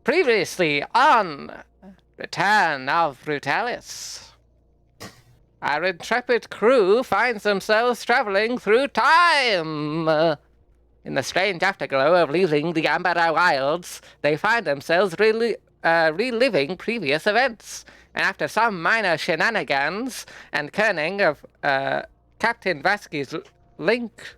Previously on Return of Brutalis. Our intrepid crew finds themselves traveling through time. In the strange afterglow of leaving the Amber Wilds, they find themselves reliving previous events. And after some minor shenanigans and learning of Captain Vasquez's link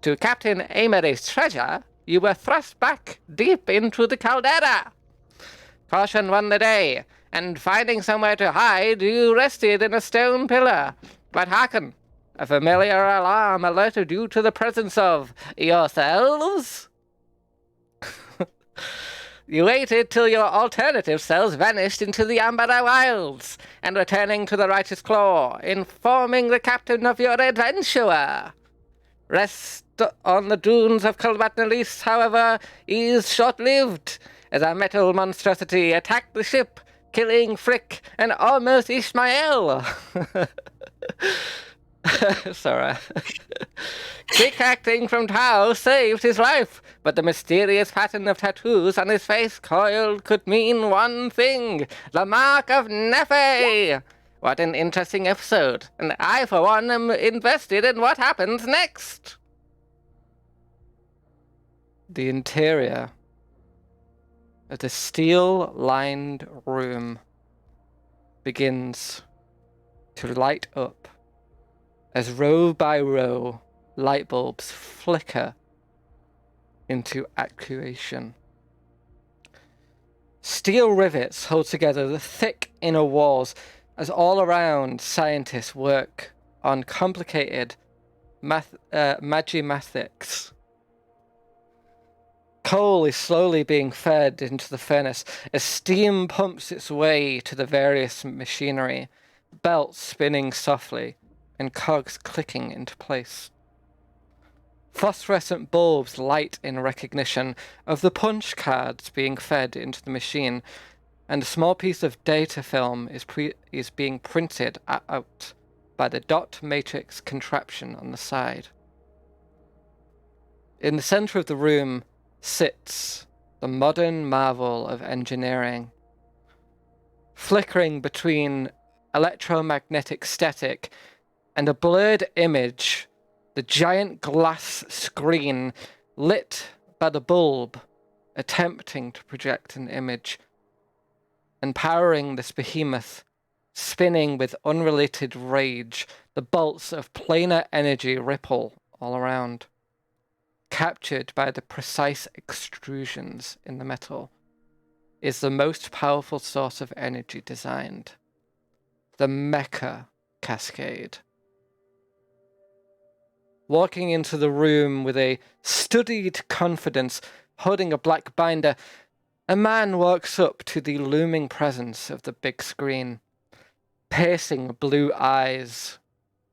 to Captain Amory's treasure, you were thrust back deep into the caldera. Caution won the day, and finding somewhere to hide, you rested in a stone pillar. But hearken, a familiar alarm alerted you to the presence of yourselves. You waited till your alternative selves vanished into the Amber Wilds, and returning to the Righteous Claw, informing the captain of your adventure. Rest on the dunes of Calvatnalis, however, is short-lived, as a metal monstrosity attacked the ship, killing Frick and almost Ishmael. Sorry. Quick acting from Tao saved his life, but the mysterious pattern of tattoos on his face coiled could mean one thing: the mark of Nephi. What an interesting episode, and I, for one, am invested in what happens next. The interior of the steel-lined room begins to light up as row by row light bulbs flicker into actuation. Steel rivets hold together the thick inner walls as all around scientists work on complicated magimatics. Coal is slowly being fed into the furnace as steam pumps its way to the various machinery, belts spinning softly and cogs clicking into place. Phosphorescent bulbs light in recognition of the punch cards being fed into the machine, and a small piece of data film is being printed out by the dot matrix contraption on the side. In the center of the room sits the modern marvel of engineering. Flickering between electromagnetic static and a blurred image, the giant glass screen lit by the bulb attempting to project an image, and powering this behemoth, spinning with unrelated rage, the bolts of planar energy ripple all around. Captured by the precise extrusions in the metal, is the most powerful source of energy designed, the Mecha Cascade. Walking into the room with a studied confidence, holding a black binder, a man walks up to the looming presence of the big screen. Piercing blue eyes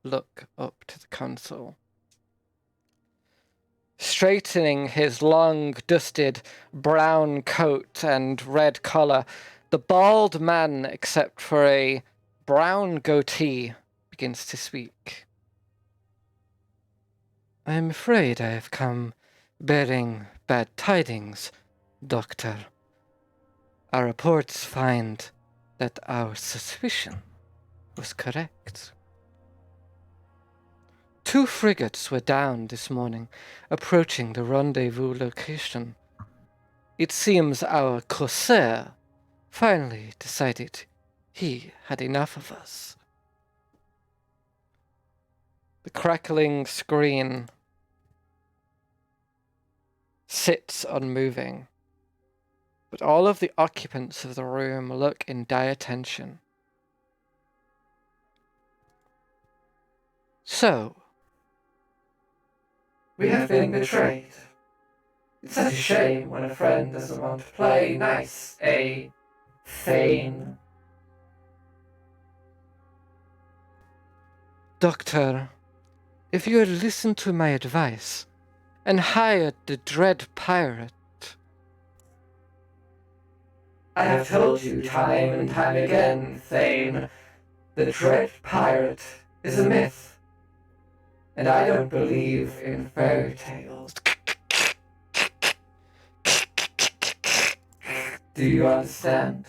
look up to the console. Straightening his long, dusted brown coat and red collar, the bald man, except for a brown goatee, begins to speak. I am afraid I have come bearing bad tidings, Doctor. Our reports find that our suspicion was correct. 2 frigates were down this morning, approaching the rendezvous location. It seems our Corsair finally decided he had enough of us. The crackling screen sits unmoving, but all of the occupants of the room look in dire tension. So, we have been betrayed. It's such a shame when a friend doesn't want to play nice, Thane. Doctor, if you had listened to my advice and hired the dread pirate... I have told you time and time again, Thane, the dread pirate is a myth, and I don't believe in fairy tales. Do you understand?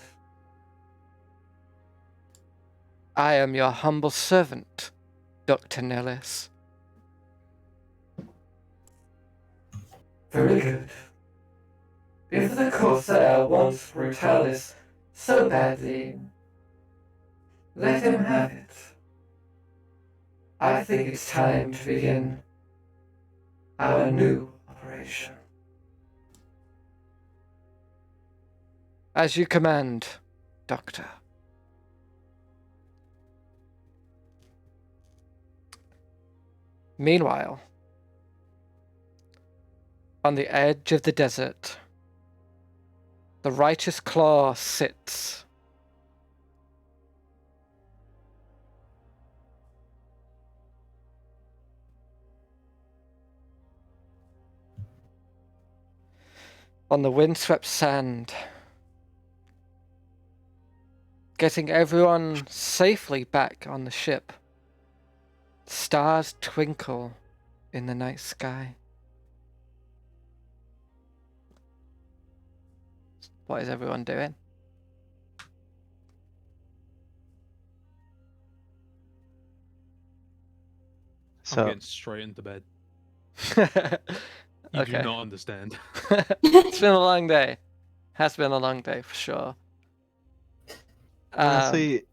I am your humble servant, Dr. Nellis. Very good. If the Corsair wants Brutalis so badly, let him have it. I think it's time to begin our new operation. As you command, Doctor. Meanwhile, on the edge of the desert, the Righteous Claw sits. On the windswept sand, getting everyone safely back on the ship. Stars twinkle in the night sky. What is everyone doing? I'm getting straight into bed. You do Okay. not understand. It's been a long day. Has been a long day for sure. Honestly,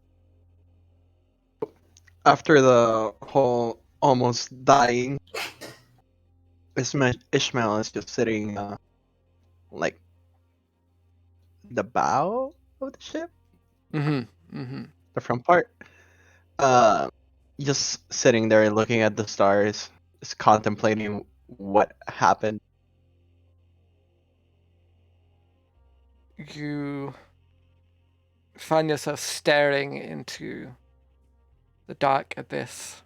after the whole almost dying, Ishmael is just sitting, like, the bow of the ship, the front part. Just sitting there looking at the stars, just contemplating what happened. You find yourself staring into the dark abyss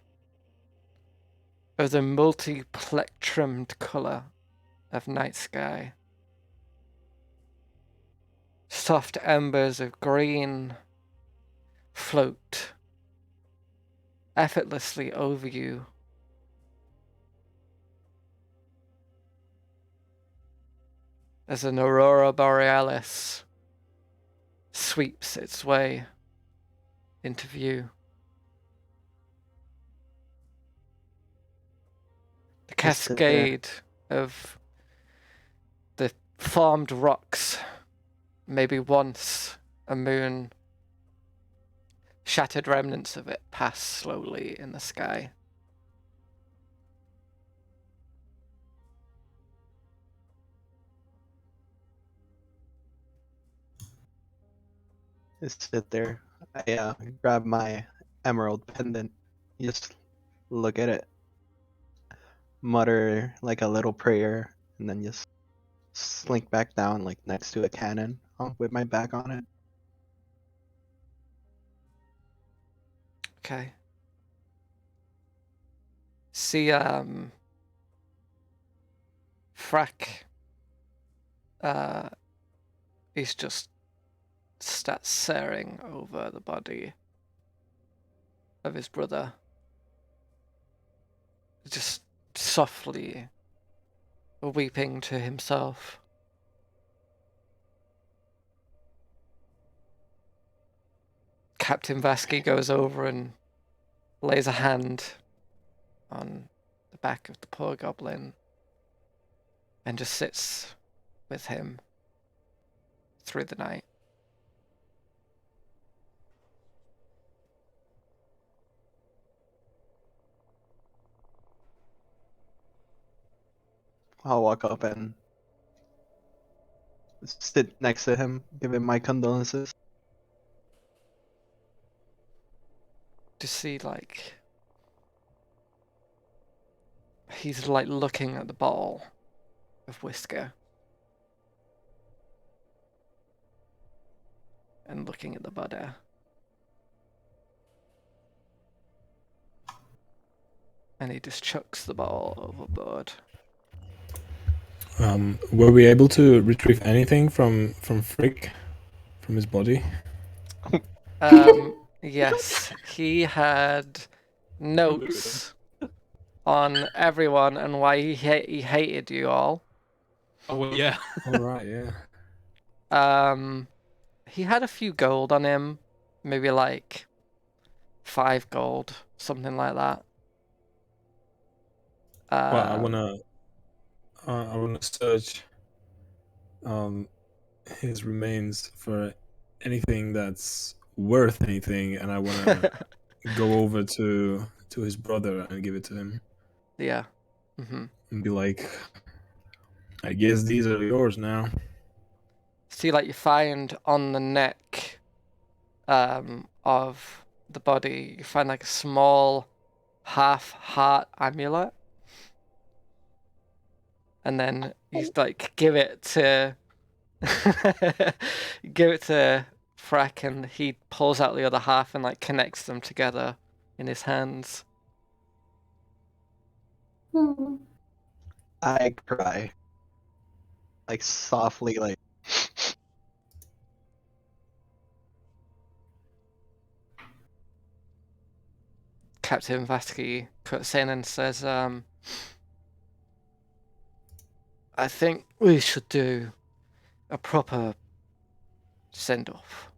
of the multi-plectrumed color of night sky. Soft embers of green float effortlessly over you. As an aurora borealis sweeps its way into view. The cascade of the formed rocks, maybe once a moon, shattered remnants of it pass slowly in the sky. Just sit there. I grab my emerald pendant, just look at it, mutter like a little prayer, and then just slink back down like next to a cannon with my back on it. Okay. See, Frack, he's just starts staring over the body of his brother. Just softly weeping to himself. Captain Vasky goes over and lays a hand on the back of the poor goblin and just sits with him through the night. I'll walk up and sit next to him, give him my condolences. To see, like, he's like looking at the bottle of whisker and looking at the body. And he just chucks the bottle overboard. Were we able to retrieve anything from Frick, from his body? Yes, he had notes on everyone and why he hated you all. Oh, well, yeah. All right, yeah. He had a few gold on him, maybe like 5 gold, something like that. Well, I wanna search his remains for anything that's worth anything, and I wanna go over to his brother and give it to him. Yeah. Mm-hmm. And be like, I guess these are yours now. See, like you find on the neck of the body, you find like a small half heart amulet. And then you like give it to Freck, and he pulls out the other half and like connects them together in his hands. I cry. Like softly, like Captain Vasky cuts in and says, I think we should do a proper send-off.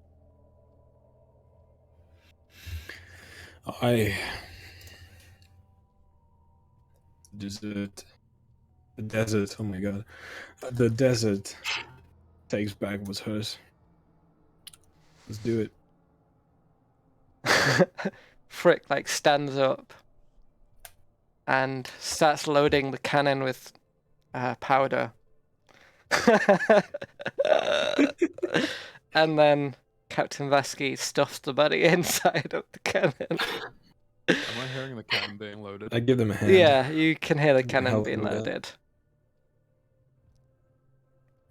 The desert, oh my god. The desert takes back what's hers. Let's do it. Frick like stands up and starts loading the cannon with powder. And then Captain Vasky stuffs the body inside of the cannon. Am I hearing the cannon being loaded? I give them a hand. Yeah, you can hear the I'm cannon helping being with that. loaded.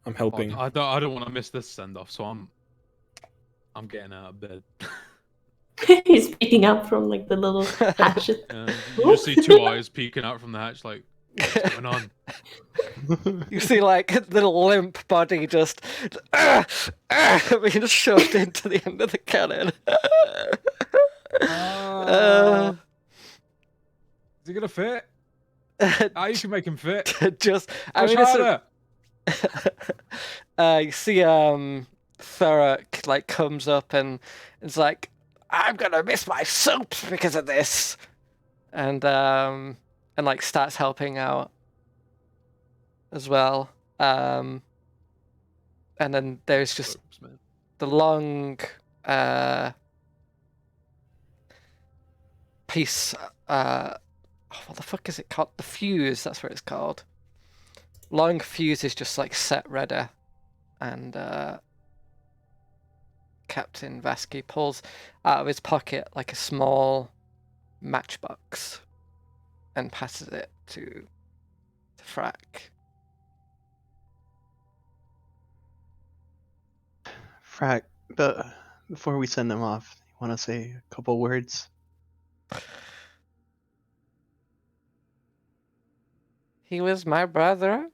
I'm helping. I don't want to miss this send off, so I'm getting out of bed. He's peeking up from like the little hatch. You just see 2 eyes peeking out from the hatch, like, what's going on? You see like the limp body just being shoved into the end of the cannon. Is he gonna fit? You can make him fit. Just, Push harder. You see Thurrock like comes up and it's like, I'm gonna miss my soups because of this, and like starts helping out as well. And then there's just the long piece. What the fuck is it called? The fuse. That's what it's called. Long fuse is just like set ready, and Captain Vasky pulls out of his pocket like a small matchbox and passes it to Frack. Frack, but before we send them off, you want to say a couple words? He was my brother.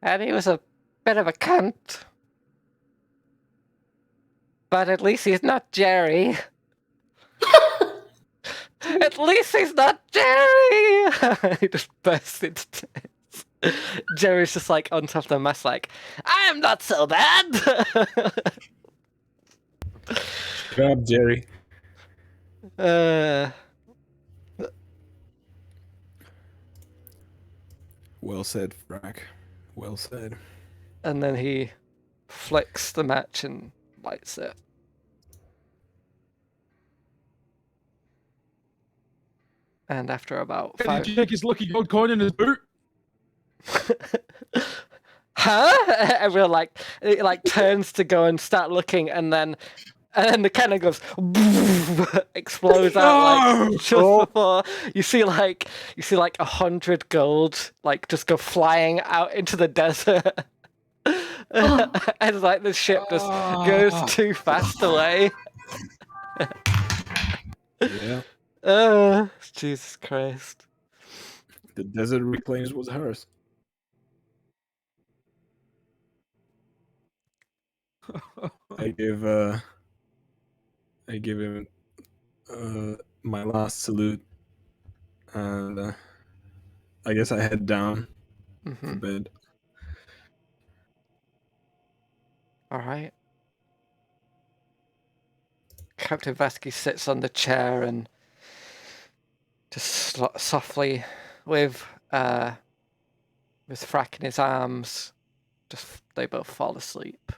And he was a bit of a cunt. But at least he's not Jerry. At least he's not Jerry! He just bursts into tears. Jerry's just like on top of the mast like, I am not so bad! Shut up, Jerry. Well said, Frack. Well said. And then he flicks the match and lights it. And after about 5... Did you take his lucky gold coin in his boot? Huh? Everyone like turns to go and start looking, and then the cannon goes explodes out like just before you see like 100 gold like just go flying out into the desert. And like the ship just goes too fast away. Yeah. Jesus Christ. The desert reclaims what's hers. I give him my last salute, and I guess I head down to Mm-hmm. bed. All right. Captain Vasky sits on the chair and just softly, with Frack in his arms, they both fall asleep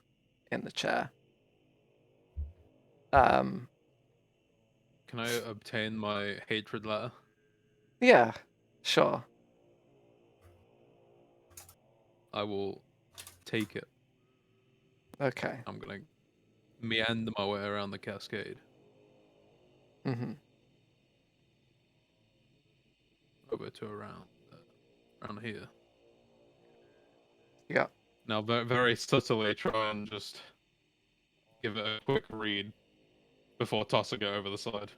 in the chair. Can I obtain my hatred letter? Yeah, sure. I will take it. Okay. I'm gonna meander my way around the cascade Mm-hmm. over to around here. Yeah. Now, very, very subtly try and just give it a quick read before tossing it over the side.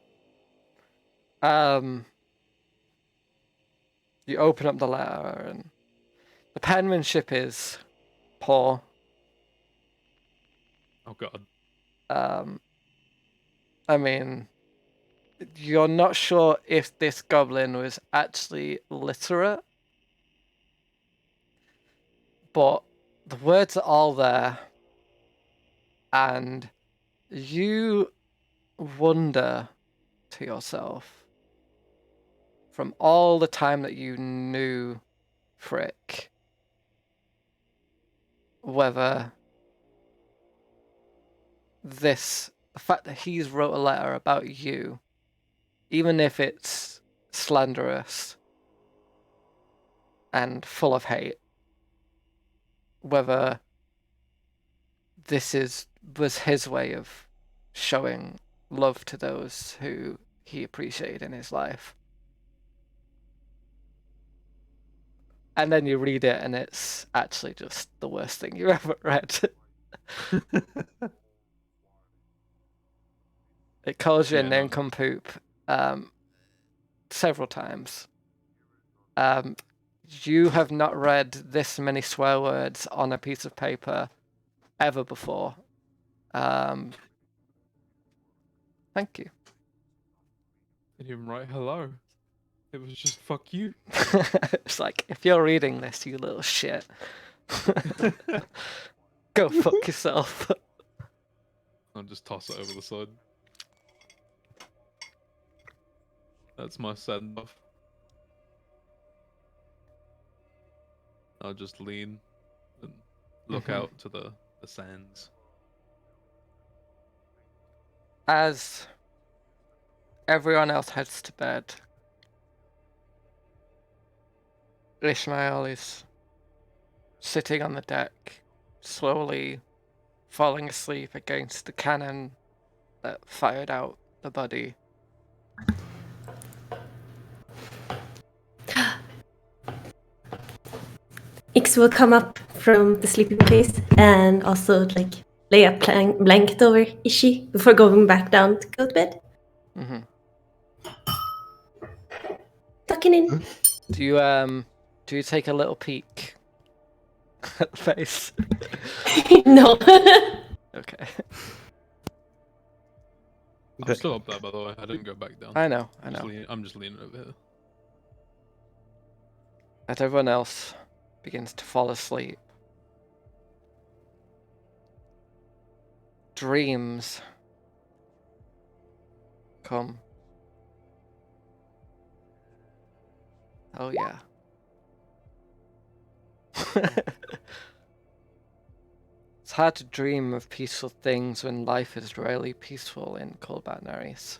You open up the letter and the penmanship is poor. Oh god. I mean, you're not sure if this goblin was actually literate, but the words are all there, and you wonder to yourself, from all the time that you knew Frick, whether the fact that he's wrote a letter about you, even if it's slanderous and full of hate, whether this was his way of showing love to those who he appreciated in his life. And then you read it and it's actually just the worst thing you ever read. It calls you a nincompoop several times. You have not read this many swear words on a piece of paper ever before. Thank you. Didn't even write hello. It was just fuck you. It's like, if you're reading this, you little shit, go fuck yourself. I'll just toss it over the side. That's my send off. I'll just lean and look out to the sands. As everyone else heads to bed, Ishmael is sitting on the deck, slowly falling asleep against the cannon that fired out the body. Ix will come up from the sleeping place and also like lay a blanket over Ishi before going back down to go to bed. Mm-hmm. Tucking in. Do you take a little peek at the face? No. Okay. I'm still up there, by the way. I didn't go back down. I know. I'm just leaning over here. As everyone else begins to fall asleep, dreams come. Oh yeah. It's hard to dream of peaceful things when life is rarely peaceful in Colbat Neris.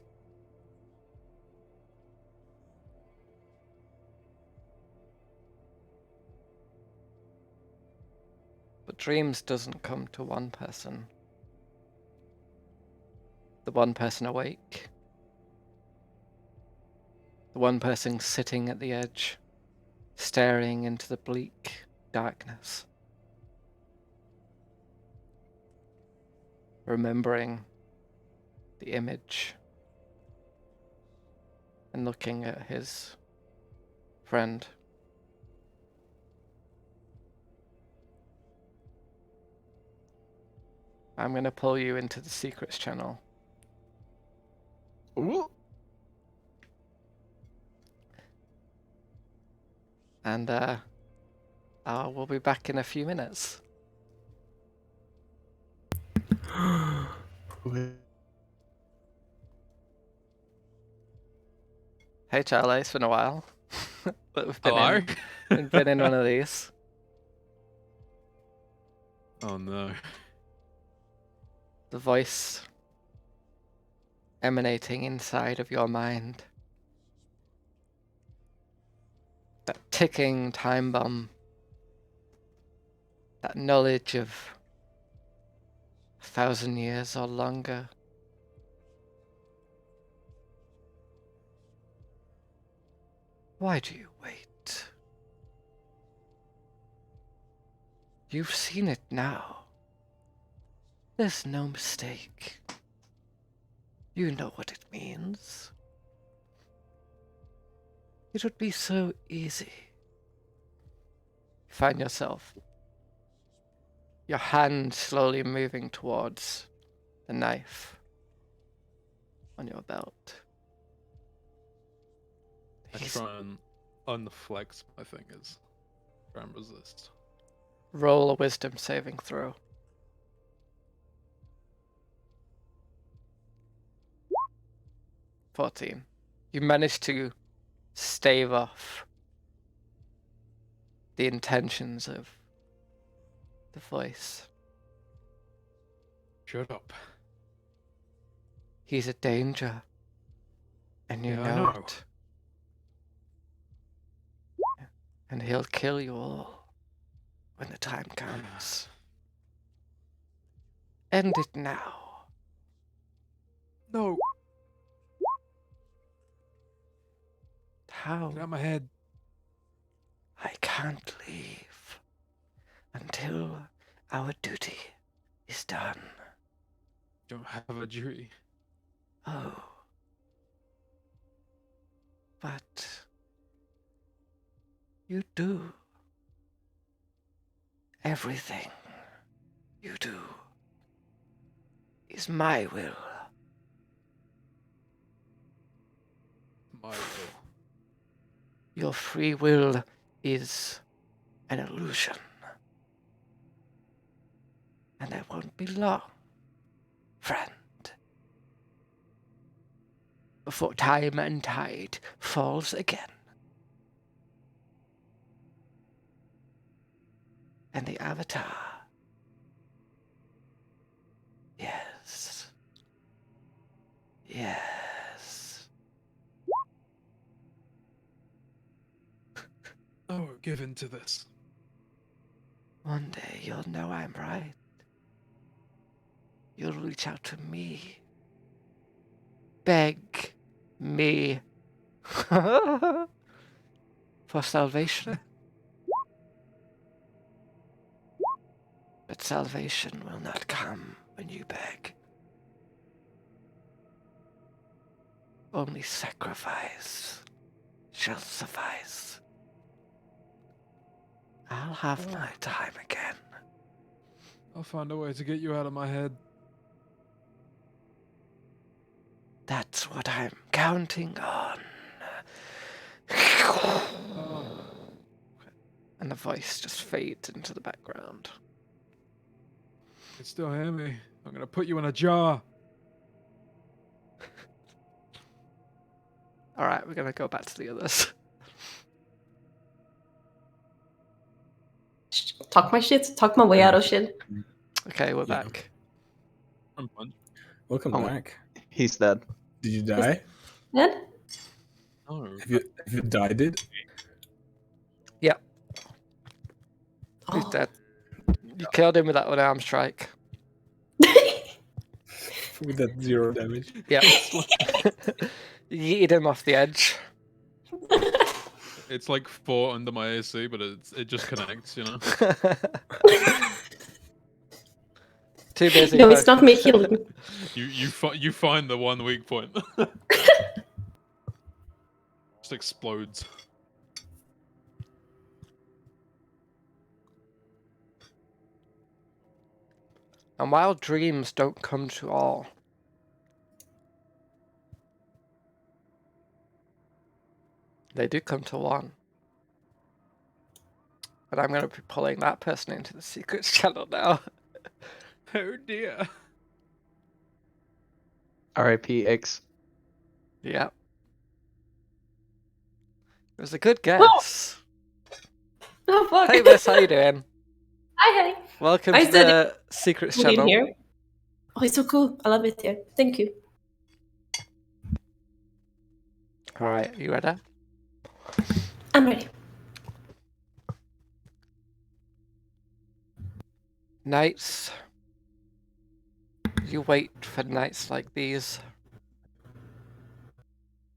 But dreams doesn't come to one person. The one person awake. The one person sitting at the edge, staring into the bleak darkness. Remembering the image and looking at his friend. I'm going to pull you into the secrets channel. Ooh. And we'll be back in a few minutes. Hey Charlie, it's been a while. But we've Hello? been in one of these. Oh no. The voice emanating inside of your mind. That ticking time bomb. That knowledge of 1,000 years or longer. Why do you wait? You've seen it now. There's no mistake. You know what it means. It would be so easy. You find yourself, your hand slowly moving towards the knife on your belt. I try and unflex my fingers. Try and resist. Roll a wisdom saving throw. 14. You manage to stave off the intentions of the voice. Shut up. He's a danger, and you Yeah, I know know. it. And he'll kill you all when the time comes. End it now. No. How? Get out of my head. I can't leave until our duty is done. Don't have a duty. Oh. But you do. Everything you do is my will. My will. Your free will is an illusion. And it won't be long, friend, before time and tide falls again. And the Avatar. Yes. Yes. Oh, give in to this. One day you'll know I'm right. You'll reach out to me. Beg me for salvation. But salvation will not come when you beg. Only sacrifice shall suffice. I'll have my time again. I'll find a way to get you out of my head. That's what I'm counting on. And the voice just fades into the background. You can still hear me. I'm gonna put you in a jar. Alright, we're gonna go back to the others. Talk my shit. Talk my way out of shit. Okay, we're Yeah. back. I'm fun. Welcome Oh. back. He's dead. Did you die? Ed? No. Have you died it? Yep, he's Oh. dead. You killed him with that unarmed strike. With that 0 damage? Yep. You yeeted him off the edge. It's like 4 under my AC, but it just connects, you know? Too busy. No, it's not me focused. healing. You find the one weak point. Just explodes. And while dreams don't come to all, they do come to one. But I'm going to be pulling that person into the secrets channel now. Oh dear. R.I.P. X. Yeah. It was a good guess. Oh fuck! Hey, Miss, how you doing? Hi, hi. Welcome I to said the secrets in channel. here. Oh, it's so cool. I love it here. Thank you. All right, you ready? I'm ready. Nights. You wait for nights like these.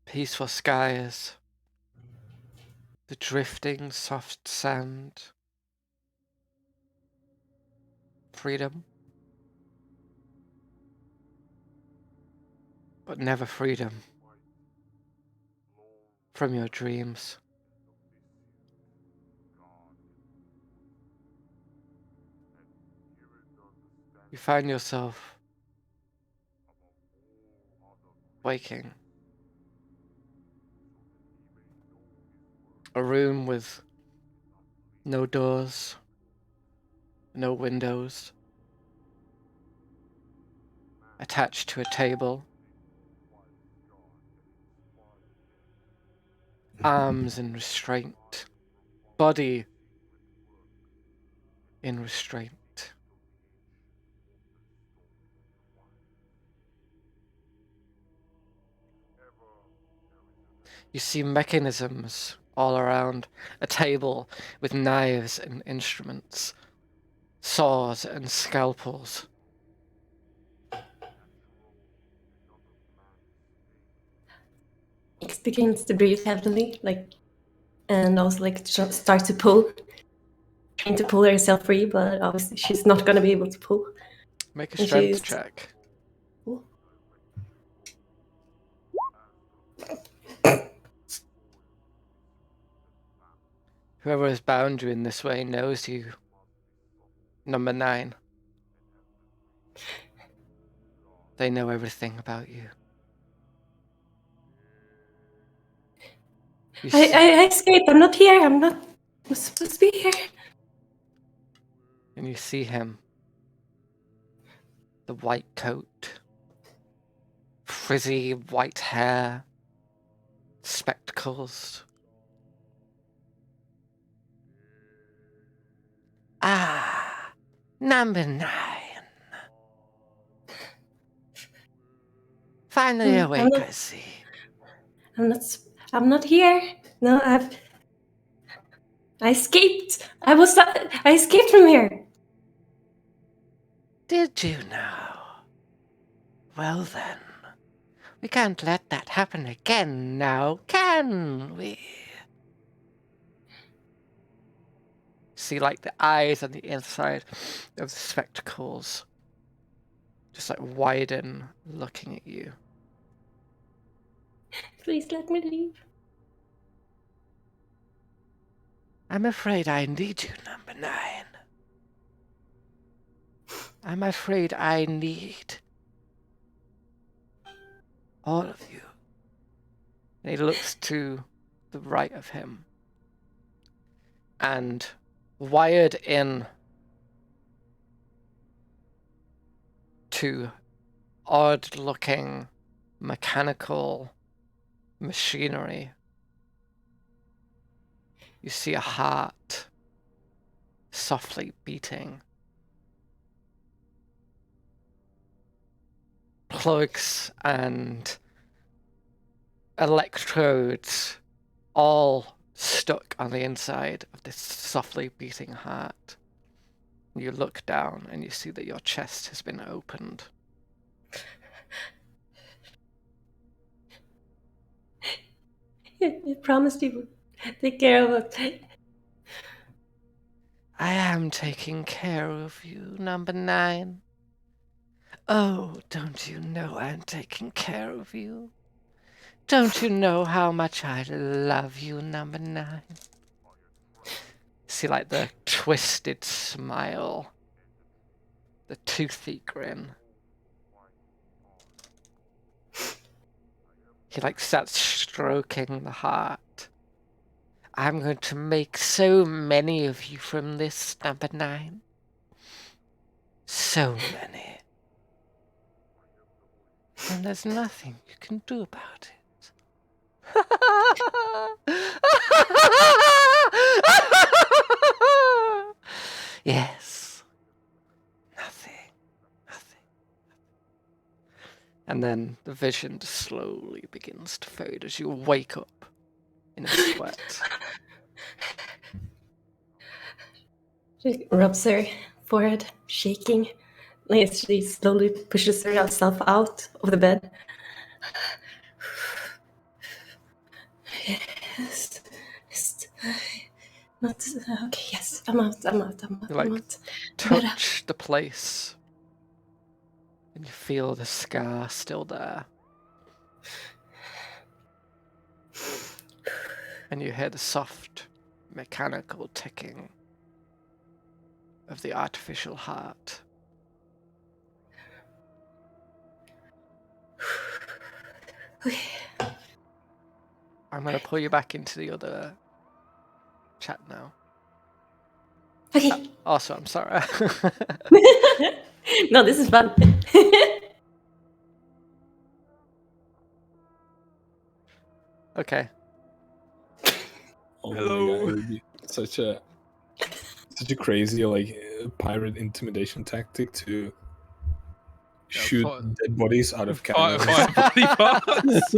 Peaceful skies. The drifting soft sand. Freedom. But never freedom. From your dreams. You find yourself waking. A room with no doors, no windows. Attached to a table. Arms in restraint. Body in restraint. You see mechanisms all around. A table with knives and instruments. Saws and scalpels. X begins to breathe heavily, and also start to pull, trying to pull herself free, but obviously she's not gonna be able to pull. Make a And strength she's- check. Ooh. Whoever has bound you in this way knows you. Number 9. They know everything about you. I escaped. I'm not here. I'm supposed to be here. And you see him. The white coat. Frizzy white hair. Spectacles. Ah, number 9. Finally awake, I see. I'm not here. No, I escaped. I escaped from here. Did you now? Well then, we can't let that happen again now, can we? See, like, the eyes on the inside of the spectacles just, like, widen, looking at you. Please let me leave. I'm afraid I need you, number 9. I'm afraid I need all of you. And he looks to the right of him. And wired in to odd-looking mechanical machinery, you see a heart softly beating. Plugs and electrodes all stuck on the inside of this softly beating heart. You look down and you see that your chest has been opened. You promised you would take care of us. I am taking care of you, number 9. Oh, don't you know I'm taking care of you? Don't you know how much I love you, number 9? See, like, the twisted smile. The toothy grin. He, like, starts stroking the heart. I'm going to make so many of you from this, number 9. So many. And there's nothing you can do about it. Yes. Nothing. And then the vision slowly begins to fade as you wake up in a sweat. She rubs her forehead, shaking. Like she slowly pushes herself out of the bed. Yes. Not okay. Yes, I'm out. You like I'm out. touch the place, and you feel the scar still there. And you hear the soft, mechanical ticking of the artificial heart. Okay. I'm going to pull you back into the other chat now. Okay. Also, I'm sorry. No, this is fun. Okay. Oh Hello. my god, it would be such a crazy like pirate intimidation tactic to shoot dead bodies out of cannons Body parts.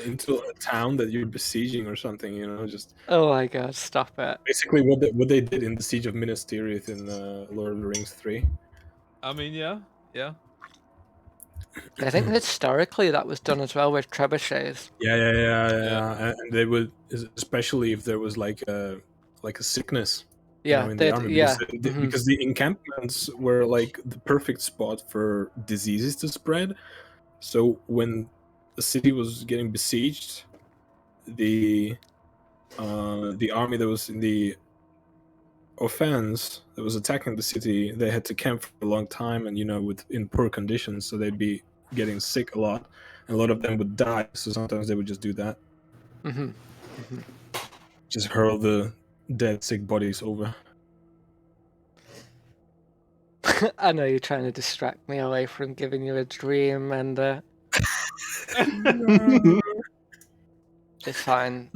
into a town that you're besieging or something. You know, just Oh my god, stop it. basically what they did in the siege of Minas Tirith in Lord of the Rings 3. I mean, yeah. I think historically that was done as well with trebuchets. Yeah. And they would, especially if there was like a sickness, Yeah, in the army, mhm. because the encampments were like the perfect spot for diseases to spread. So when the city was getting besieged, the army that was in the offense that was attacking the city, they had to camp for a long time, and in poor conditions, so they'd be getting sick a lot, and a lot of them would die. So sometimes they would just do that, just hurl the dead, sick bodies over. I know you're trying to distract me away from giving you a dream, and it's fine.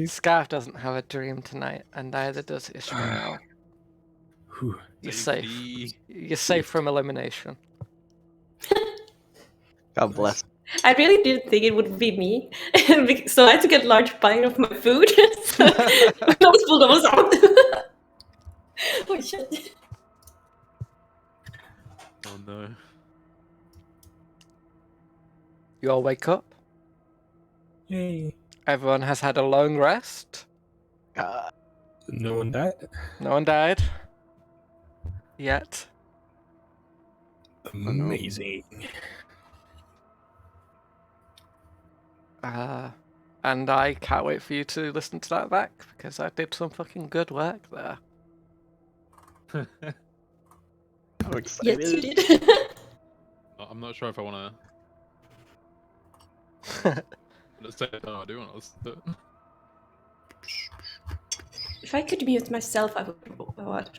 Scarf doesn't have a dream tonight, and neither does Ishmael. You're safe. You're safe from elimination. God bless. I really didn't think it would be me, so I took a large bite of my food. So those bulldogs on. Oh shit! Oh no. You all wake up. Yay! Everyone has had a long rest. No one died. No one died. Yet. Amazing. And I can't wait for you to listen to that back, because I did some fucking good work there. I'm excited. Yes, you did. I'm not sure if I want to. Let's say no, I do want to listen to it. If I could mute myself, I would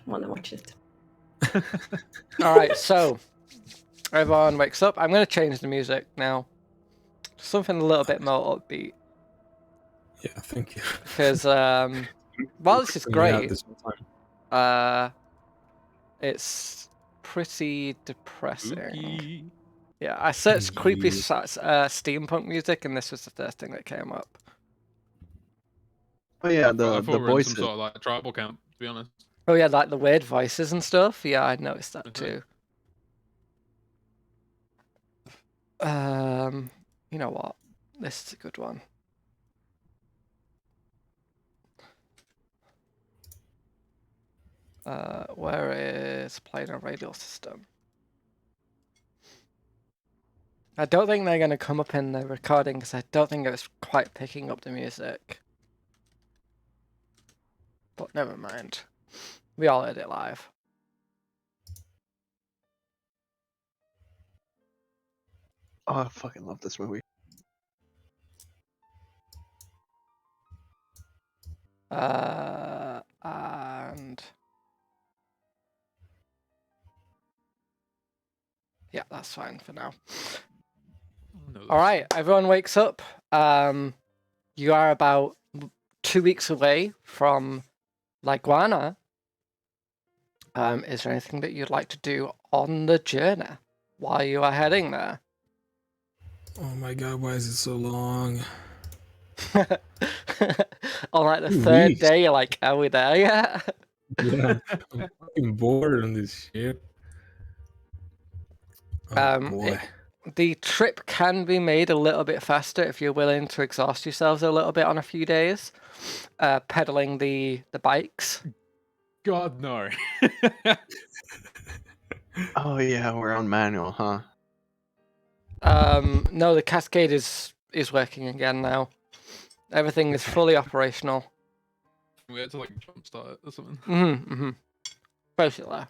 want to watch it. Alright, so everyone wakes up. I'm going to change the music now. Something a little bit more upbeat. Yeah, thank you. Because, while this is great, it's pretty depressing. Spooky. Yeah, I searched creepy Yeah. steampunk music, and this was the first thing that came up. Oh yeah, I thought the we were in voices. some sort of like tribal camp, to be honest. Oh yeah, like the weird voices and stuff. Yeah, I noticed that too. You know what? This is a good one. Where is playing a radio system? I don't think they're going to come up in the recording, because I don't think it was quite picking up the music. But never mind. We all heard it live. Oh, I fucking love this movie. And yeah, that's fine for now. No, All right, everyone wakes up. You are about 2 weeks away from Liguana. Is there anything that you'd like to do on the journey while you are heading there? Oh my god, why is it so long? On like the 2 third weeks. day, you're like, are we there yet? Yeah, I'm fucking bored on this ship. Oh boy. The trip can be made a little bit faster if you're willing to exhaust yourselves a little bit on a few days, pedaling the bikes. God, no. Oh yeah, we're on manual, huh? No, the cascade is working again now. Everything is fully operational. We had to like jumpstart it or something. Basically.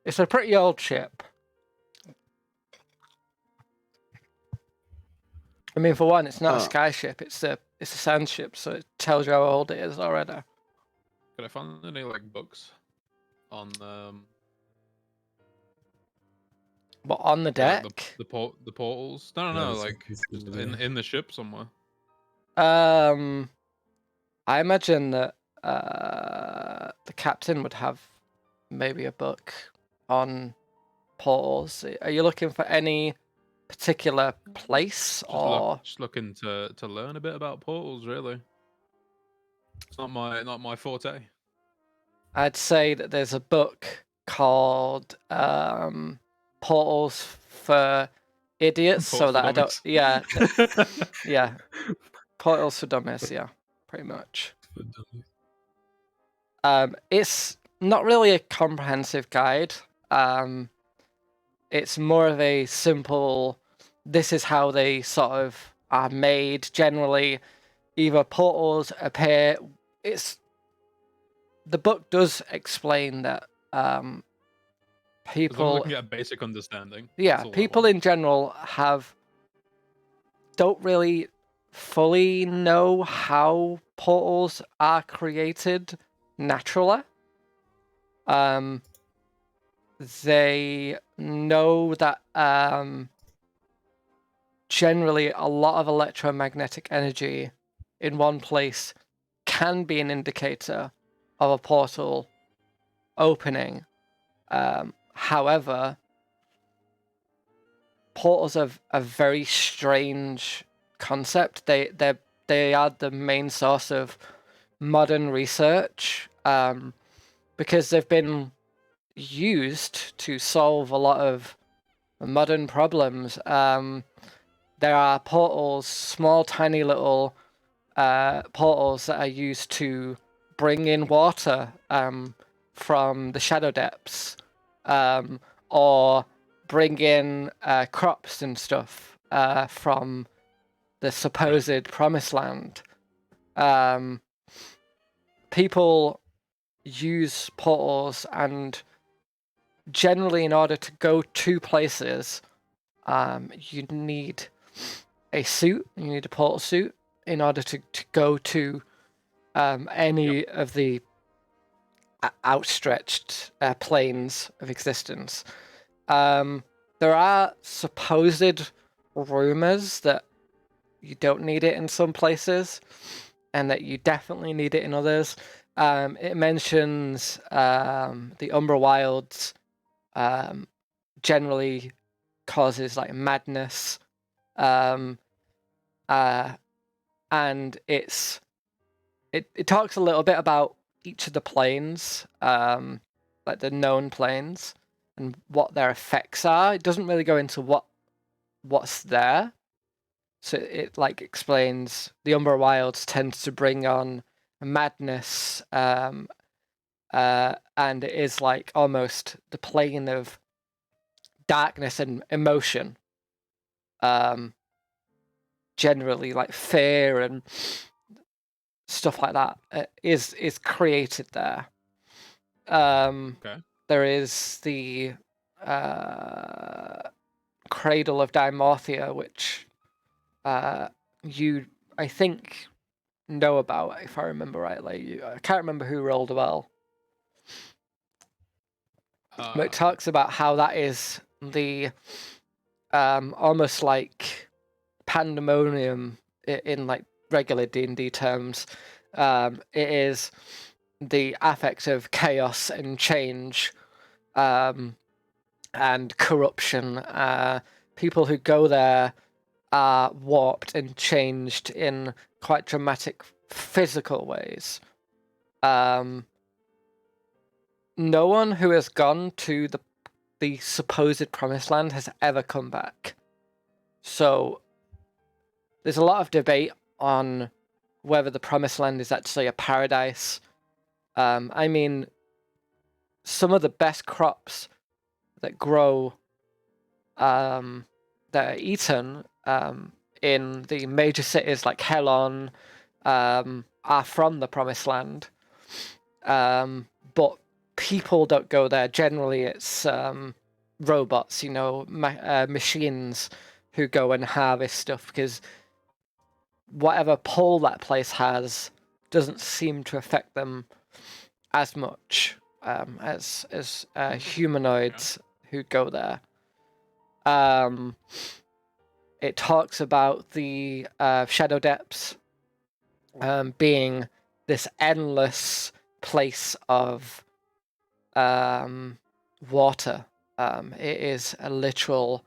It's a pretty old ship. I mean, for one, it's not a sky ship, it's a sand ship, so it tells you how old it is already. Could I find any like books on But on the deck? like, the portals? No, Yeah, like just in the ship somewhere. I imagine that the captain would have maybe a book on portals. Are you looking for any particular place or Just looking to learn a bit about portals, really. It's not my forte. I'd say that there's a book called Portals for Idiots, so Portals for that I don't Dummies. yeah. Portals for Dummies, yeah, pretty much. It's not really a comprehensive guide. It's more of a simple, this is how they sort of are made. Generally, either portals appear. The book does explain that As long as I people, can get a basic understanding. yeah, that's all I people want. in general don't really fully know how portals are created naturally. They know that generally a lot of electromagnetic energy in one place can be an indicator of a portal opening. However, portals are a very strange concept. They are the main source of modern research because they've been used to solve a lot of modern problems. There are portals, small, tiny little portals that are used to bring in water from the shadow depths, or bring in crops and stuff from the supposed promised land. People use portals, and generally, in order to go to places, you need a suit. You need a portal suit in order to go to any of the outstretched planes of existence. There are supposed rumors that you don't need it in some places, and that you definitely need it in others. It mentions the Umbra Wilds generally causes like madness, and it talks a little bit about each of the planes, like the known planes, and what their effects are. It doesn't really go into what's there. So it like explains the Umbra Wilds tends to bring on madness, and it is like almost the plane of darkness and emotion. Generally, like fear and stuff like that is created there. Okay. There is the Cradle of Dimorphia, which I think know about, if I remember rightly. I can't remember who rolled well. But it talks about how that is the almost like pandemonium in like regular D&D terms. It is the affect of chaos and change and corruption. People who go there are warped and changed in quite dramatic physical ways. No one who has gone to the supposed promised land has ever come back. So there's a lot of debate on whether the promised land is actually a paradise. I mean, some of the best crops that grow that are eaten in the major cities like Helon are from the promised land. But people don't go there. Generally, it's robots, machines who go and harvest stuff, because whatever pull that place has doesn't seem to affect them as much as humanoids who go there. It talks about the Shadow Depths being this endless place of water. It is a literal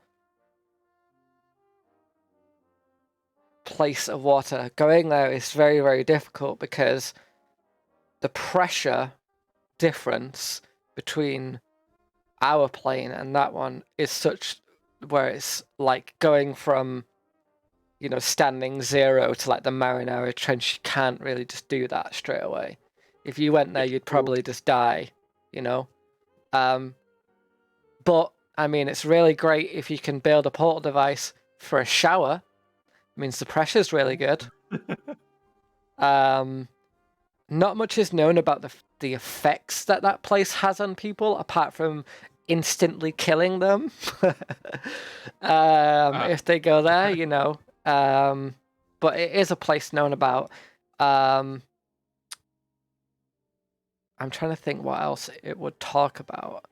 place of water. Going there is very, very difficult because the pressure difference between our plane and that one is such where it's like going from standing zero to like the Marinara Trench. You can't really just do that straight away. If you went there, you'd probably just die, but I mean, it's really great if you can build a portal device for a shower. It means the pressure's really good. Not much is known about the effects that place has on people, apart from instantly killing them if they go there, but it is a place known about. I'm trying to think what else it would talk about.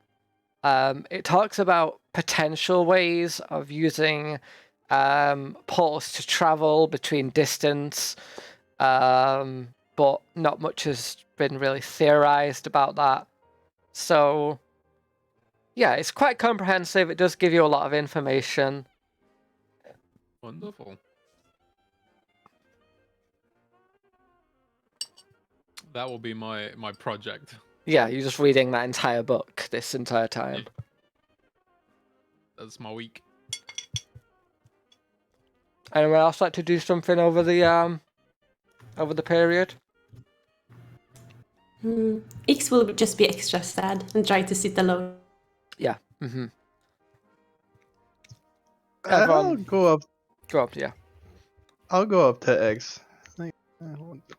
It talks about potential ways of using portals to travel between distance, but not much has been really theorized about that. So yeah, it's quite comprehensive. It does give you a lot of information. Wonderful. That will be my project. Yeah, you're just reading that entire book this entire time. Yeah. That's my week. Anyone else like to do something over the period? Ix will just be extra sad and try to sit alone. Yeah. Mm-hmm. I'll go up. Go up, yeah. I'll go up to X. Like,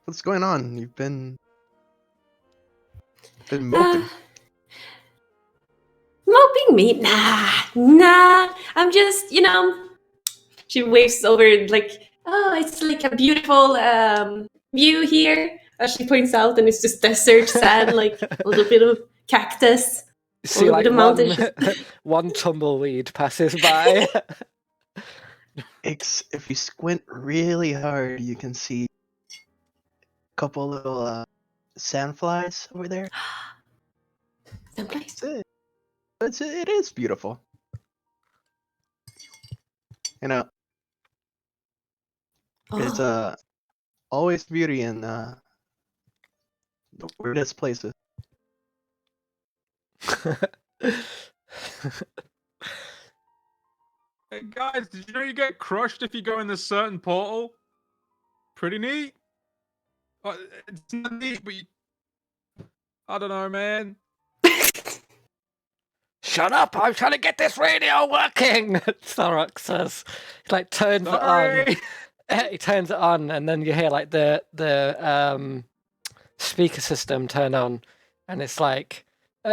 what's going on? You've been moping. Moping me? Nah. I'm just, She waves over like, oh, it's like a beautiful view here. As she points out, and it's just desert, sand, like a little bit of cactus. See, like one tumbleweed passes by. If you squint really hard, you can see a couple little sandflies over there. Sandflies? It is beautiful. It's always beauty in the weirdest places. Hey guys, did you know you get crushed if you go in this certain portal? Pretty neat. It's not neat, but I don't know, man. Shut up! I'm trying to get this radio working. Thorok says, he like turns it on. He turns it on, and then you hear like the speaker system turn on, and it's like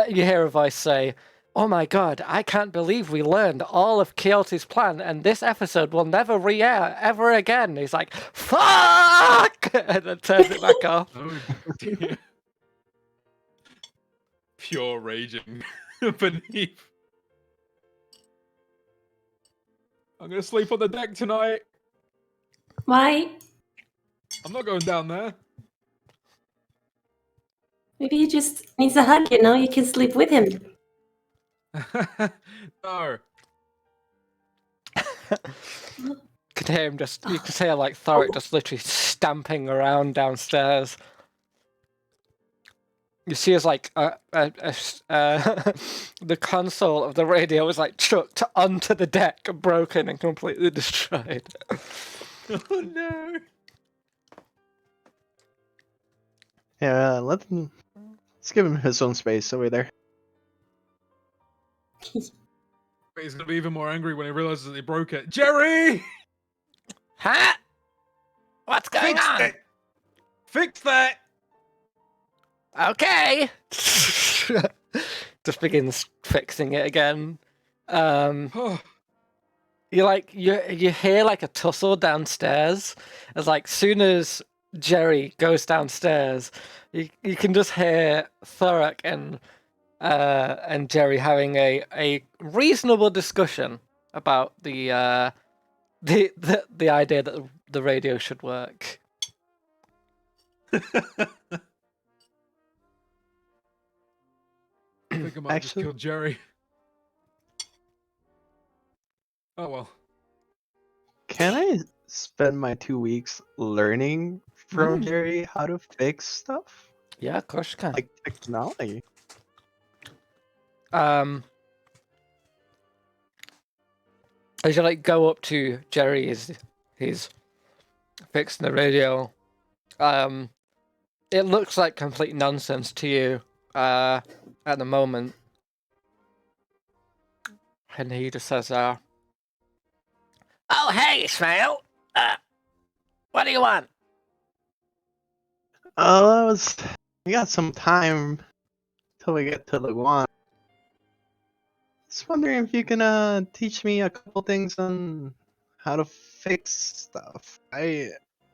you hear a voice say, oh my god, I can't believe we learned all of Quixote's plan, and this episode will never re-air ever again. He's like, fuck! And then turns it back off. Oh dear. Pure raging beneath. I'm gonna sleep on the deck tonight. Why? I'm not going down there. Maybe he just needs a hug, you know? You can sleep with him. No. Could hear him just, you could hear like Thoric just literally stamping around downstairs. You see as like the console of the radio was like chucked onto the deck, broken and completely destroyed. Oh no. Yeah, let's give him his own space over there. But he's gonna be even more angry when he realizes that he broke it. Jerry! Huh? What's going Fix on? it! Fix that! Okay. Just begins fixing it again. Oh, You hear like a tussle downstairs. As like soon as Jerry goes downstairs, you can just hear Thoric and Jerry having a reasonable discussion about the idea that the radio should work. I think I might have just Actually- killed Jerry. Oh well. Can I spend my 2 weeks learning from Mm. Jerry how to fix stuff? Yeah, of course you can. Like technology. As you like go up to Jerry, he's fixing the radio. It looks like complete nonsense to you at the moment, and he just says, "Oh, hey, Ishmael. What do you want?" Oh, we got some time till we get to the one. Just wondering if you can teach me a couple things on how to fix stuff. I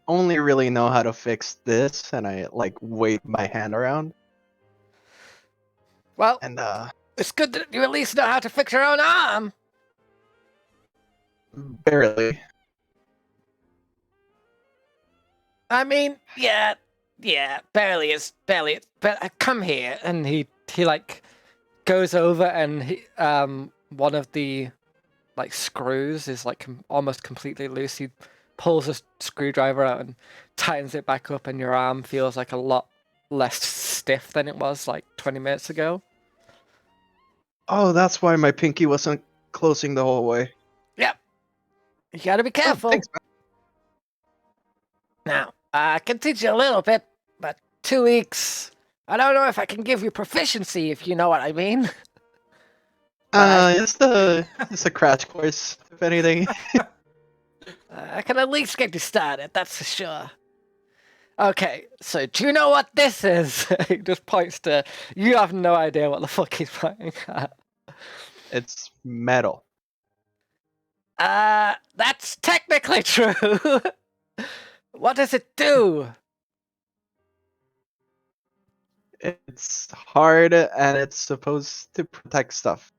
only really know how to fix this, and I like wave my hand around. Well, And it's good that you at least know how to fix your own arm. barely. I mean, yeah, barely is barely. But come here, and he like goes over, and one of the like screws is like almost completely loose. He pulls a screwdriver out and tightens it back up, and your arm feels like a lot less stiff than it was like 20 minutes ago. Oh, that's why my pinky wasn't closing the whole way. Yep. You gotta be Oh, careful. thanks, man. Now, I can teach you a little bit, but 2 weeks. I don't know if I can give you proficiency, if you know what I mean. It's a crash course, if anything. I can at least get you started, that's for sure. Okay, so do you know what this is? He just points to... You have no idea what the fuck he's pointing at. It's metal. That's technically true. What does it do? It's hard and it's supposed to protect stuff.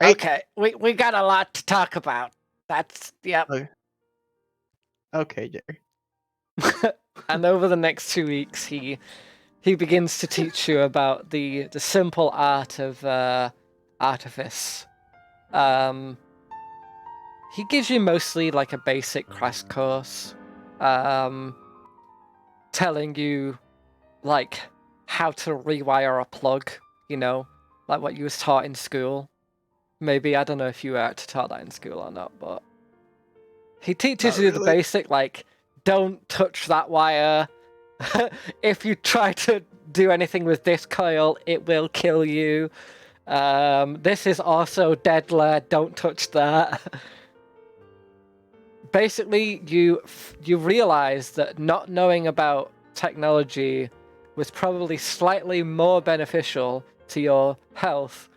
Right? Okay, we got a lot to talk about. That's... Yep. Okay, Jerry. And over the next 2 weeks, he begins to teach you about the simple art of artifice. He gives you mostly like a basic crash course, telling you like how to rewire a plug, you know, like what you was taught in school. Maybe, I don't know if you were actually taught that in school or not, but he teaches Not you the really. basic, like, don't touch that wire. If you try to do anything with this coil, it will kill you. This is also deadly, don't touch that. Basically, you realize that not knowing about technology was probably slightly more beneficial to your health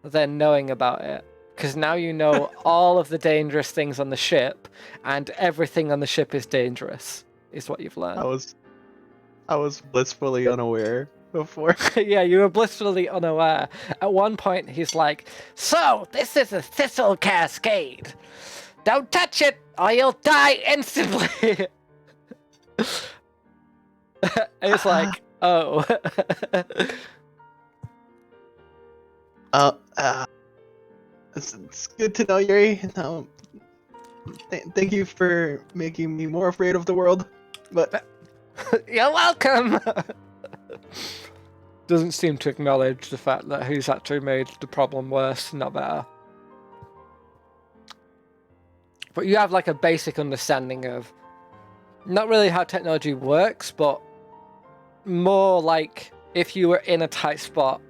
than knowing about it. Because now you know all of the dangerous things on the ship, and everything on the ship is dangerous, is what you've learned. I was blissfully unaware before. Yeah, you were blissfully unaware. At one point, he's like, "So, this is a thistle cascade. Don't touch it, or you'll die instantly." It's like, oh. It's good to know, Yuri. Thank you for making me more afraid of the world. But You're welcome. Doesn't seem to acknowledge the fact that he's actually made the problem worse, not better. But you have like a basic understanding of not really how technology works, but more like if you were in a tight spot,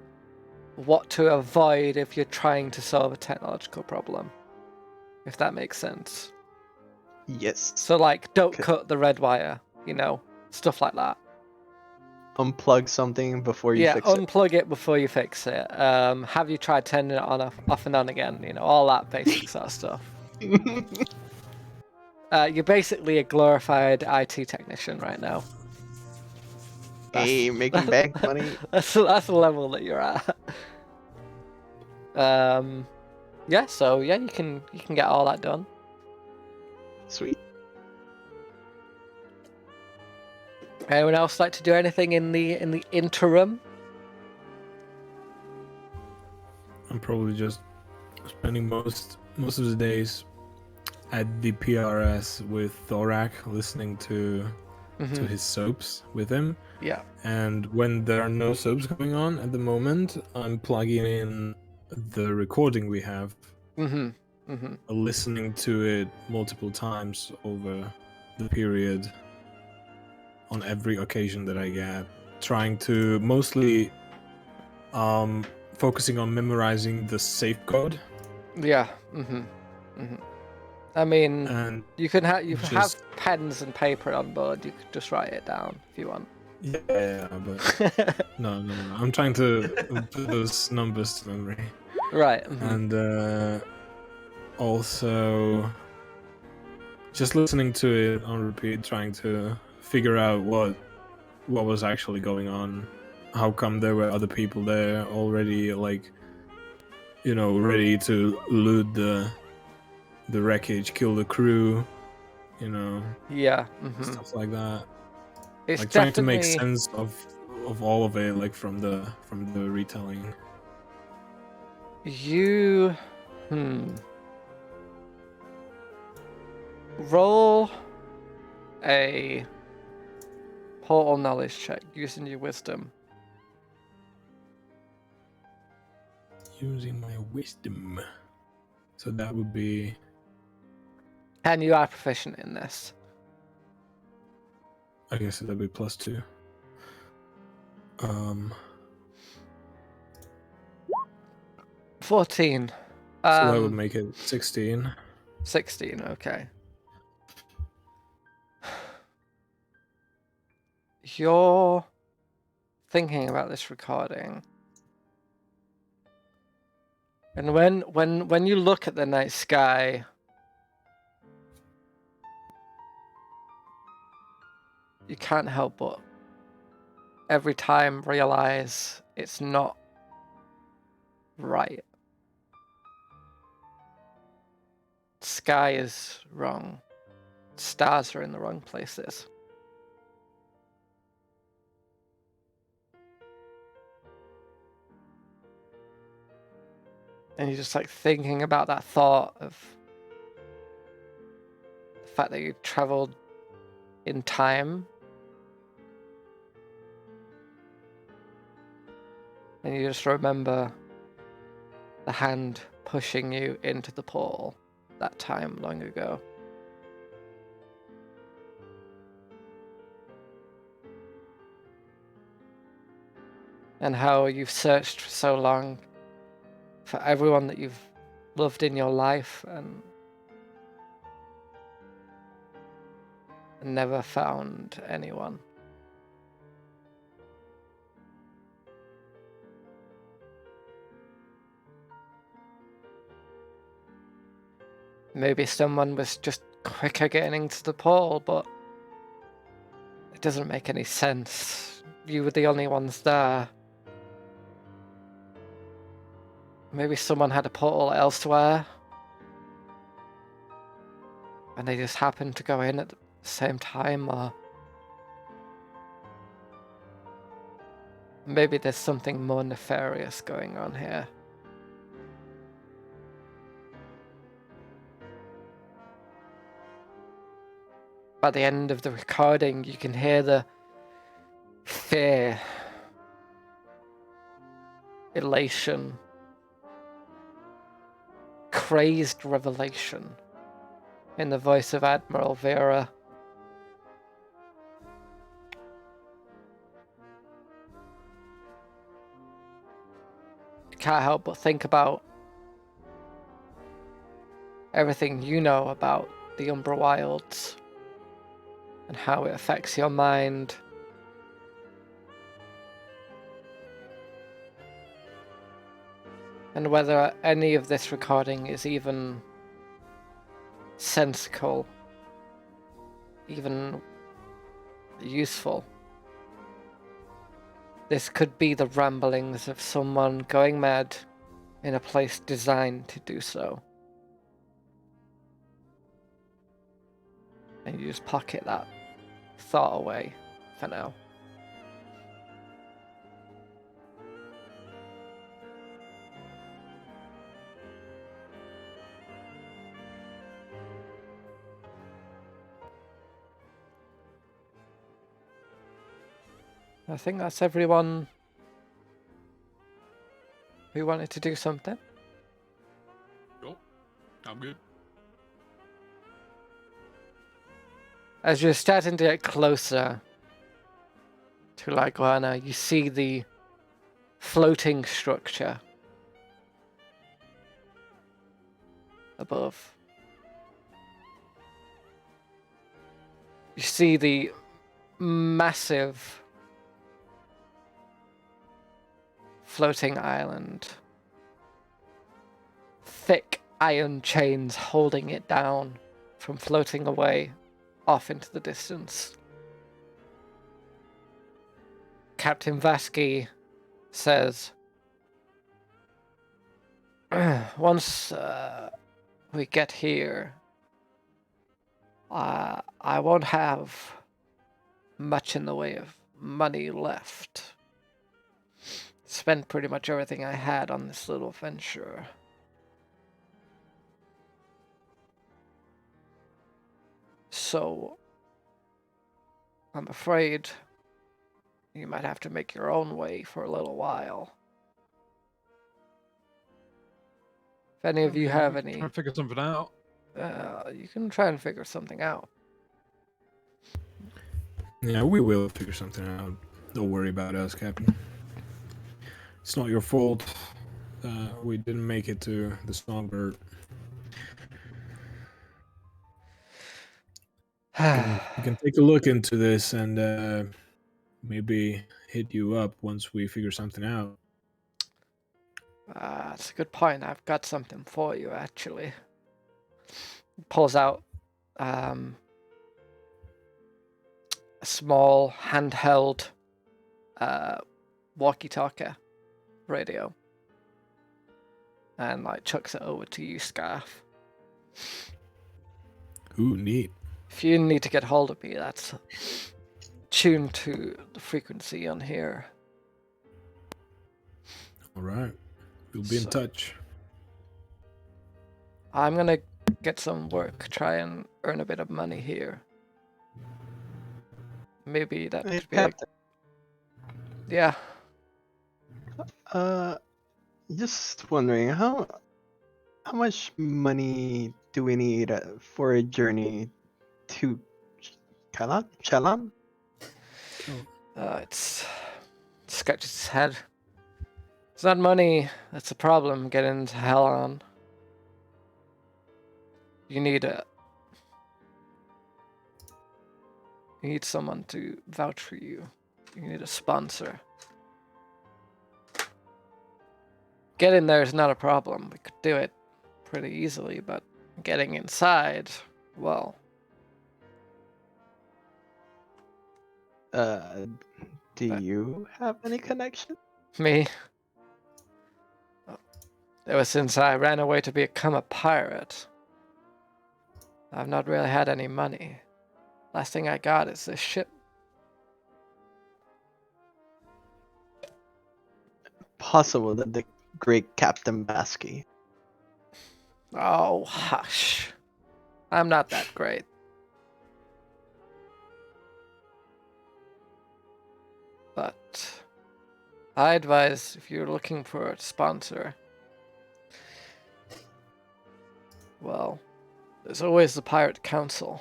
what to avoid if you're trying to solve a technological problem. If that makes sense. yes, So like, don't cut the red wire, you know, stuff like that. unplug something before you fix it. Unplug it before you fix it. Have you tried turning it on off and on again? You know, all that basic sort of stuff. You're basically a glorified IT technician right now. Hey, making bank money. That's the level that you're at. Yeah. So yeah, you can get all that done. Sweet. Anyone else like to do anything in the interim? I'm probably just spending most of the days at the PRS with Thorak, listening to his soaps with him. Yeah. And when there are no soaps going on at the moment, I'm plugging in the recording we have, listening to it multiple times over the period on every occasion that I get, trying to mostly focusing on memorizing the safeguard. Yeah. I mean, And you can have pens and paper on board. You could just write it down if you want. yeah, but no. I'm trying to put those numbers to memory. Right. And also just listening to it on repeat, trying to figure out what was actually going on. How come there were other people there already, like, you know, ready to loot the wreckage, kill the crew, you know. Yeah. Stuff like that. It's like trying to make definitely- sense of all of it, like from the retelling. You roll a portal knowledge check using your wisdom. Using my wisdom. So that would be... And you are proficient in this. I guess that'd be +2. 14. So that would make it 16. 16, okay. You're thinking about this recording. And when you look at the night sky, you can't help but every time realize it's not right. Sky is wrong. Stars are in the wrong places. And you're just like thinking about that thought of the fact that you traveled in time. And you just remember the hand pushing you into the portal that time long ago. And how you've searched for so long for everyone that you've loved in your life and never found anyone. Maybe someone was just quicker getting into the portal, but it doesn't make any sense. You were the only ones there. Maybe someone had a portal elsewhere, and they just happened to go in at the same time, or maybe there's something more nefarious going on here. By the end of the recording, you can hear the fear, elation, crazed revelation in the voice of Admiral Vera. You can't help but think about everything you know about the Umbra Wilds and how it affects your mind. And whether any of this recording is even sensical, even useful. This could be the ramblings of someone going mad in a place designed to do so. And you just pocket that thought away for now. I think that's everyone who wanted to do something. Cool. I'm good. As you're starting to get closer to La Guana, you see the floating structure above. You see the massive floating island. Thick iron chains holding it down from floating away off into the distance. Captain Vasky says, once we get here, I won't have much in the way of money left. Spent pretty much everything I had on this little venture. So, I'm afraid you might have to make your own way for a little while. If any of you have any... Try and figure something out. you can try and figure something out. Yeah, we will figure something out. Don't worry about us, Captain. It's not your fault. We didn't make it to the Songbird. We can take a look into this and maybe hit you up once we figure something out. That's a good point. I've got something for you, actually. Pulls out a small handheld walkie-talkie radio and like chucks it over to you, Scarf. Ooh, neat. If you need to get hold of me, that's tuned to the frequency on here. All right. We'll be in touch. I'm gonna get some work, try and earn a bit of money here. Maybe that Hey, could be like... Captain. Yeah. Just wondering, how much money do we need for a journey to Chalan? It's scratches his head. It's not money that's a problem getting to Helon. You need someone to vouch for you. You need a sponsor. Getting there is not a problem. We could do it pretty easily, but Getting inside, well, Do you have any connection? me. Ever since I ran away to become a pirate, I've not really had any money. Last thing I got is this ship. Possible that the great Captain Basky. Oh, hush. I'm not that great. But I advise if you're looking for a sponsor, well, there's always the Pirate Council.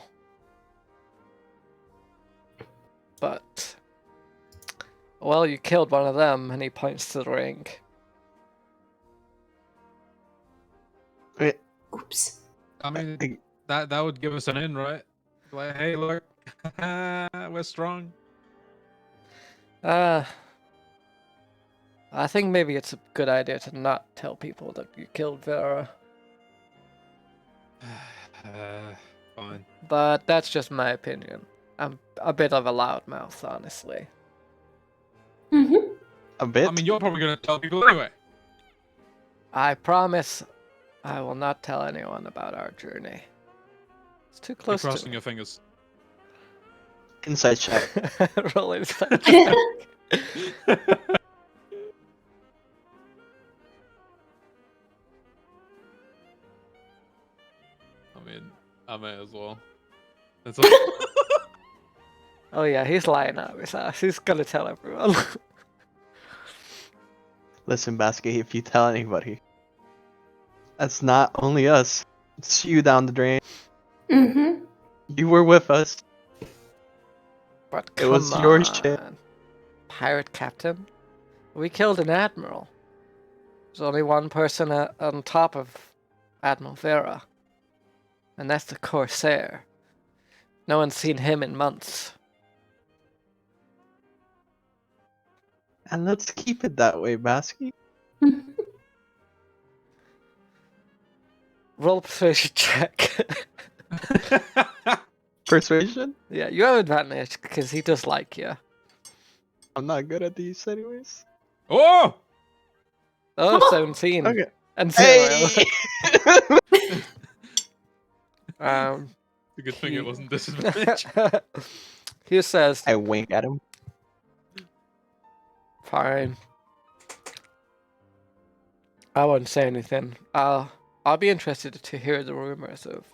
But, well, you killed one of them, and he points to the ring. Oops. I mean, that would give us an in, right? Like, hey, look, we're strong. I think maybe it's a good idea to not tell people that you killed Vera. Fine. But that's just my opinion. I'm a bit of a loudmouth, honestly. Mm-hmm. A bit? I mean, you're probably gonna tell people anyway. I promise I will not tell anyone about our journey. It's too You're close to crossing me. your fingers. Inside check. Roll inside. I mean, I may as well. That's Oh yeah, he's lying out of his ass. He's gonna tell everyone. Listen, Basky, if you tell anybody, that's not only us. It's you down the drain. Mm-hmm. You were with us. But It was come your ship. on, pirate captain. We killed an admiral. There's only one person on top of Admiral Vera, and that's the Corsair. No one's seen him in months. And let's keep it that way, Basky. Roll a persuasion check. Persuasion? Yeah, you have advantage because he does like you. I'm not good at these anyways. oh! Oh, 17 Okay. and 0. Hey! Um, It's a good thing he- it wasn't disadvantage. he says, I wink at him. "Fine. I won't say anything. I'll be interested to hear the rumors of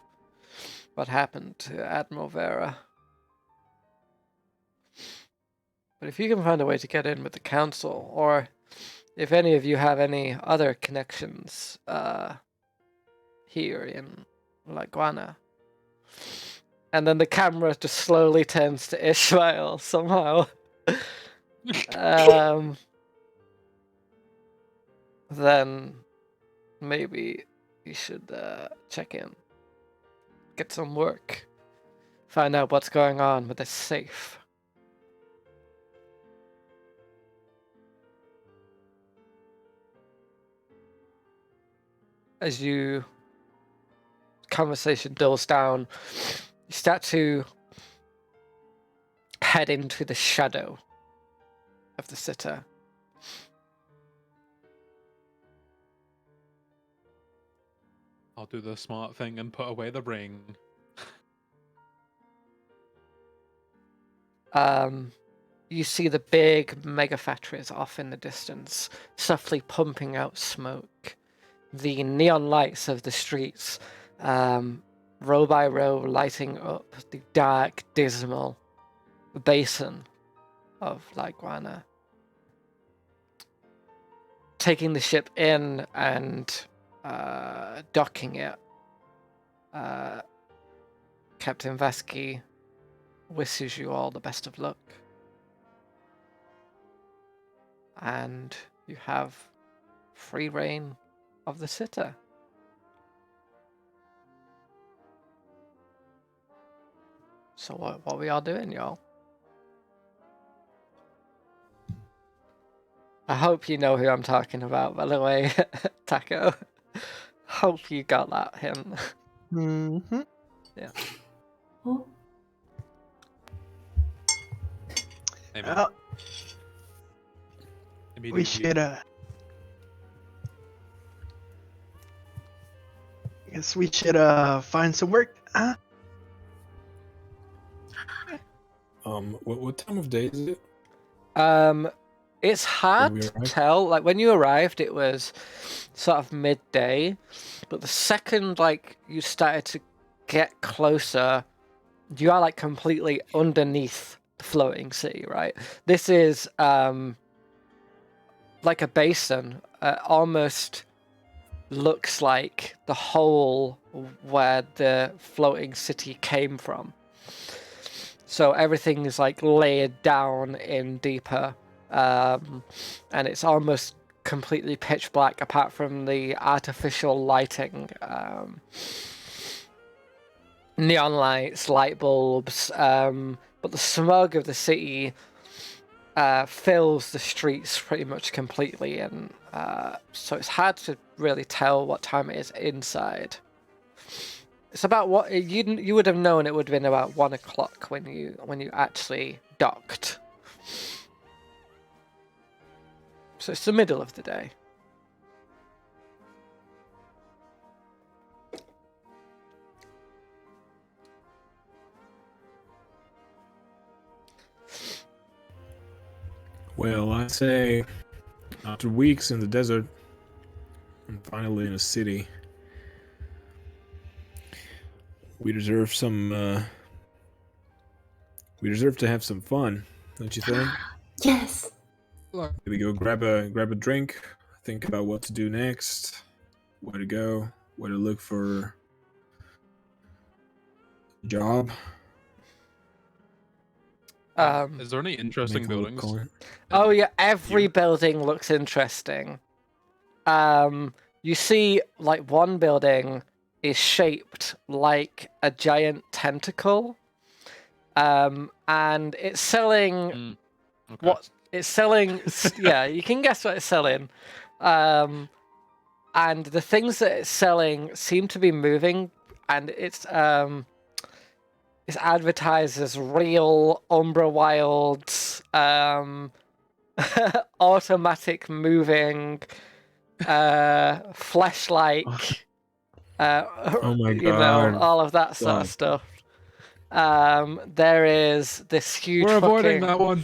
what happened to Admiral Vera. But if you can find a way to get in with the council, or if any of you have any other connections here in La Guana." And then the camera just slowly turns to Ishmael somehow. Then maybe you should check in, get some work, find out what's going on with this safe. As you conversation dulls down, you start to head into the shadow of the sitter. I'll do the smart thing and put away the ring. You see the big mega factories off in the distance, softly pumping out smoke. The neon lights of the streets, row by row, lighting up the dark, dismal basin of La Guana. Taking the ship in and docking it, Captain Vasky wishes you all the best of luck. And you have free reign of the sitter. So what we all doing, y'all? I hope you know who I'm talking about, by the way, Taco. Hope you got that hint. Mm-hmm. Oh, Maybe. Well, Maybe we do should guess we should find some work. Huh? What time of day is it? It's When hard we to arrived? tell. Like when you arrived, it was sort of midday, but the second like you started to get closer, you are like completely underneath the floating city, right? This is like a basin. Almost looks like the hole where the floating city came from. So everything is like layered down in deeper, and it's almost completely pitch black apart from the artificial lighting, neon lights, light bulbs, but the smog of the city fills the streets pretty much completely, and so it's hard to really tell what time it is inside. It's about what you would have known. It would have been about 1 o'clock when you actually docked. So it's the middle of the day. Well, I'd say after weeks in the desert, and finally in a city, we deserve some. We deserve to have some fun, don't you think? yes. Look, Maybe go grab a drink, think about what to do next, where to go, where to look for a job. is there any interesting Make a little buildings? call. Oh yeah, every building looks interesting. You see, like one building is shaped like a giant tentacle, and it's selling Okay. what it's selling. Yeah, you can guess what it's selling. And the things that it's selling seem to be moving, and it's advertised as real Umbra Wilds, automatic moving, flesh-like, Oh my you know, God. all of that sort of God. stuff. There is this huge We're avoiding fucking... that one.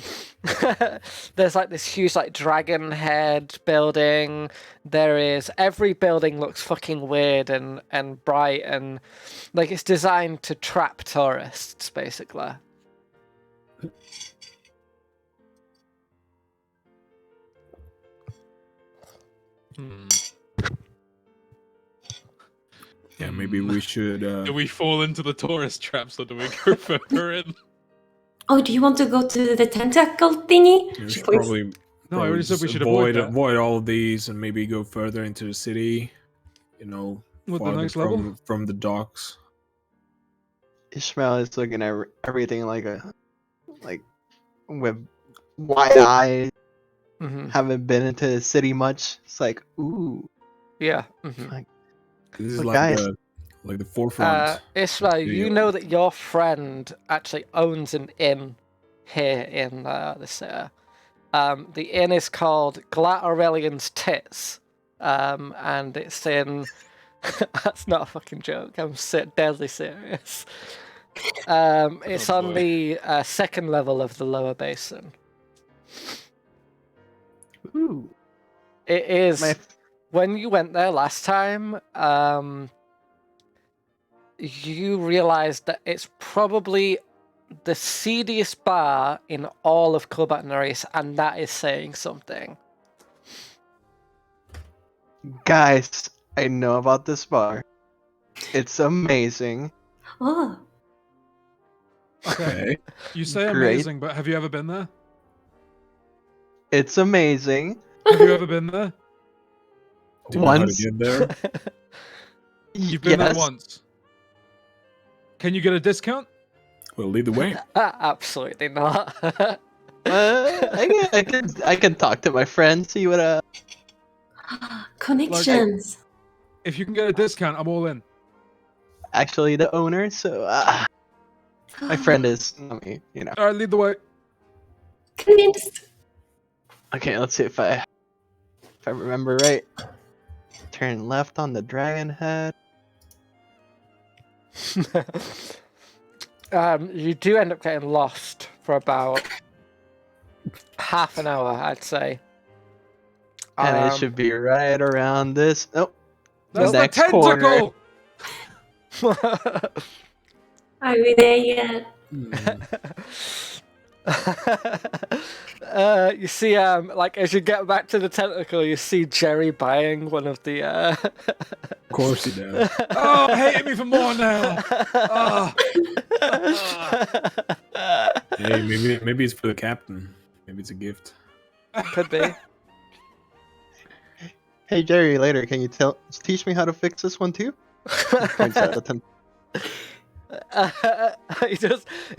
There's like this huge like dragon head building. There is every building looks fucking weird and bright and like it's designed to trap tourists basically. Yeah, maybe we should. Do we fall into the tourist traps or do we go further in? Oh, do you want to go to the tentacle thingy? We She should points- probably No, I already said just we should avoid that. avoid all of these and maybe go further into the city. You know, With the farther next level? from the docks. Ishmael is looking at everything like with wide eyes. Mm-hmm. Haven't been into the city much. It's like, ooh, Yeah. Mm-hmm. This is But like guys- the forefront. Ismail, you studio. know that your friend actually owns an inn here in the city. The inn is called Glat Aurelian's Tits, and it's in... That's not a fucking joke, I'm deadly serious. It's Oh, on boy. the second level of the lower basin. ooh. It is... My When you went there last time, you realized that it's probably the seediest bar in all of Club Neris, and that is saying something. guys, I know about this bar. It's amazing. Oh, Okay. You say Great. amazing, but have you ever been there? It's amazing. Have you ever been there? Do you know how to Once. get there? You've been there Yes. once. Can you get a discount? Well, lead the way. Absolutely not. I can talk to my friend, see what connections. If you can get a discount, I'm all in. actually the owner, so my friend is. I mean, you know. All right, lead the way. Convinced. Okay, let's see if I remember right. Turn left on the dragon head. You do end up getting lost for about half an hour, I'd say. And it should be right around this. Oh, That's the next corner. tentacle. Are we there yet? You see, like as you get back to the tentacle, you see Jerry buying one of the. Of course he does. Oh, hating me for more now. Oh. Hey, maybe it's for the captain. Maybe it's a gift. Could be. Hey Jerry, later, can you teach me how to fix this one too? Points at the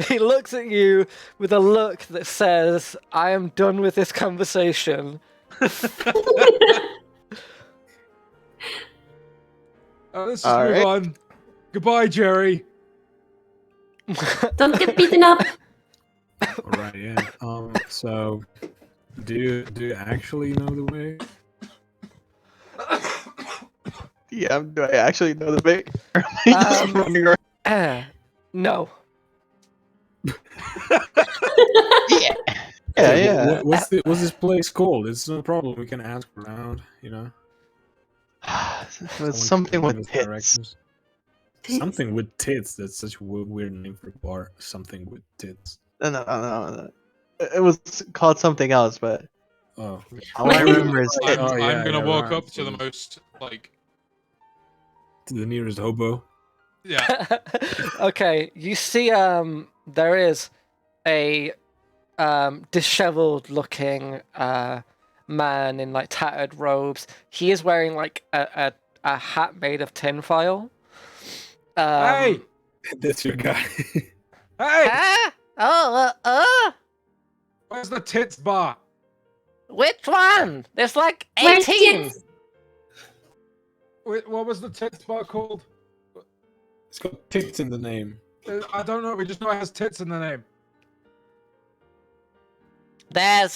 He looks at you with a look that says, "I am done with this conversation." Let's just All move right. on. Goodbye, Jerry. Don't get beaten up. All right, yeah. So, do you actually know the way? Yeah, do I actually know the bait? Or am I just running around? No. Yeah. Yeah. What's this place called? It's no problem. We can ask around. You know. It was something with tits. Directions. Something with tits. That's such a weird name for a bar. Something with tits. No. It was called something else, but Oh. all I remember is tits. Oh, yeah, I'm gonna yeah, walk right. up to the most To the nearest hobo. Yeah. Okay, you see, there is a disheveled looking man in like tattered robes. He is wearing like a hat made of tinfoil. Hey! That's your guy. Hey! Oh, Where's the tits bar? which one? There's like Where's 18. tits? Wait, what was the tits bar called? It's got tits in the name. I don't know. We just know it has tits in the name. There's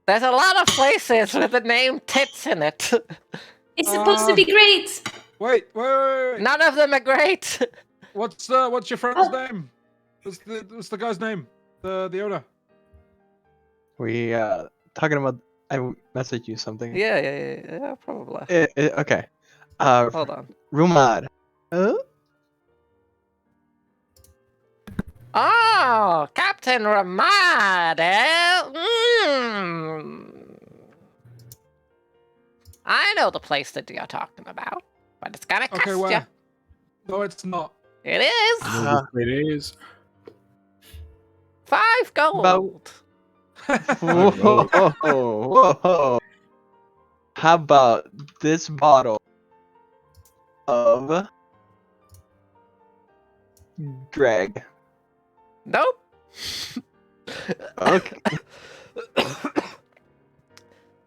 there's a lot of places with the name tits in it. It's supposed to be great. Wait. None of them are great. What's your friend's name? What's the guy's name? The owner. We talking about. I messaged you something. Yeah, probably. Okay. Hold on. Rumad. Oh, Captain Ramad, eh? I know the place that you're talking about, but it's gonna cost Okay, you. where? No, it's not. It is. I know this place is. 5 gold. Whoa. How about this bottle of Greg? Nope. Okay.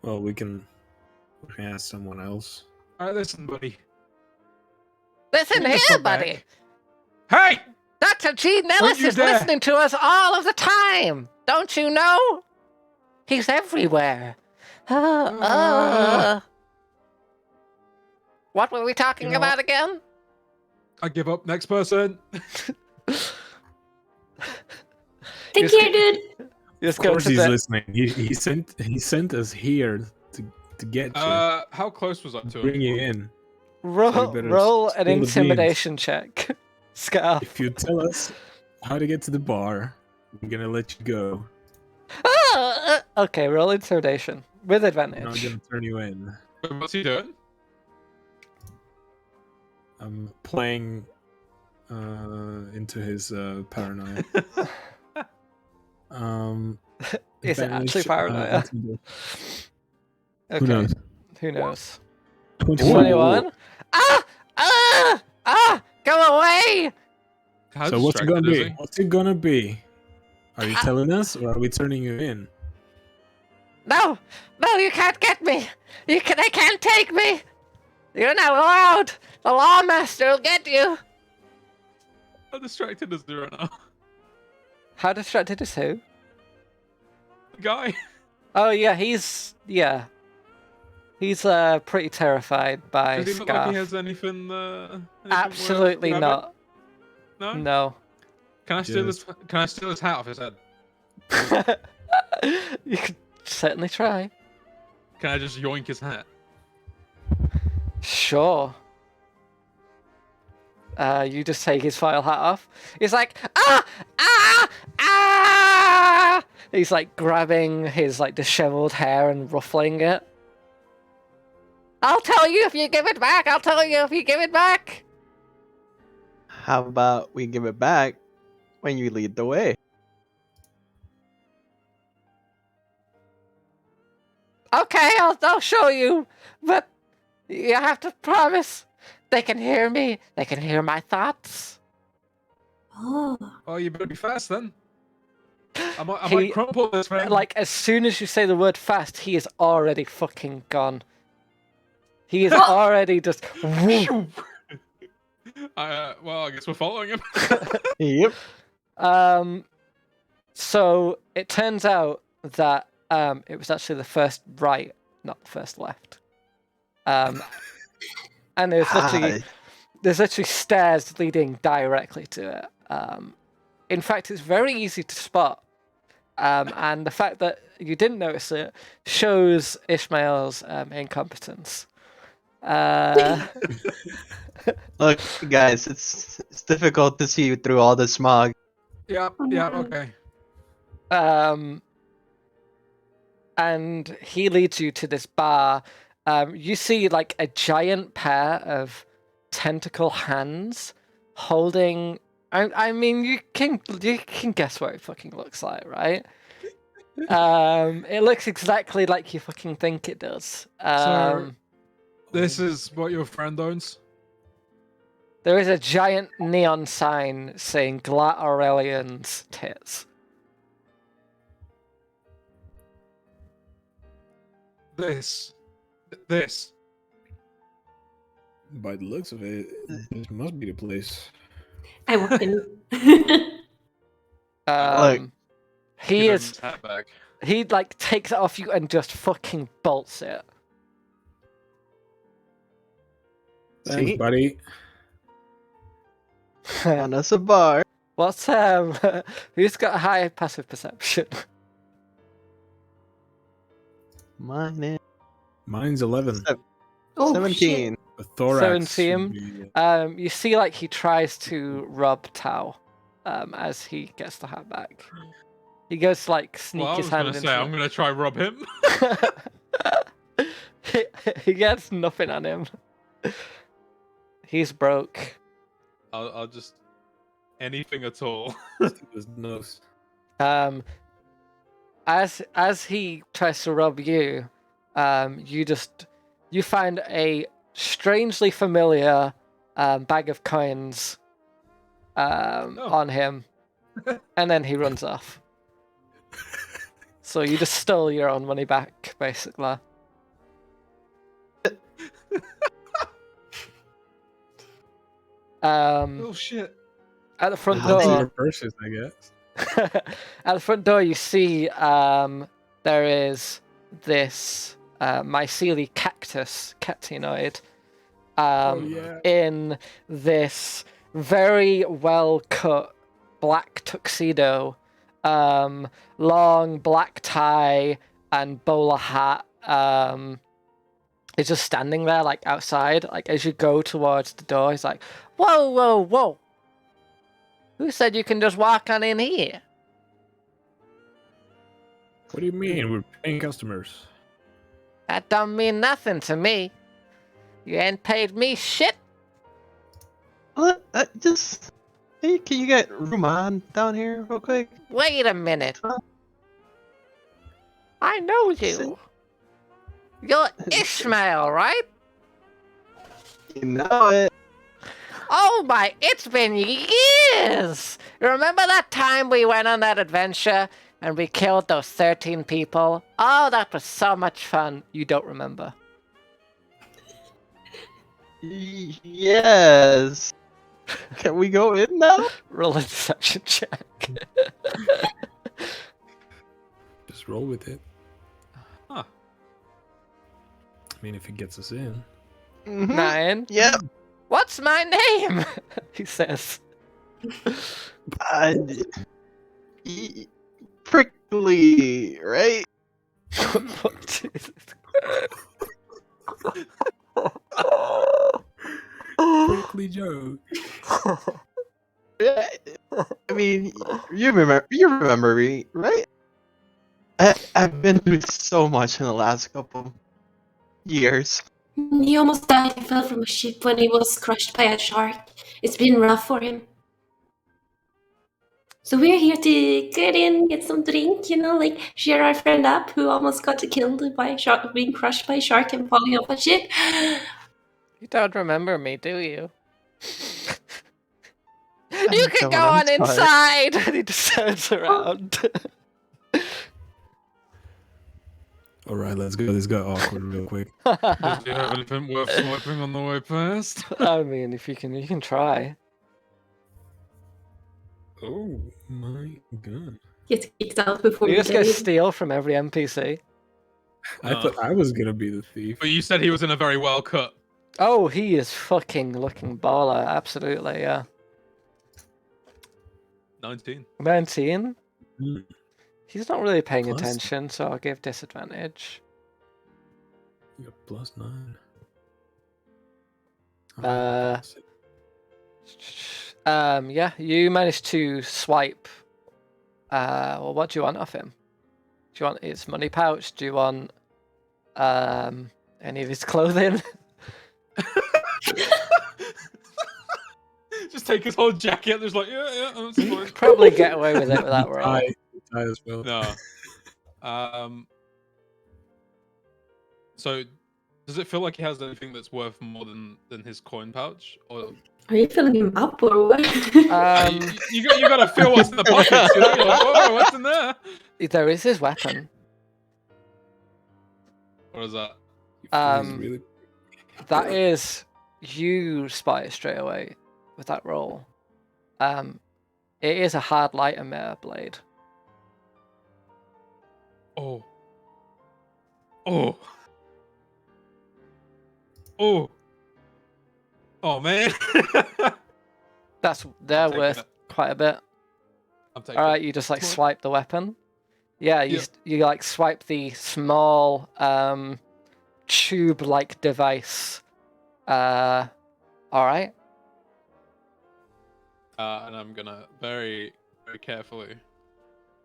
Well, we can ask someone else. All right, listen, buddy. Listen Take this here, one back. buddy. Hey! Dr. G. Nellis you is dare. listening to us all of the time. Don't you know? He's everywhere. What were we talking You know about again? I give up. Next person. Take care, dude. Just Of go course to he's the... listening. He sent us here to get you, How close was I to bring him? you in. Roll, better roll an spill the beans. intimidation check. Scarf. If you tell us how to get to the bar, we're gonna let you go. Okay, roll intimidation with We're not advantage. gonna turn you in. Wait, what's he doing? I'm playing into his paranoia. Is it actually advantage, paranoia? intimidation. Okay. Who knows? Who knows? 21. 21? Go away! How So what's it gonna distracted is be? he? What's it gonna be? Are you telling us, or are we turning you in? No, you can't get me. They can't take me. You're not allowed! The Lawmaster will get you! How distracted is he right now? How distracted is who? The guy. Oh yeah, he's pretty terrified by Does he look like Scarf. he has anything worth Absolutely grabbing? not. No? No. Can I steal his hat off his head? You could certainly try. Can I just yoink his hat? Sure. You just take his file hat off. He's like, ah! Ah! Ah! He's like grabbing his like disheveled hair and ruffling it. I'll tell you if you give it back! I'll tell you if you give it back! How about we give it back when you lead the way? Okay, I'll show you, but you have to promise. They can hear me. They can hear my thoughts. Oh. Oh, you better be fast then. I He- might crumple this man. Like, as soon as you say the word fast, he is already fucking gone. He is already just... well, I guess we're following him. Yep. So, it turns out that it was actually the first right, not the first left. And there's literally stairs leading directly to it. In fact, it's very easy to spot. And the fact that you didn't notice it shows Ishmael's incompetence. Look, guys, it's difficult to see through all the smog. Yeah, Oh, yeah, no. okay. And he leads you to this bar. You see like a giant pair of tentacle hands holding. I mean, you can guess what it fucking looks like, right? It looks exactly like you fucking think it does. This is what your friend owns? There is a giant neon sign saying Glat Aurelian's tits. This. By the looks of it, this must be the place. I walk in. Look. He Give him is. his hat back. He like takes it off you and just fucking bolts it. Thanks, See? buddy. On us a bar. What's who's got a high passive perception? Mine is Mine's 11. Oh, 17. A thorax. 17. should be- You see like he tries to rob Tao, as he gets the hat back. He goes to like sneak Well, I his was hand gonna into say, it. I'm gonna try rob him. He gets nothing on him. He's broke. I'll just anything at all. His nose. As he tries to rob you, you find a strangely familiar bag of coins on him, and then he runs off. So you just stole your own money back, basically. Oh shit! At the front Wow. door, Your purses, I guess. at the front door, you see there is this mycelial cactus, catinoid, yeah. in this very well cut black tuxedo, long black tie and bowler hat. Is just standing there like outside. Like as you go towards the door, he's like, "Whoa, whoa, whoa! Who said you can just walk on in here?" What do you mean? We're paying customers. That don't mean nothing to me. You ain't paid me shit. Just. Hey, can you get Ruman down here real quick? Wait a minute. Huh? I know you. You're Ishmael, right? You know it. Oh my, it's been years! Remember that time we went on that adventure and we killed those 13 people? Oh, that was so much fun. You don't remember. Yes. Can we go in now? Roll a deception check. Just roll with it. Huh. I mean, if it gets us in. Mhm. 9. Yep. What's my name? He says. Prickly, right? Jesus. Prickly Joe. Yeah, I mean, you remember me, right? I've been through so much in the last couple years. He almost died. He fell from a ship when he was crushed by a shark. It's been rough for him. So we're here to get in, get some drink, like cheer our friend up who almost got killed by a shark, being crushed by a shark and falling off a ship. You don't remember me, do you? I You can don't, go I'm on sorry. inside! And he just turns around. Alright, let's go. This got awkward real quick. Does he have anything worth swiping on the way past? I mean, if you can try. Oh my god. Gets kicked out before You we just get go in. steal from every NPC. I thought I was gonna be the thief. But you said he was in a very well cut. Oh, he is fucking looking baller. Absolutely, yeah. 19. 19? Mm. He's not really paying Plus. attention, so I'll give disadvantage. You got +9. Uh, Plus it. Yeah, you managed to swipe. Well, what do you want off him? Do you want his money pouch? Do you want any of his clothing? Just take his whole jacket. There's like, yeah, that's You fine. could probably get away with it with that roll. tie as well. No. So, does it feel like he has anything that's worth more than his coin pouch? Or Are you filling him up or what? you gotta feel what's in the pockets. You're like, whoa, what's in there? There is his weapon. What is that? He's really... That is, you spot it straight away with that roll. It is a hard light emitter blade. Oh. Oh. Oh. Oh man. They're taking worth it. quite a bit. I'm taking All right, you just like swipe the weapon. Yeah, you like swipe the small tube-like device. All right. And I'm gonna very, very carefully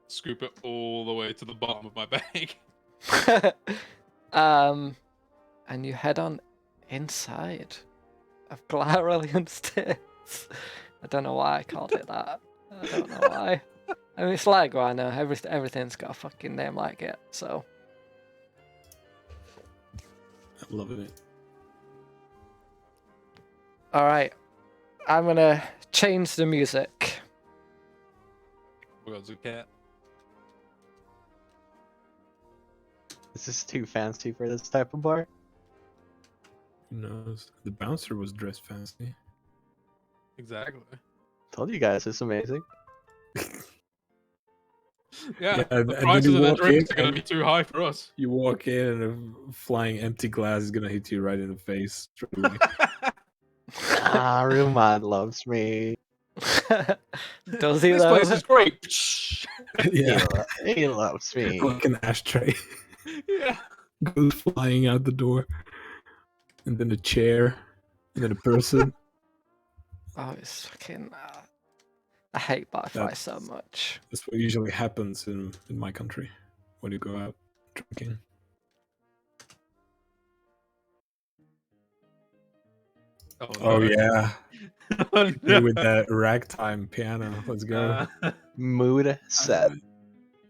scoop it all the way to the bottom of my bag. And you head on inside of Glarelian's Stairs. I don't know why I called it that. I don't know why. I mean, it's like I know everything's got a fucking name like it. So I'm loving it. all right, I'm gonna change the music. We got Zucat. This is too fancy for this type of bar. Who knows? The bouncer was dressed fancy. Exactly. Told you guys, it's amazing. Yeah, and the then prices you of the walk drinks in are gonna and- be too high for us. You walk in and a flying empty glass is gonna hit you right in the face. straight away. Ah, Ruman loves me. Does he This though? place is great. Yeah, He loves me. like an ashtray Yeah. goes flying out the door, and then a chair, and then a person. Oh, it's fucking. I hate Wi-Fi so That's- much. That's what usually happens in my country when you go out drinking. Oh yeah, Oh, me with that ragtime piano. Let's go. Mood set.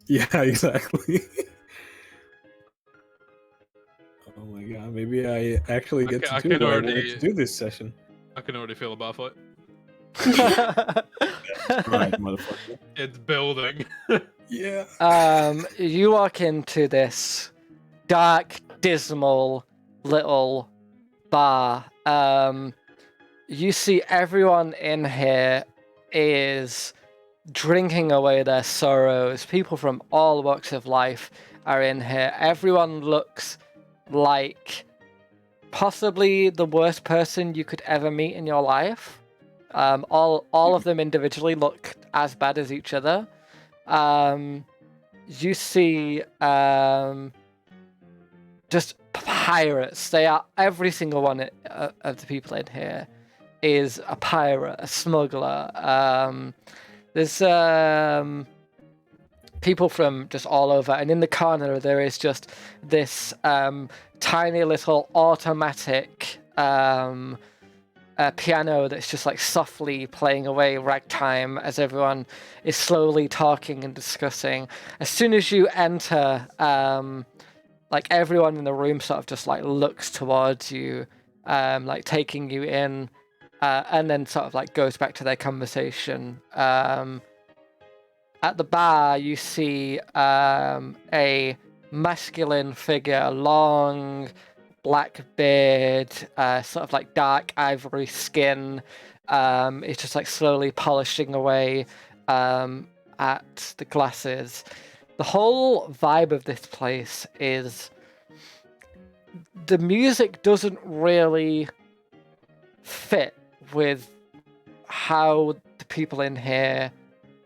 Yeah, exactly. Oh my god, maybe I actually get I to can do what I wanted already- to do this session. I can already feel a bar fight. Right, motherfucker. It's building. Yeah. You walk into this dark, dismal little bar You see everyone in here is drinking away their sorrows. People from all walks of life are in here. Everyone looks like possibly the worst person you could ever meet in your life. All of them individually look as bad as each other. You see just pirates. They are every single one of the people in here is a pirate, a smuggler. There's people from just all over, and in the corner there is just this tiny little automatic piano that's just like softly playing away ragtime as everyone is slowly talking and discussing. As soon as you enter, like everyone in the room sort of just like looks towards you, like taking you in, and then sort of like goes back to their conversation. At the bar, you see a masculine figure, a long black beard, sort of like dark ivory skin. It's just like slowly polishing away at the glasses. The whole vibe of this place is the music doesn't really fit with how the people in here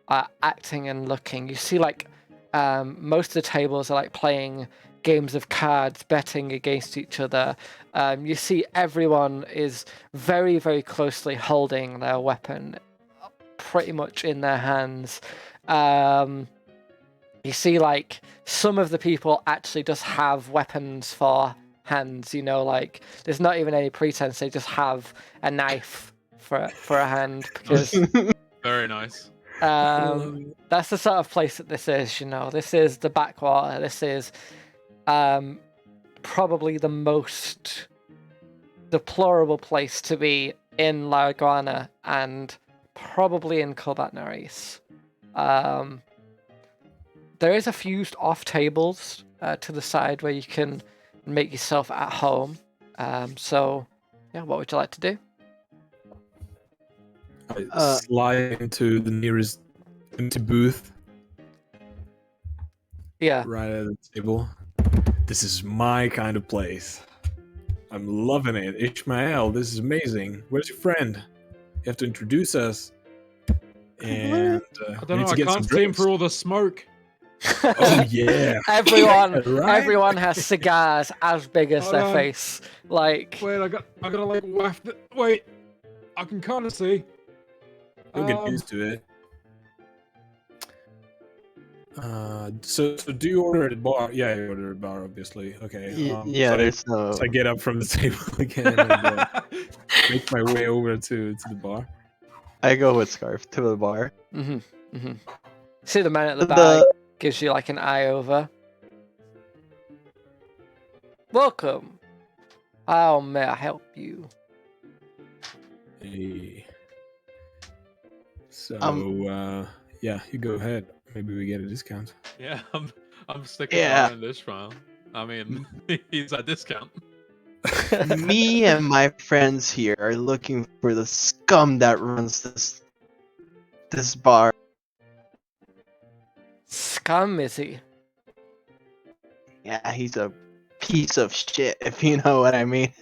are acting and looking. You see like most of the tables are like playing games of cards, betting against each other. You see everyone is very, very closely holding their weapon pretty much in their hands. You see like some of the people actually just have weapons for hands, you know, like there's not even any pretense, they just have a knife for a hand, because Very nice. that's the sort of place that this is, you know. This is the backwater. This is probably the most deplorable place to be in La Iguana and probably in Cobat Naris. There is a few off tables to the side where you can make yourself at home. So, yeah, what would you like to do? I slide into the nearest empty booth Yeah. right at the table. This is my kind of place. I'm loving it. Ishmael, this is amazing. Where's your friend? You have to introduce us. And I don't know, I can't see him through all the smoke. Oh yeah. Everyone has cigars as big as Hold their on. face. Like, Wait, I gotta like waft it. Wait, I can kind of see. You'll get used to it. So do you order at the bar? Yeah, you order at the bar, obviously. Okay. Yeah, so there's no. So I get up from the table again and make my way over to the bar. I go with Scarf to the bar. See the man at the bar gives you like an eye over. Welcome. How may I help you? Hey. So yeah, you go ahead. Maybe we get a discount. Yeah, I'm sticking Yeah. around this trial. I mean, he's at discount. Me and my friends here are looking for the scum that runs this bar. Scum, is he? Yeah, he's a piece of shit, if you know what I mean.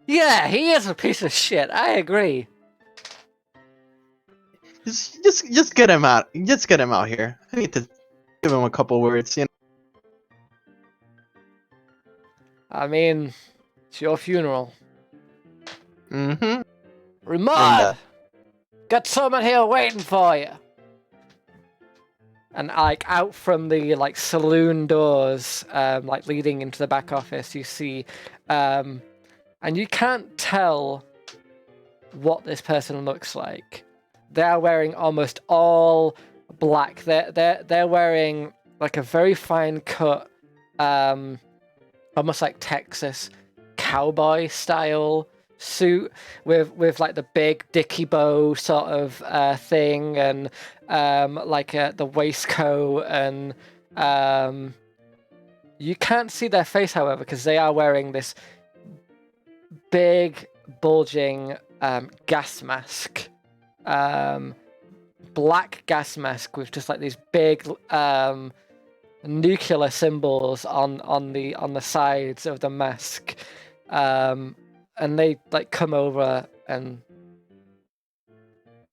Yeah, he is a piece of shit. I agree. Just get him out. Just get him out here. I need to give him a couple words, you know. I mean, it's your funeral. Mm-hmm. Ramad! Got someone here waiting for you. And like out from the like saloon doors, like leading into the back office, you see, and you can't tell what this person looks like. They're wearing almost all black. They're wearing like a very fine cut, almost like Texas cowboy style suit with like the big dicky bow sort of thing, and like the waistcoat, and You can't see their face, however, because they are wearing this big, bulging gas mask. Black gas mask with just like these big nuclear symbols on the sides of the mask. And they like come over and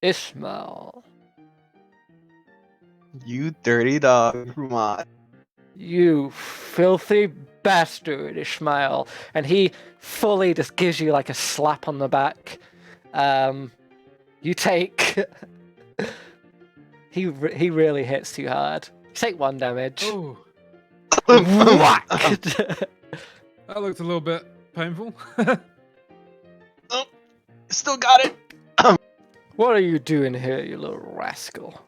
Ishmael, You dirty dog, Rumad. you filthy bastard, Ishmael. And he fully just gives you like a slap on the back. You take... he really hits too hard. You take 1 damage. Oh, Whack! that looked a little bit painful. Still got it. What are you doing here, you little rascal?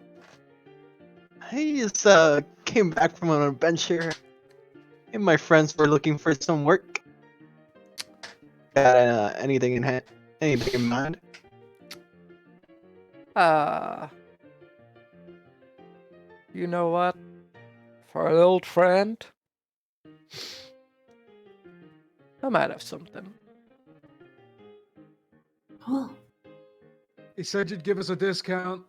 I just came back from an adventure, and my friends were looking for some work. Got anything in hand? Anything in mind? You know what? For an old friend, I might have something. Oh, He said you'd give us a discount.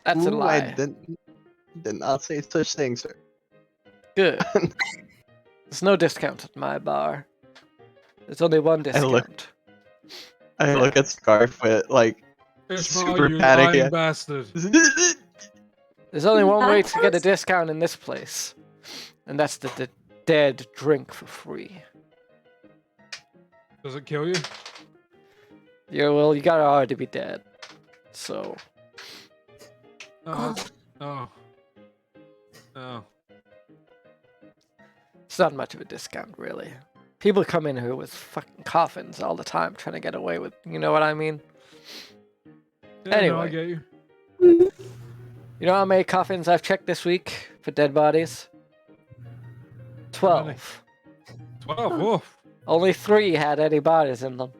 That's a Ooh, lie. I did not say such thing, sir. Good. There's no discount at my bar. There's only one discount. I look at Scarf with like Ishmael, super you panic. lying bastard. There's only one way to get a That's- discount in this place, and that's the dead drink for free. Does it kill you? Yeah, well, you gotta already be dead. So, Oh. Oh. Oh. it's not much of a discount, really. People come in here with fucking coffins all the time trying to get away with, you know what I mean? Yeah, no, Anyway. I get you. You know how many coffins I've checked this week for dead bodies? 12. 12. Woof. Only 3 had any bodies in them.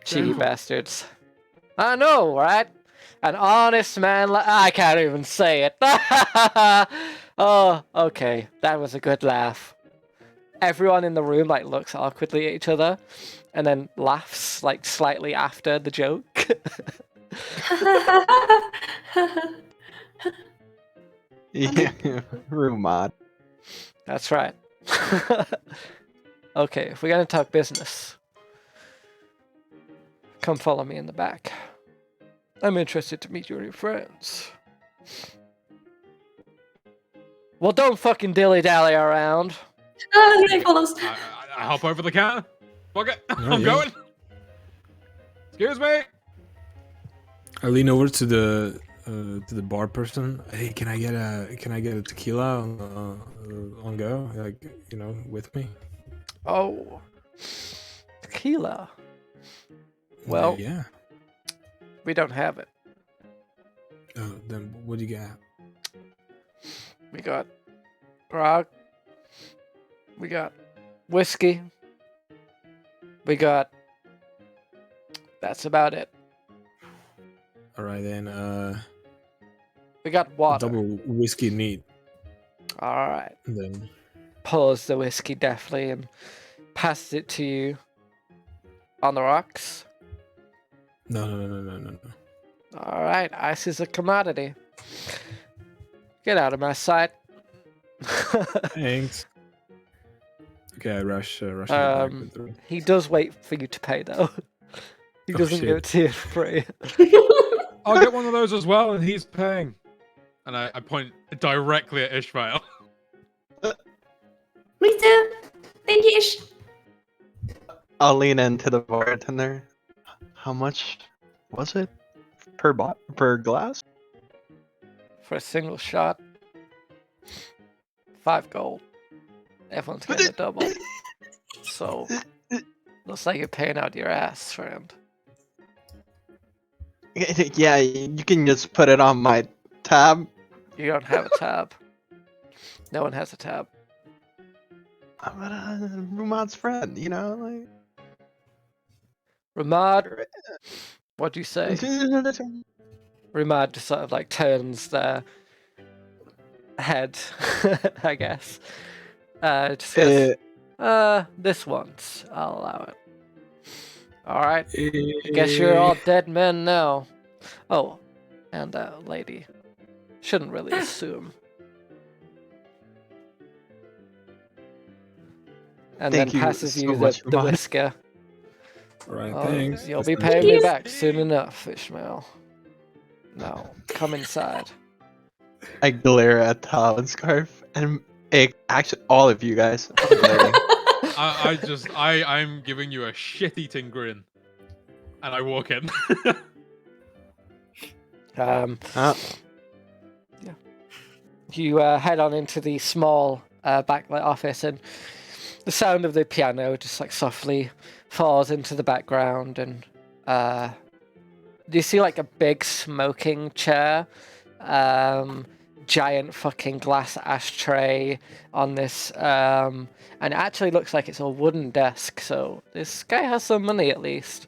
Cheeky Damn. bastards. I know, right? An honest man I can't even say it. Oh, okay. That was a good laugh. Everyone in the room like looks awkwardly at each other and then laughs like slightly after the joke. Yeah, Rumad. That's right. Okay, if we're gonna talk business, come follow me in the back. I'm interested to meet your new friends. Well, don't fucking dilly-dally around. Oh, he follows. I hop over the counter. Fuck it. I'm yeah. going. Excuse me. I lean over to the bar person. Hey, can I get a tequila on go? Like, you know, with me? Oh, tequila. Well, Yeah. we don't have it. Oh, then what do you got? We got grog. We got whiskey. We got... That's about it. All right then. We got water. Double whiskey neat. All right. And then Pours the whiskey deftly and passes it to you on the rocks. no. All right, ice is a commodity. Get out of my sight. Thanks. Okay, I rush back with the... He does wait for you to pay though. He Oh, doesn't shit. give it to you for free. I'll get one of those as well, and he's paying. And I point directly at Ishmael. Me too. Thank you, Ish. I'll lean into the bartender. How much was it per glass? For a single shot, 5 gold. Everyone's getting a double. So, looks like you're paying out your ass, friend. Yeah, you can just put it on my tab. You don't have a tab. No one has a tab. I'm Rumad's friend, you know, like. Ramad, what do you say? Ramad just sort of like turns there. head, I guess. Just goes, this once, I'll allow it. Alright, guess you're all dead men now. Oh, and lady. Shouldn't really assume. And Thank then you passes so you much, the Ramon. whisker. Alright, Oh, thanks. you'll That's be nice. paying me you. back soon enough, Ishmael. Now, come inside. I glare at Tal and Scarf, and actually, all of you guys. I'm glaring. I'm giving you a shit-eating grin, and I walk in. Yeah. You head on into the small backlit office, and the sound of the piano just like softly falls into the background, and you see like a big smoking chair, giant fucking glass ashtray on this, and it actually looks like it's a wooden desk, so this guy has some money at least.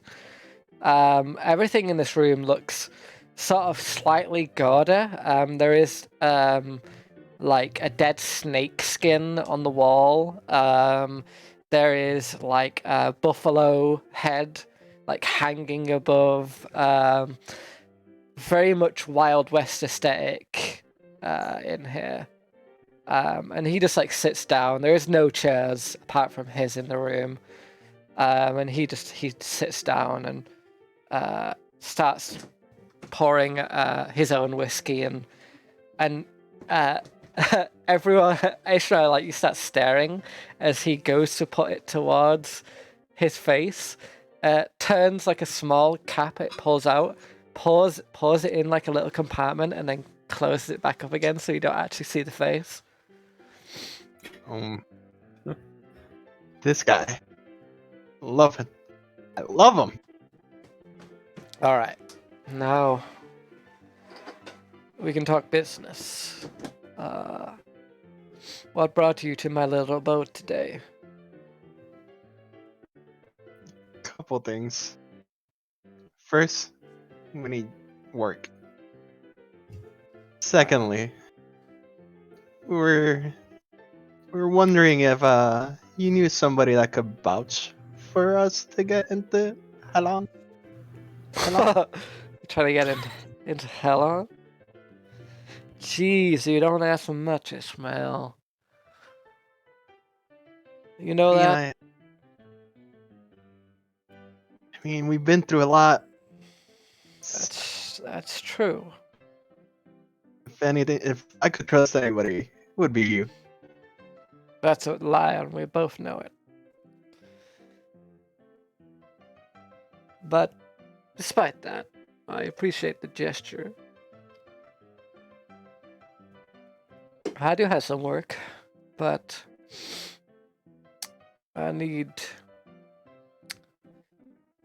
Everything in this room looks sort of slightly gaudy. There is like a dead snake skin on the wall. There is like a buffalo head like hanging above. Very much Wild West aesthetic in here. And he just like sits down. There is no chairs apart from his in the room. And he sits down and starts pouring his own whiskey, and everyone, Ishmael, like, you start staring as he goes to put it towards his face. Turns like a small cap it pulls out, pours it in like a little compartment, and then closes it back up again so you don't actually see the face. This guy. Love him. I love him. All right, now we can talk business. What brought you to my little boat today? Couple things. First, we need work. Secondly, we're wondering if you knew somebody that could vouch for us to get into Halon. Trying to get into hell on? Jeez, you don't ask for much, Ishmael. You know that? I mean, we've been through a lot. That's true. If anything, if I could trust anybody, it would be you. That's a lie, and we both know it. But despite that, I appreciate the gesture. I do have some work, but I need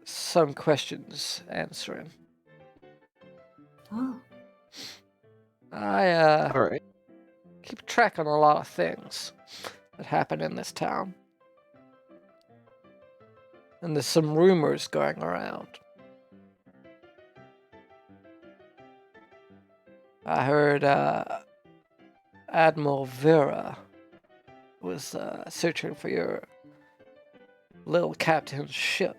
some questions answering. Oh. I All right. keep track on a lot of things that happen in this town. And there's some rumors going around. I heard Admiral Vera was searching for your little captain's ship.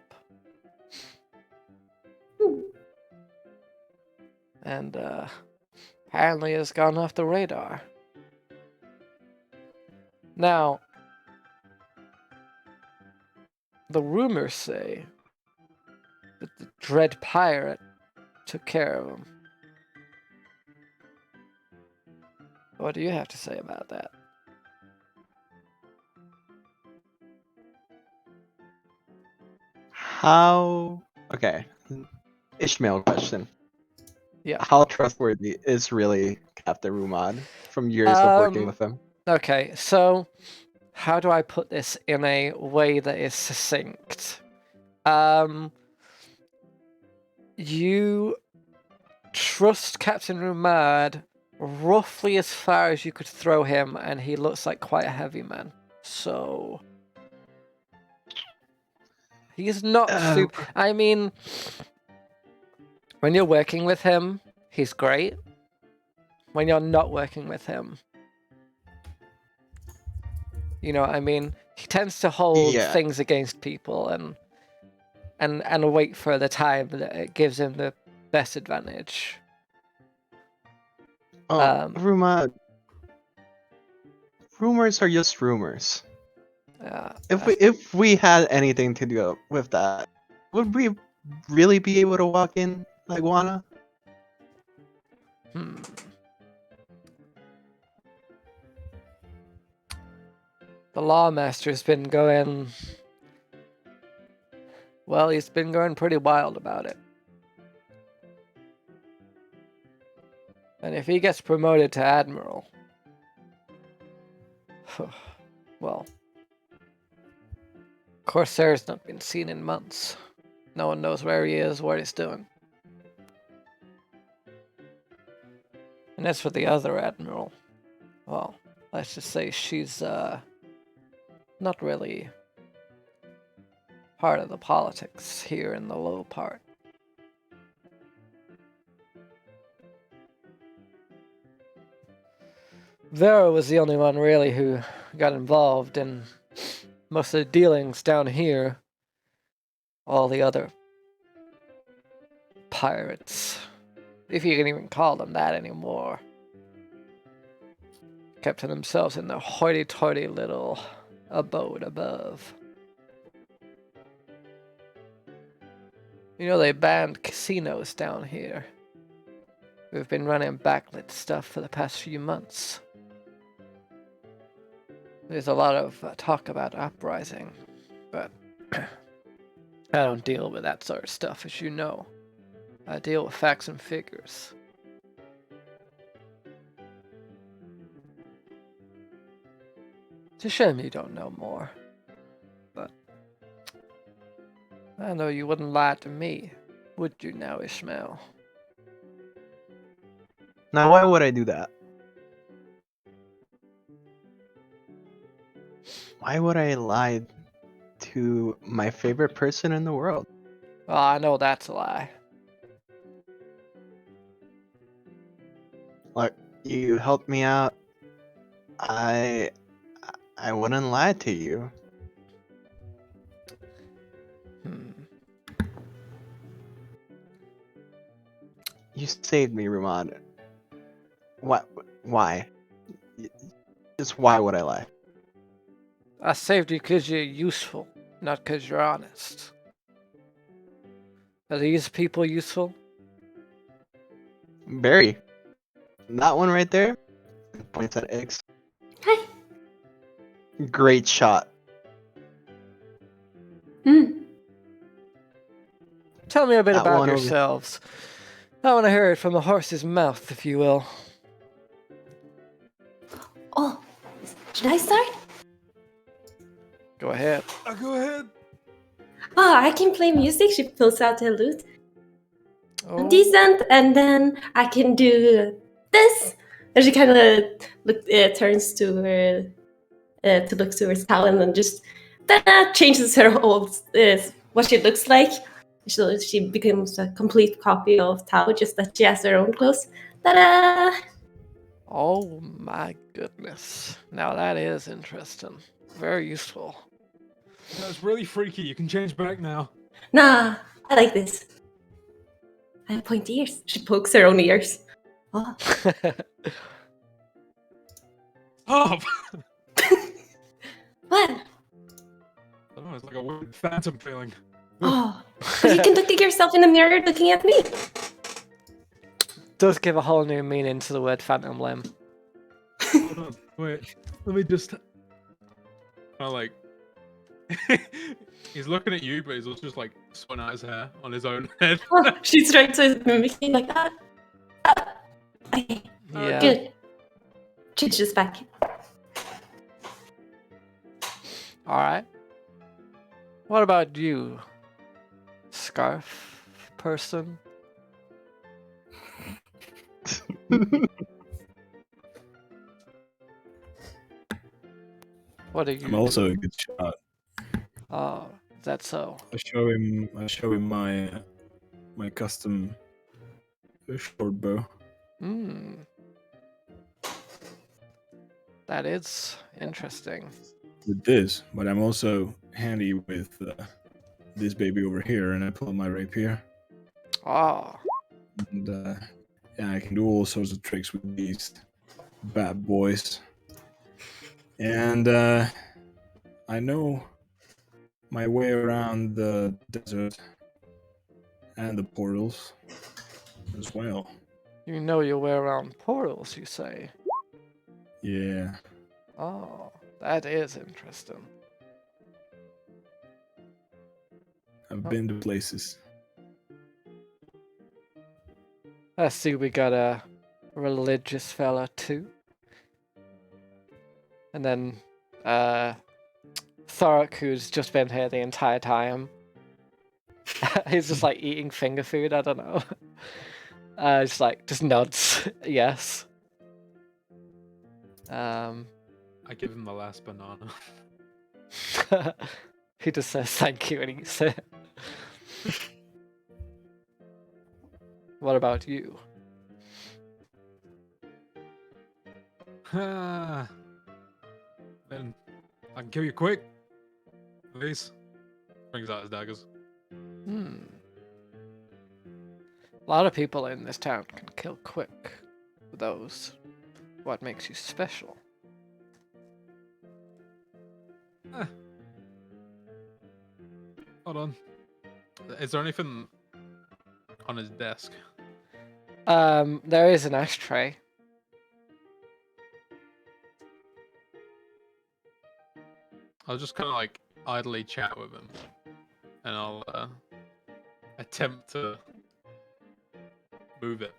And apparently has gone off the radar. Now, the rumors say that the Dread Pirate took care of him. What do you have to say about that? How? Okay. Ishmael question. Yeah. How trustworthy is really Captain Rumad from years of working with him? Okay, so how do I put this in a way that is succinct? You trust Captain Rumad roughly as far as you could throw him, and he looks like quite a heavy man. So he's not super. I mean, when you're working with him, he's great. When you're not working with him, You know what I mean? He tends to hold Yeah. things against people and wait for the time that it gives him the best advantage. Oh, Ruma, rumors are just rumors. If we had anything to do with that, would we really be able to walk in like Iguana? Hmm. The Lawmaster's been going. Well, he's been going pretty wild about it. And if he gets promoted to Admiral, well, Corsair's not been seen in months. No one knows where he is, what he's doing. And as for the other Admiral, well, let's just say she's, not really part of the politics here in the low part. Vera was the only one really who got involved in most of the dealings down here. All the other pirates, if you can even call them that anymore, kept to themselves in their hoity-toity little abode above. You know, they banned casinos down here. We've been running backlit stuff for the past few months. There's a lot of talk about uprising, but I don't deal with that sort of stuff, as you know. I deal with facts and figures. It's a shame you don't know more, but I know you wouldn't lie to me, would you now, Ishmael? Now, why would I do that? Why would I lie to my favorite person in the world? Well, I know that's a lie. Like, you helped me out. I wouldn't lie to you. You saved me, Rumad. What? Why? Just why would I lie? I saved you because you're useful, not because you're honest. Are these people useful? Barry. That one right there points at X. Hi. Great shot. Tell me a bit That about one over- yourselves. I want to hear it from the horse's mouth, if you will. Oh, should I start? Go ahead. Go ahead. Oh, I can play music. She pulls out her lute. Oh, I'm decent, and then I can do this. And she kind of turns to her to look towards Tal, and then just changes her whole what she looks like. So she becomes a complete copy of Tao, just that she has her own clothes. Ta-da! oh my goodness. Now that is interesting. Very useful. That's really freaky. You can change back now. Nah, I like this. I have pointy ears. She pokes her own ears. Oh. Stop! What? I don't know, it's like a weird phantom feeling. Oh, but you can look at yourself in the mirror looking at me. Does give a whole new meaning to the word phantom limb. Hold on, wait. Let me just... I like... He's looking at you, but he's also just like spun out his hair on his own head. Oh, she's trying to mimic me like that. Okay, Yeah. good. She's just back. Alright. What about you, scarf person? What are you? I'm also a good shot. Oh, is that so? I show him my custom short bow. Hmm. That is interesting. with this, but I'm also handy with this baby over here, and I pull my rapier, Oh, and yeah, I can do all sorts of tricks with these bad boys. And I know my way around the desert and the portals as well. you know your way around portals, you say? Yeah. Oh, that is interesting. I've been to places. I see we got a religious fella too. And then Thorok, who's just been here the entire time. He's just like eating finger food, I don't know. Just nods, yes. I give him the last banana. He just says thank you and eats it. What about you? Then I can kill you quick. Please. Brings out his daggers. Hmm. A lot of people in this town can kill quick with those. What makes you special? Hold on. Is there anything on his desk? There is an ashtray. I'll just kind of like idly chat with him, and I'll attempt to move it.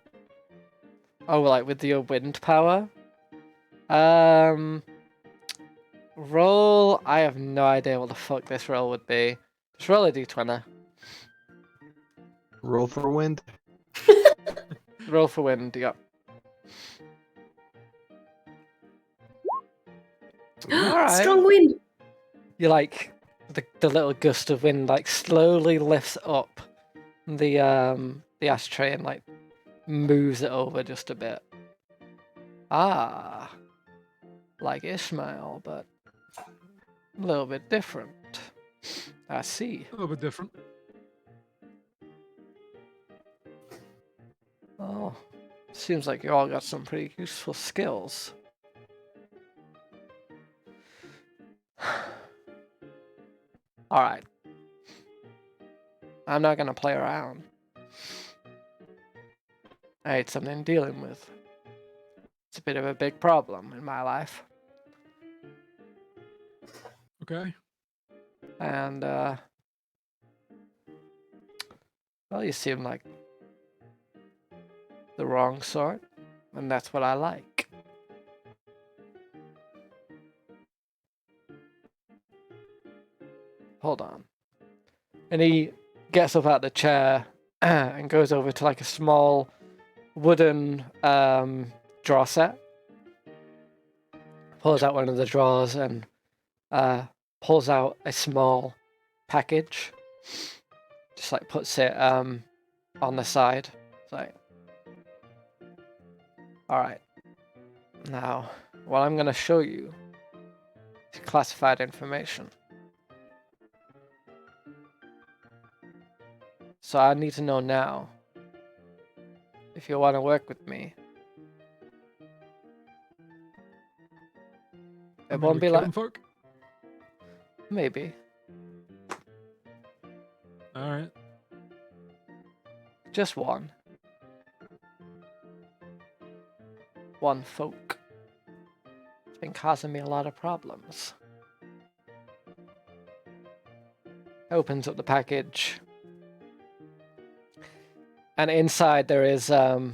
Oh, like with your wind power? Roll. I have no idea what the fuck this roll would be. Just roll a d20. Roll for wind. Roll for wind, yep. Alright. Strong wind. You like the little gust of wind like slowly lifts up the ashtray and like moves it over just a bit. Ah, like Ishmael, but a little bit different. I see. A little bit different. Oh, seems like you all got some pretty useful skills. Alright. I'm not gonna play around. I had something dealing with. It's a bit of a big problem in my life. Okay. And, well, you seem like the wrong sort, and that's what I like. Hold on. And he gets up out the chair and goes over to like a small wooden drawer set. Pulls out one of the drawers and pulls out a small package. Just like puts it on the side. It's like, alright. Now, what I'm going to show you is classified information. So I need to know now if you want to work with me. It won't be like... folk. Maybe. Alright. Just one. One folk. It's been causing me a lot of problems. Opens up the package. And inside there is a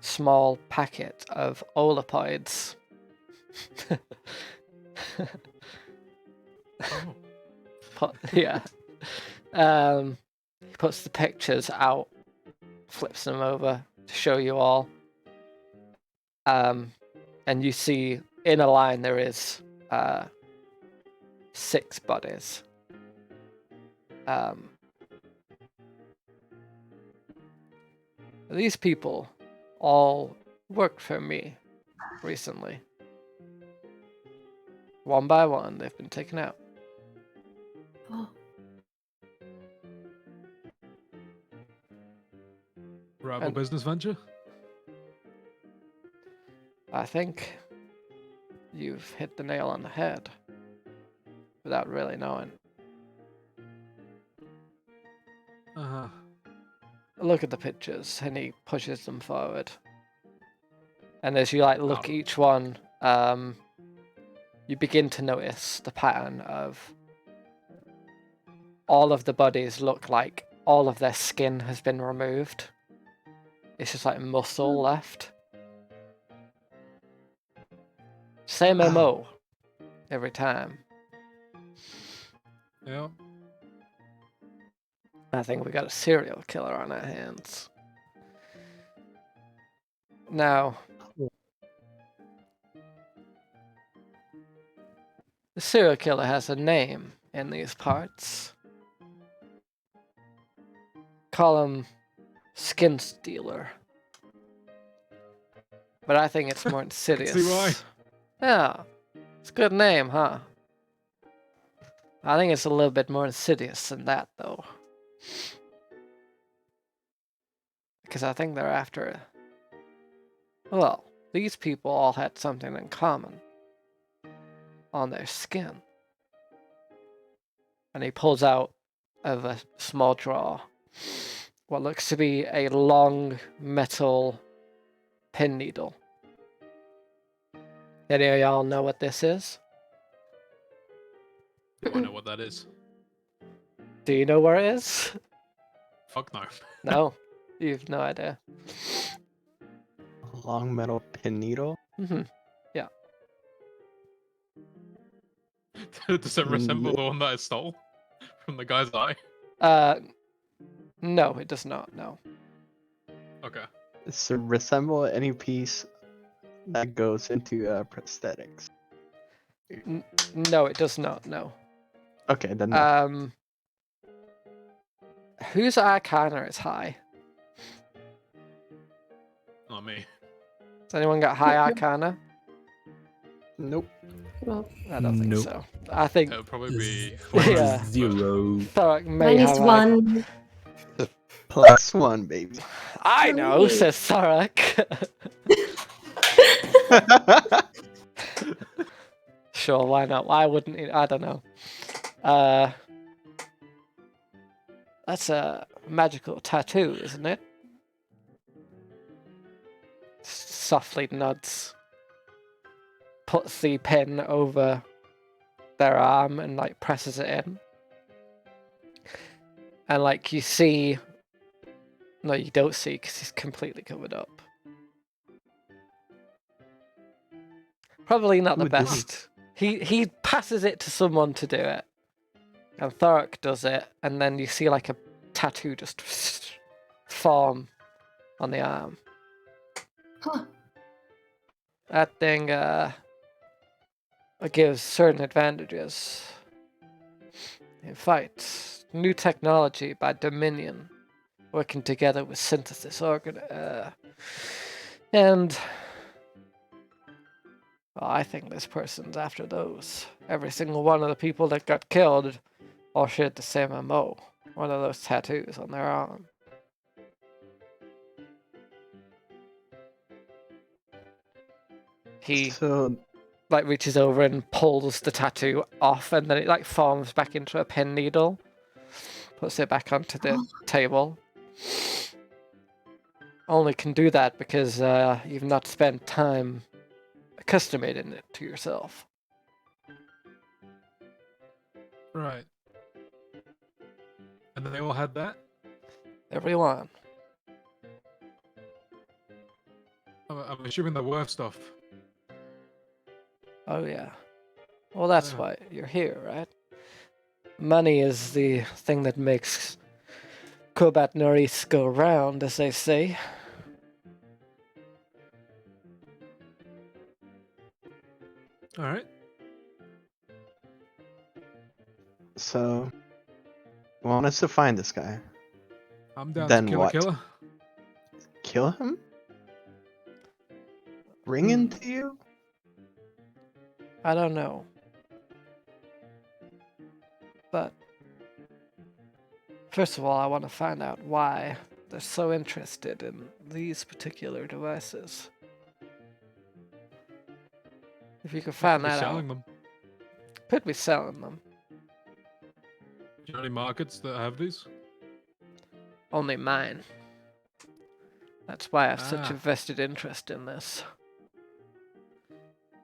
small packet of olapoids. Yeah. He puts the pictures out, flips them over to show you all. And you see in a line there is 6 bodies. These people all worked for me recently. One by one, they've been taken out. Oh, Rival And- business venture? I think you've hit the nail on the head without really knowing. Uh-huh. Look at the pictures, and he pushes them forward. And as you like look at each one, you begin to notice the pattern of all of the bodies look like all of their skin has been removed. It's just like muscle left. Same MO every time. Yeah. I think we got a serial killer on our hands. Now, the serial killer has a name in these parts. Call him Skin Stealer. But I think it's more insidious. See why? Yeah, it's a good name, huh? I think it's a little bit more insidious than that, though. Because I think they're after... Well, these people all had something in common. On their skin. And he pulls out of a small drawer what looks to be a long metal pin needle. Any of y'all know what this is? Do I know what that is? Do you know where it is? Fuck no. No, you've no idea. A long metal pin needle. Mm-hmm. Does it resemble the one that I stole from the guy's eye? No, it does not. No. Okay. Does it resemble any piece that goes into prosthetics? No, it does not. No. Okay, then no. Whose Arcana is high? Not me. Has anyone got high Arcana? Nope. well, I don't think Nope. so. I think It would probably be Yeah. 0. Thorok may mine is have one. +1, baby. I know, Sweet. says Thorok. Sure, why not? Why wouldn't he? I don't know. That's a magical tattoo, isn't it? Softly nods. Puts the pen over their arm and like presses it in. And like you see... No, you don't see because he's completely covered up. Probably not the Who did he? best. He passes it to someone to do it. And Thorok does it, and then you see like a tattoo just form on the arm. Huh. That thing gives certain advantages in fights. New technology by Dominion, working together with Synthesis Organ, and well, I think this person's after those. Every single one of the people that got killed all shared the same MO. One of those tattoos on their arm. He So, like reaches over and pulls the tattoo off, and then it like forms back into a pen needle. Puts it back onto the table. Only can do that because you've not spent time accustoming it to yourself. Right. And they all had that? Everyone. I'm assuming they're worth stuff. Oh yeah. Well, that's Yeah. why you're here, right? Money is the thing that makes Kobat Noris go round, as they say. Alright. so, you want us to find this guy? I'm down Then to kill what? a killer. Kill him? bringing to you? I don't know. But first of all, I want to find out why they're so interested in these particular devices. If you could find We're that out, selling them. could be selling them. Do you know any markets that have these? Only mine. That's why I have such a Ah. vested interest in this.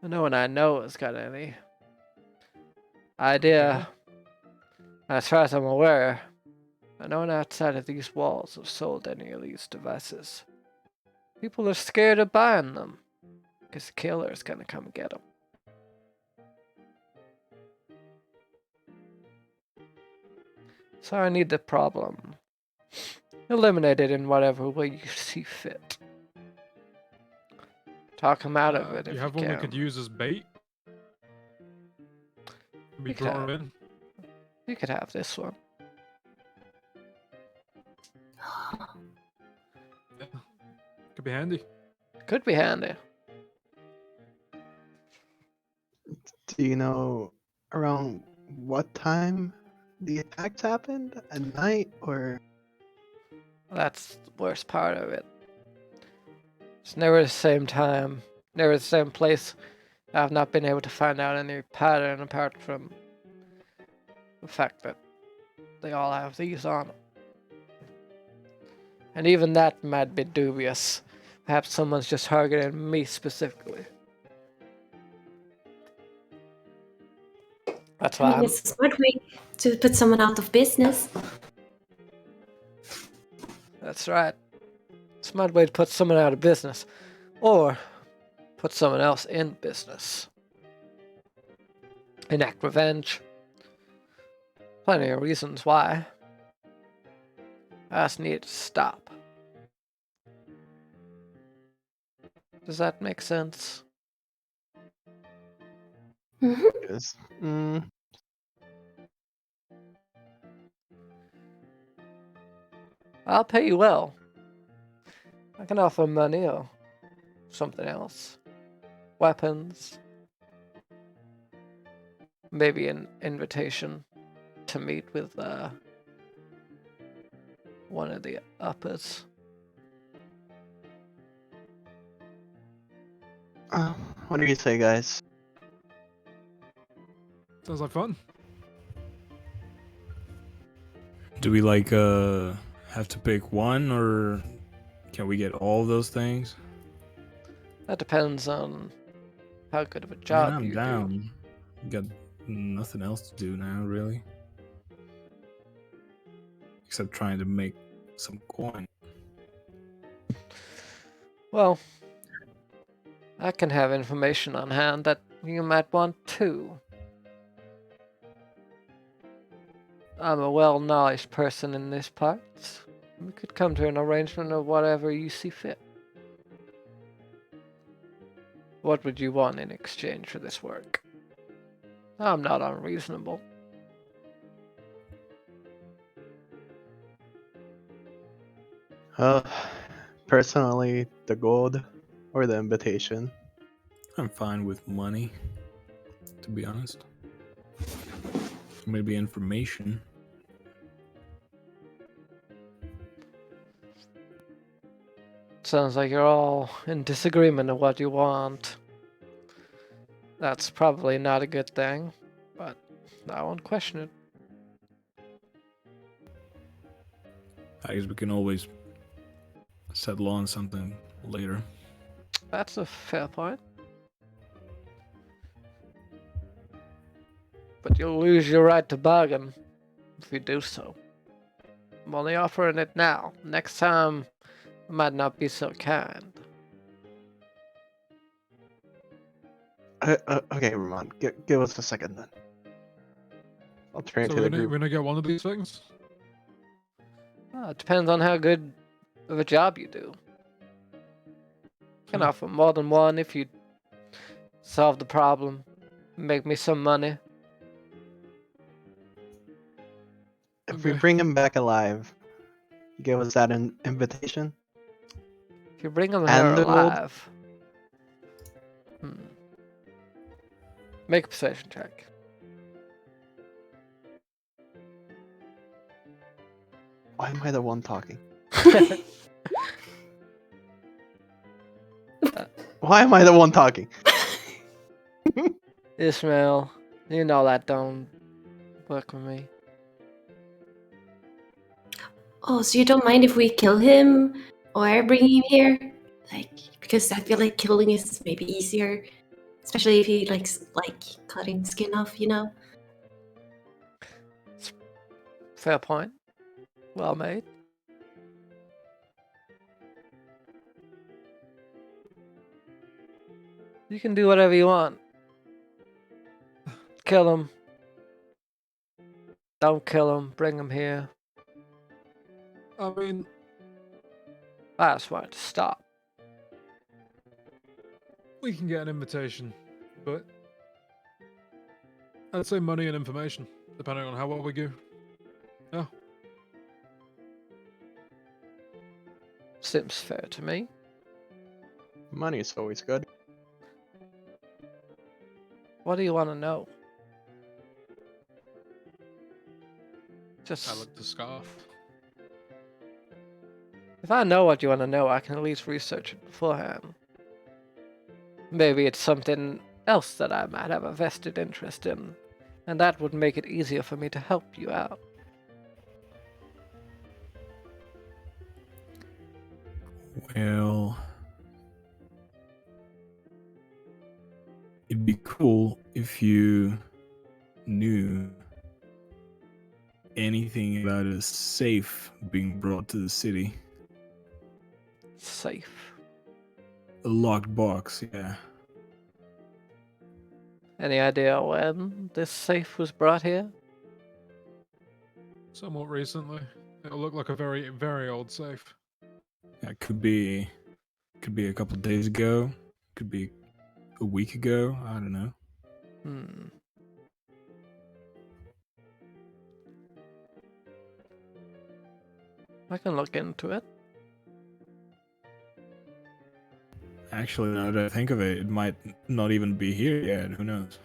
No one I know has got any idea. As far as I'm aware, no one outside of these walls have sold any of these devices. People are scared of buying them, because the killer's gonna come get them. So I need the problem eliminated in whatever way you see fit. Talk him out of it Do if you have you one we can. could use as bait? We You could draw have- him in. You could have this one. Could be handy. Could be handy. Do you know around what time the attacks happened? At night or? That's the worst part of it. It's never the same time, never the same place. I've not been able to find out any pattern apart from the fact that they all have these on them. And even that might be dubious. Perhaps someone's just targeting me specifically. That's why I'm... It's a smart way to put someone out of business. That's right. Smart way to put someone out of business. Or put someone else in business. Enact revenge. Plenty of reasons why. I just need to stop. Does that make sense? Hmm. Yes. I'll pay you well. I can offer money or something else. Weapons. Maybe an invitation to meet with one of the uppers. What do you say, guys? Sounds like fun. Do we have to pick one, or can we get all of those things? That depends on how good of a Man, job I'm you do. down. Got nothing else to do now, really. Except trying to make some coin. Well, I can have information on hand that you might want too. I'm a well-knowledge person in these parts. We could come to an arrangement of whatever you see fit. What would you want in exchange for this work? I'm not unreasonable. Personally, the gold or the invitation. I'm fine with money, to be honest. Maybe information. Sounds like you're all in disagreement of what you want. That's probably not a good thing, but I won't question it. I guess we can always settle on something later. That's a fair point. But you'll lose your right to bargain if you do so. I'm only offering it now. Next time, I might not be so kind. Okay, Ramon, give us a second then. I'll turn So to we're the gonna, group. we're gonna get one of these things? It depends on how good of a job you do. You can offer more than one if you solve the problem, make me some money. If we Okay. bring him back alive, you give us that invitation? If you bring them And here the gold? alive, Make a persuasion check. Why am I the one talking? Why am I the one talking? Ishmael, you know that don't work with me. Oh, so you don't mind if we kill him or bring him here? Like, because I feel like killing is maybe easier, especially if he likes like cutting skin off, you know. Fair point. Well made. You can do whatever you want. Kill him. Don't kill him. Bring him here. I mean, I just wanted to stop. we can get an invitation, but I'd say money and information, depending on how well we do. Yeah. Seems fair to me. Money is always good. What do you want to know? I Just like the scarf. if I know what you want to know, I can at least research it beforehand. Maybe it's something else that I might have a vested interest in, and that would make it easier for me to help you out. Well, it'd be cool if you knew anything about a safe being brought to the city. Safe. A locked box, yeah. Any idea when this safe was brought here? Somewhat recently. It'll look like a very, very old safe. It could be a couple days ago. Could be a week ago. I don't know. I can look into it. Actually, now that I think of it, it might not even be here yet. Who knows?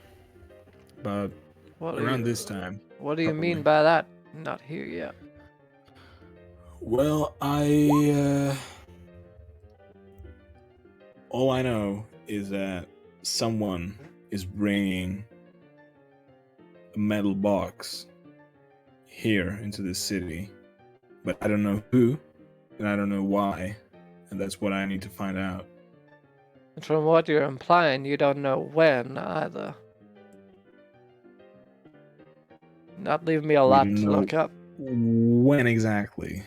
But What around this time. What do you mean probably. by that? Not here yet. Well, all I know is that someone is bringing a metal box here into the city, but I don't know who, and I don't know why, and that's what I need to find out. And from what you're implying, you don't know when either. Not leaving me a We lot don't to know look up. when exactly.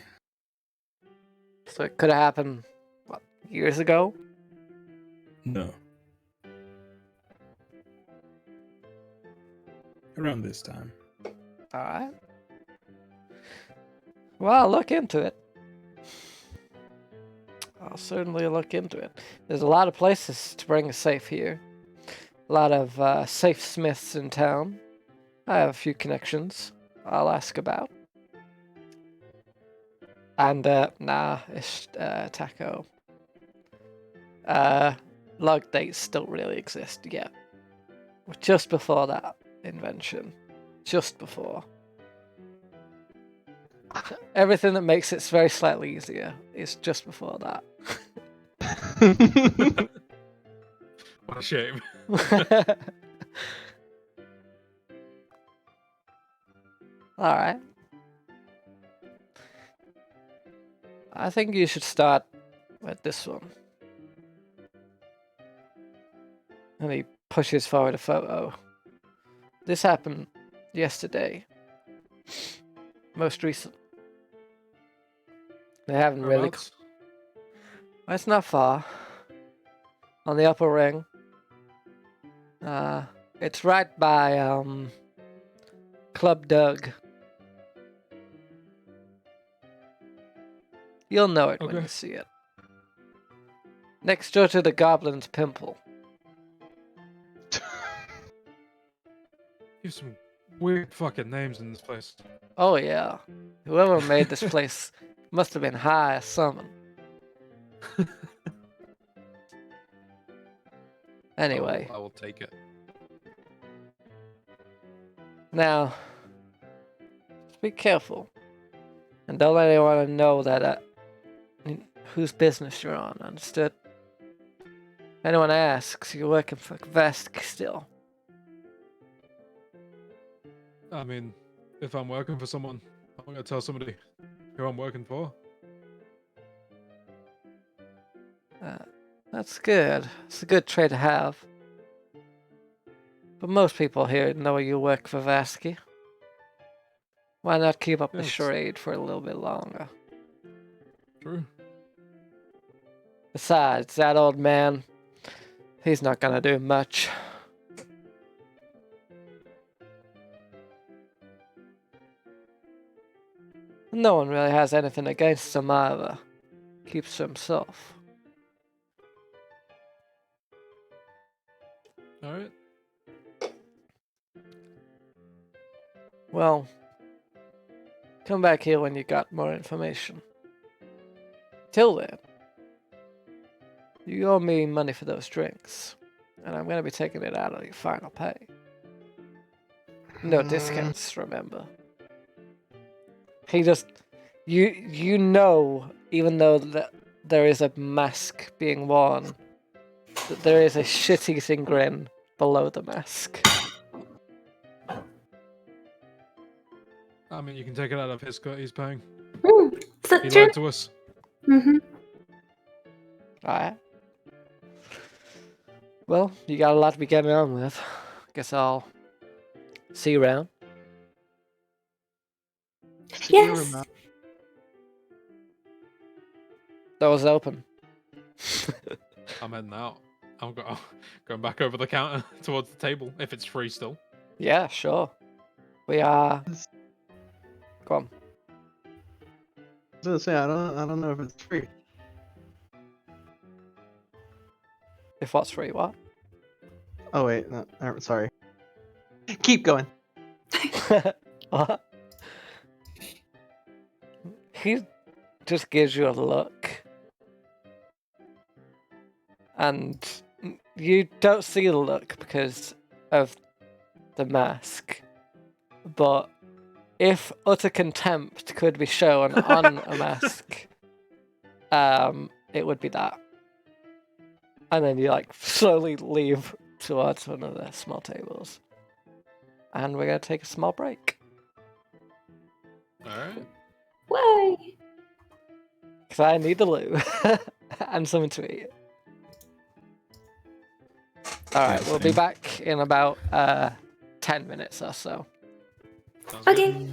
So it could have happened, what, years ago? No. Around this time. Alright. Well, I'll look into it. I'll certainly look into it. There's a lot of places to bring a safe here. A lot of safe smiths in town. I have a few connections I'll ask about. And, it's Taco. Log dates don't really exist yet. Just before that invention. Just before. Everything that makes it very slightly easier is just before that. What a shame. Alright. I think you should start with this one. And he pushes forward a photo. This happened yesterday. Most recent. They haven't really... Whereabouts? It's not far. On the upper ring. It's right by, Club Doug. You'll know it when Okay. you see it. Next door to the Goblin's Pimple. You have some weird fucking names in this place. Oh yeah. Whoever made this place must have been high as something. Anyway. I will take it. Now, just be careful. And don't let anyone know that whose business you're on, understood? If anyone asks, you're working for Vesk still. I mean, if I'm working for someone, I'm gonna tell somebody who I'm working for. That's good. It's a good trait to have. But most people here know you work for Vasky. Why not keep up the Yes. charade for a little bit longer? True. Besides, that old man, he's not gonna do much. No one really has anything against him either. Keeps to himself. All right. Well, come back here when you got more information. Till then, you owe me money for those drinks, and I'm gonna be taking it out of your final pay. No discounts, remember. He just, you know, even though there is a mask being worn, that there is a shit-eating grin below the mask. I mean, you can take it out of his cut he's paying. Is that He true? lied to us. Mm-hmm. Alright. Well, you got a lot to be getting on with. Guess I'll see you around. Yes. Door's open. I'm heading out. Going back over the counter towards the table, if it's free still. Yeah, sure. We are. Go on. I was gonna say I don't know if it's free. If what's free, what? Oh wait, no, sorry. Keep going. What? He just gives you a look. And you don't see the look because of the mask. But if utter contempt could be shown on a mask, it would be that. And then you like slowly leave towards one of the small tables. And we're gonna take a small break. All right. Why? Because I need the loo. And something to eat. Alright, Yeah, we'll be same. back in about 10 minutes or so. Sounds good. Okay.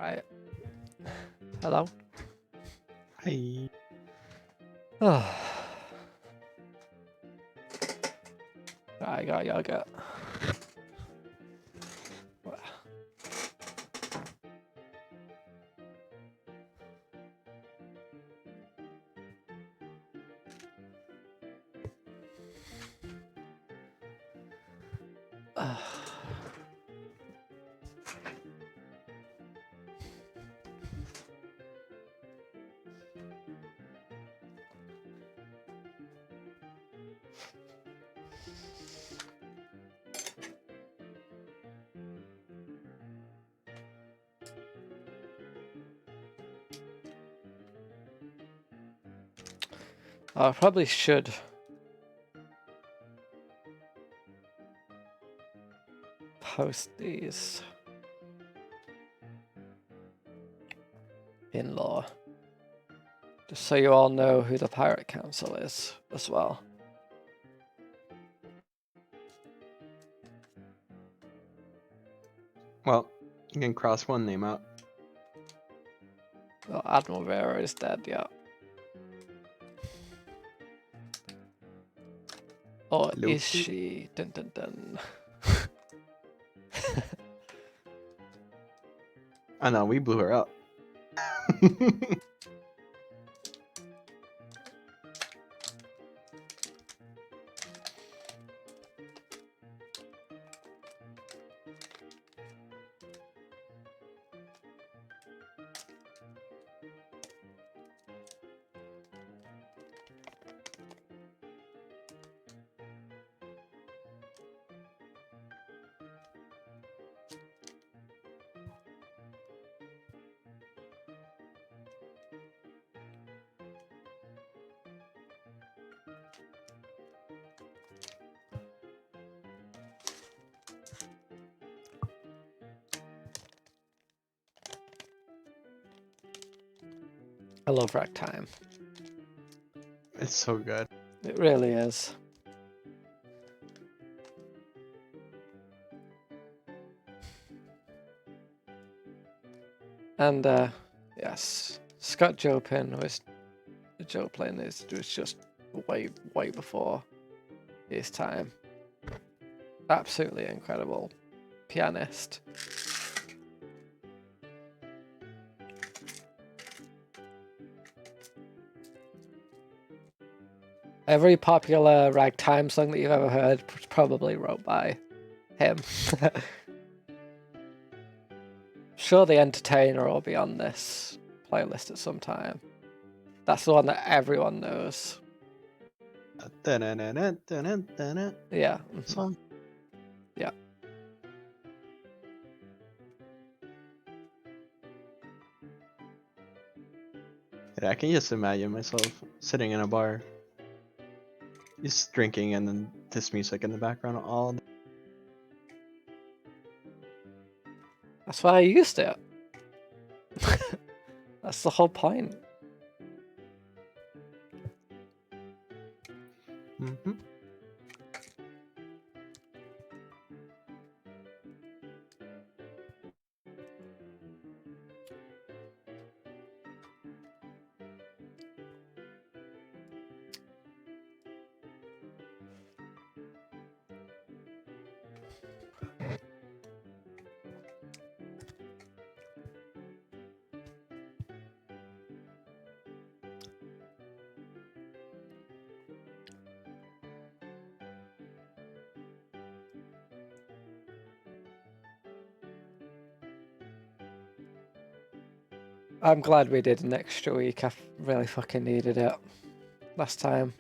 Right. Hello? Hi. Oh. I got yogurt. I probably should post these in lore, just so you all know who the Pirate Council is as well. Well, you can cross one name out. Well, Admiral Vera is dead, yeah. Or Lucy? is she? Dun dun dun. Oh no, we blew her up. I love ragtime. It's so good. It really is. And yes, Scott Joplin was just way before his time. Absolutely incredible pianist. Every popular ragtime song that you've ever heard was probably wrote by him. Sure, The Entertainer will be on this playlist at some time. That's the one that everyone knows. Yeah. Song. Yeah. Yeah, I can just imagine myself sitting in a bar, just drinking, and then this music in the background all day. That's why I used it. That's the whole point. Mm-hmm. I'm glad we did an extra week. I really fucking needed it last time.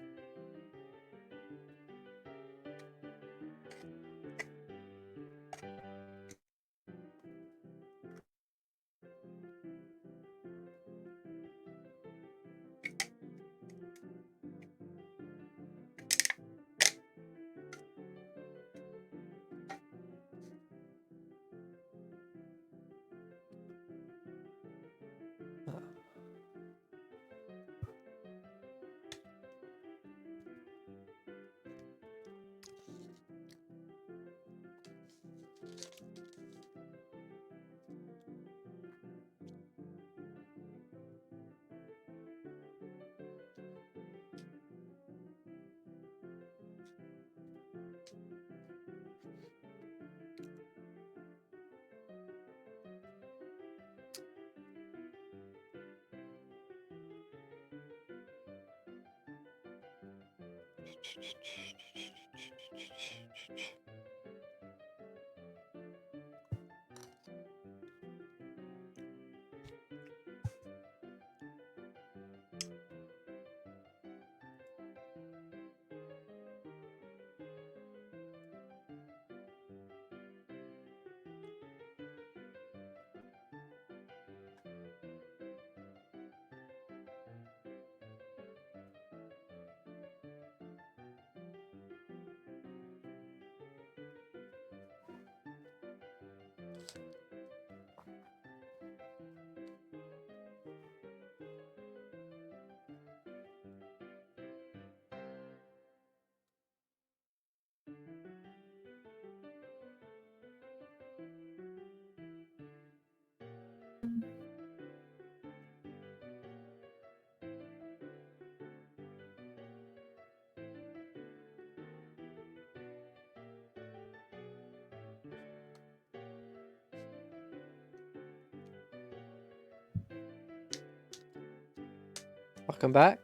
Welcome back.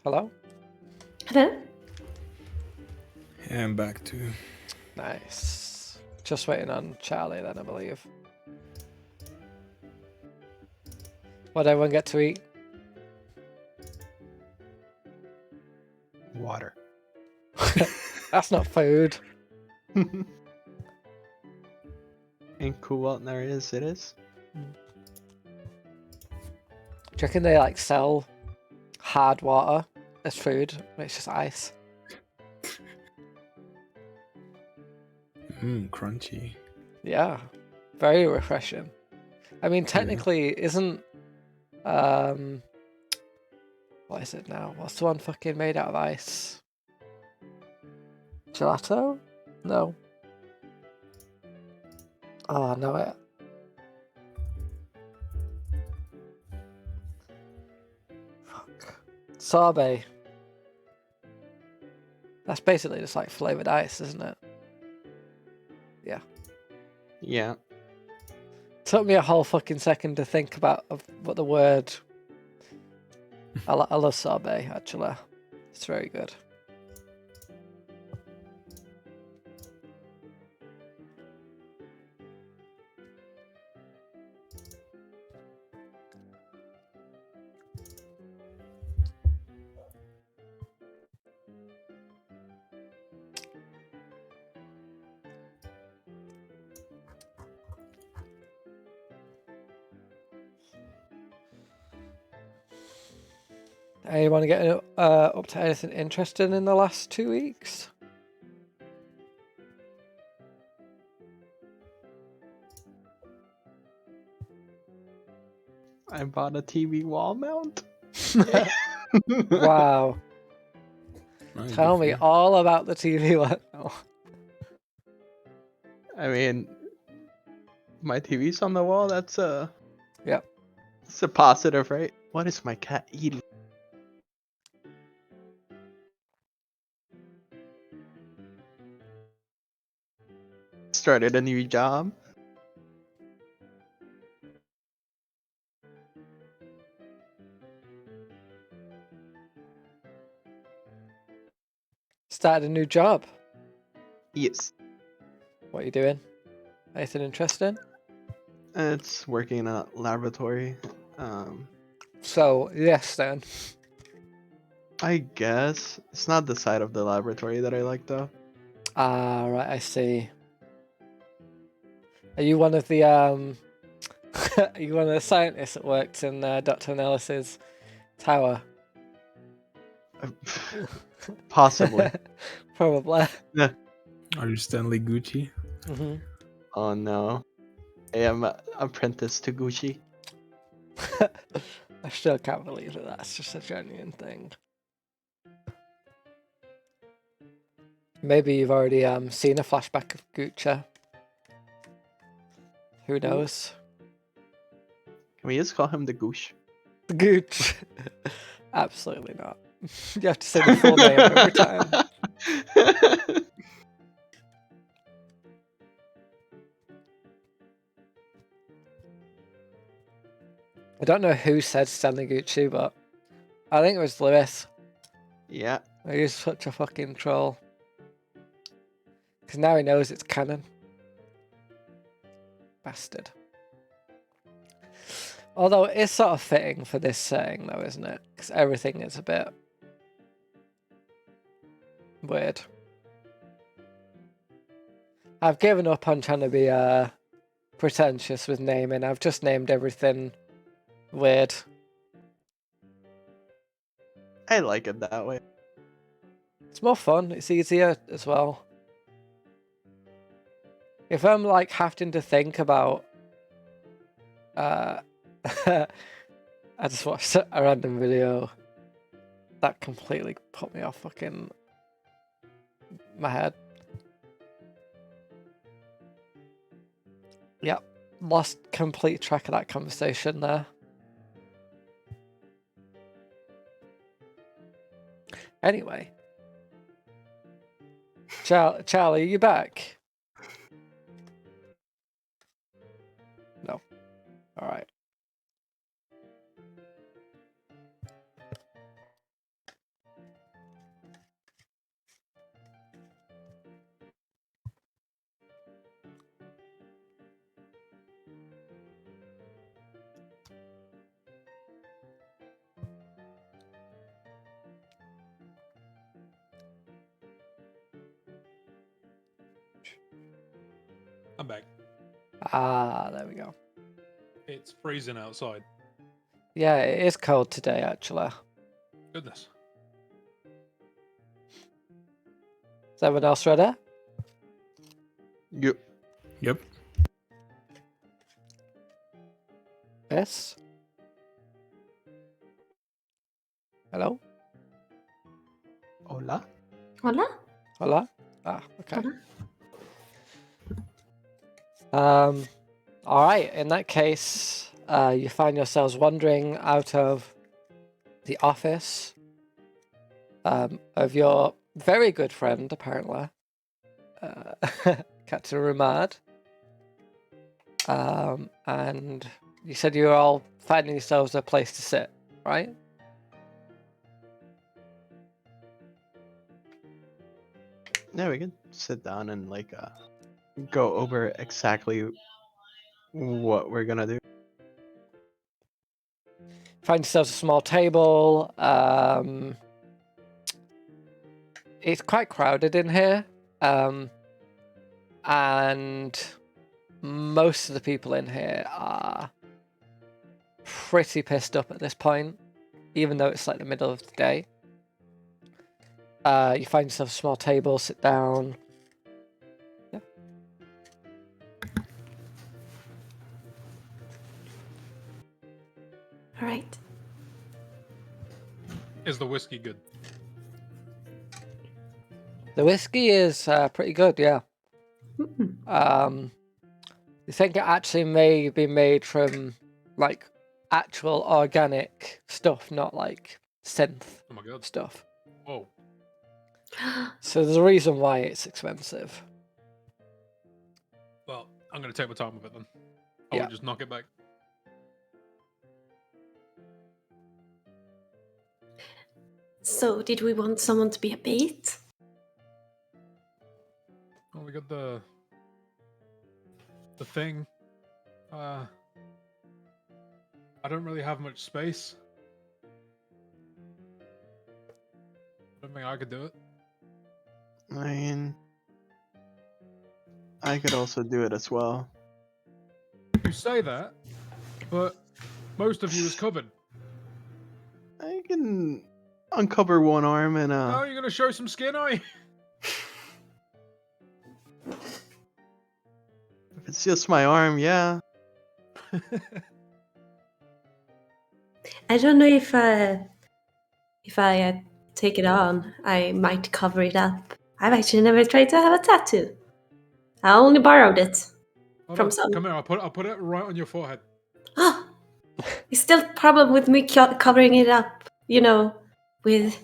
Hello. Hello? Yeah, I'm back too. Nice. Just waiting on Charlie then, I believe. What did everyone get to eat? Water. That's not food. Ain't cool out there is, it is. Do you reckon they like sell hard water as food? But it's just ice. Crunchy. Yeah. Very refreshing. I mean, technically, isn't what is it now? What's the one fucking made out of ice? Gelato? No. Oh, I know it. Fuck. Sorbet. That's basically just like flavored ice, isn't it? Yeah. Took me a whole fucking second to think about what the word. I love sorbet, actually. It's very good. Anyone get up to anything interesting in the last 2 weeks? I bought a TV wall mount. Wow. Nice, Tell good me for you. all about the TV one. Oh. I mean, my TV's on the wall. That's a. Yep. It's a positive, right? What is my cat eating? Started a new job. Started a new job. Yes. What are you doing? Anything interesting? It's working in a laboratory. So, yes then. I guess it's not the side of the laboratory that I like though. Ah, right, I see. Are you one of the are you one of the scientists that worked in Dr. Nellis's tower? Possibly. Probably. Are you Stanley Gucci? hmm Oh no. I am apprenticed to Gucci. I still can't believe that that's just a genuine thing. Maybe you've already seen a flashback of Gucci. Who knows? Can we just call him the Gooch? Gooch. Absolutely not. You have to say the full name every time. I don't know who said Stanley Gucci, but I think it was Lewis. Yeah, He's such a fucking troll. Because now he knows it's canon. Bastard. Although it's sort of fitting for this setting though, isn't it? Because everything is a bit weird. I've given up on trying to be pretentious with naming. I've just named everything weird. I like it that way. It's more fun. It's easier as well. If I'm like having to think about, I just watched a random video that completely put me off fucking my head. Yep, lost complete track of that conversation there. Anyway, Charlie, are you back? No. All right. I'm back. Ah, there we go. It's freezing outside. Yeah, it is cold today, actually. Goodness. Is everyone else ready? Yep. Yep. Yes. Hello? Hola. Hola? Hola? Ah, okay. Hola? Alright, in that case, you find yourselves wandering out of the office of your very good friend, apparently, Captain Rumad. And you said you were all finding yourselves a place to sit, right? Yeah, we can sit down and like go over exactly what we're gonna do. Find yourselves a small table. It's quite crowded in here. And most of the people in here are pretty pissed up at this point, even though it's like the middle of the day. You find yourself a small table, sit down. Yeah. All right. Is the whiskey good? The whiskey is pretty good, yeah. Mm. You think it actually may be made from like actual organic stuff, not like synth Oh my god. stuff. Whoa. So there's a reason why it's expensive. Well, I'm gonna take my time with it then. I Yeah. will just knock it back. So, did we want someone to be a bait? Oh, we got the thing. I don't really have much space. I don't think I could do it. I mean, I could also do it as well. You say that, but most of you is covered. I can uncover one arm and Oh, you're gonna show some skin, are you? if it's just my arm, yeah. I don't know if I take it on, I might cover it up. I've actually never tried to have a tattoo. I only borrowed it Hold from on, some. come here. I'll put it right on your forehead. Ah, it's still a problem with me covering it up. You know, with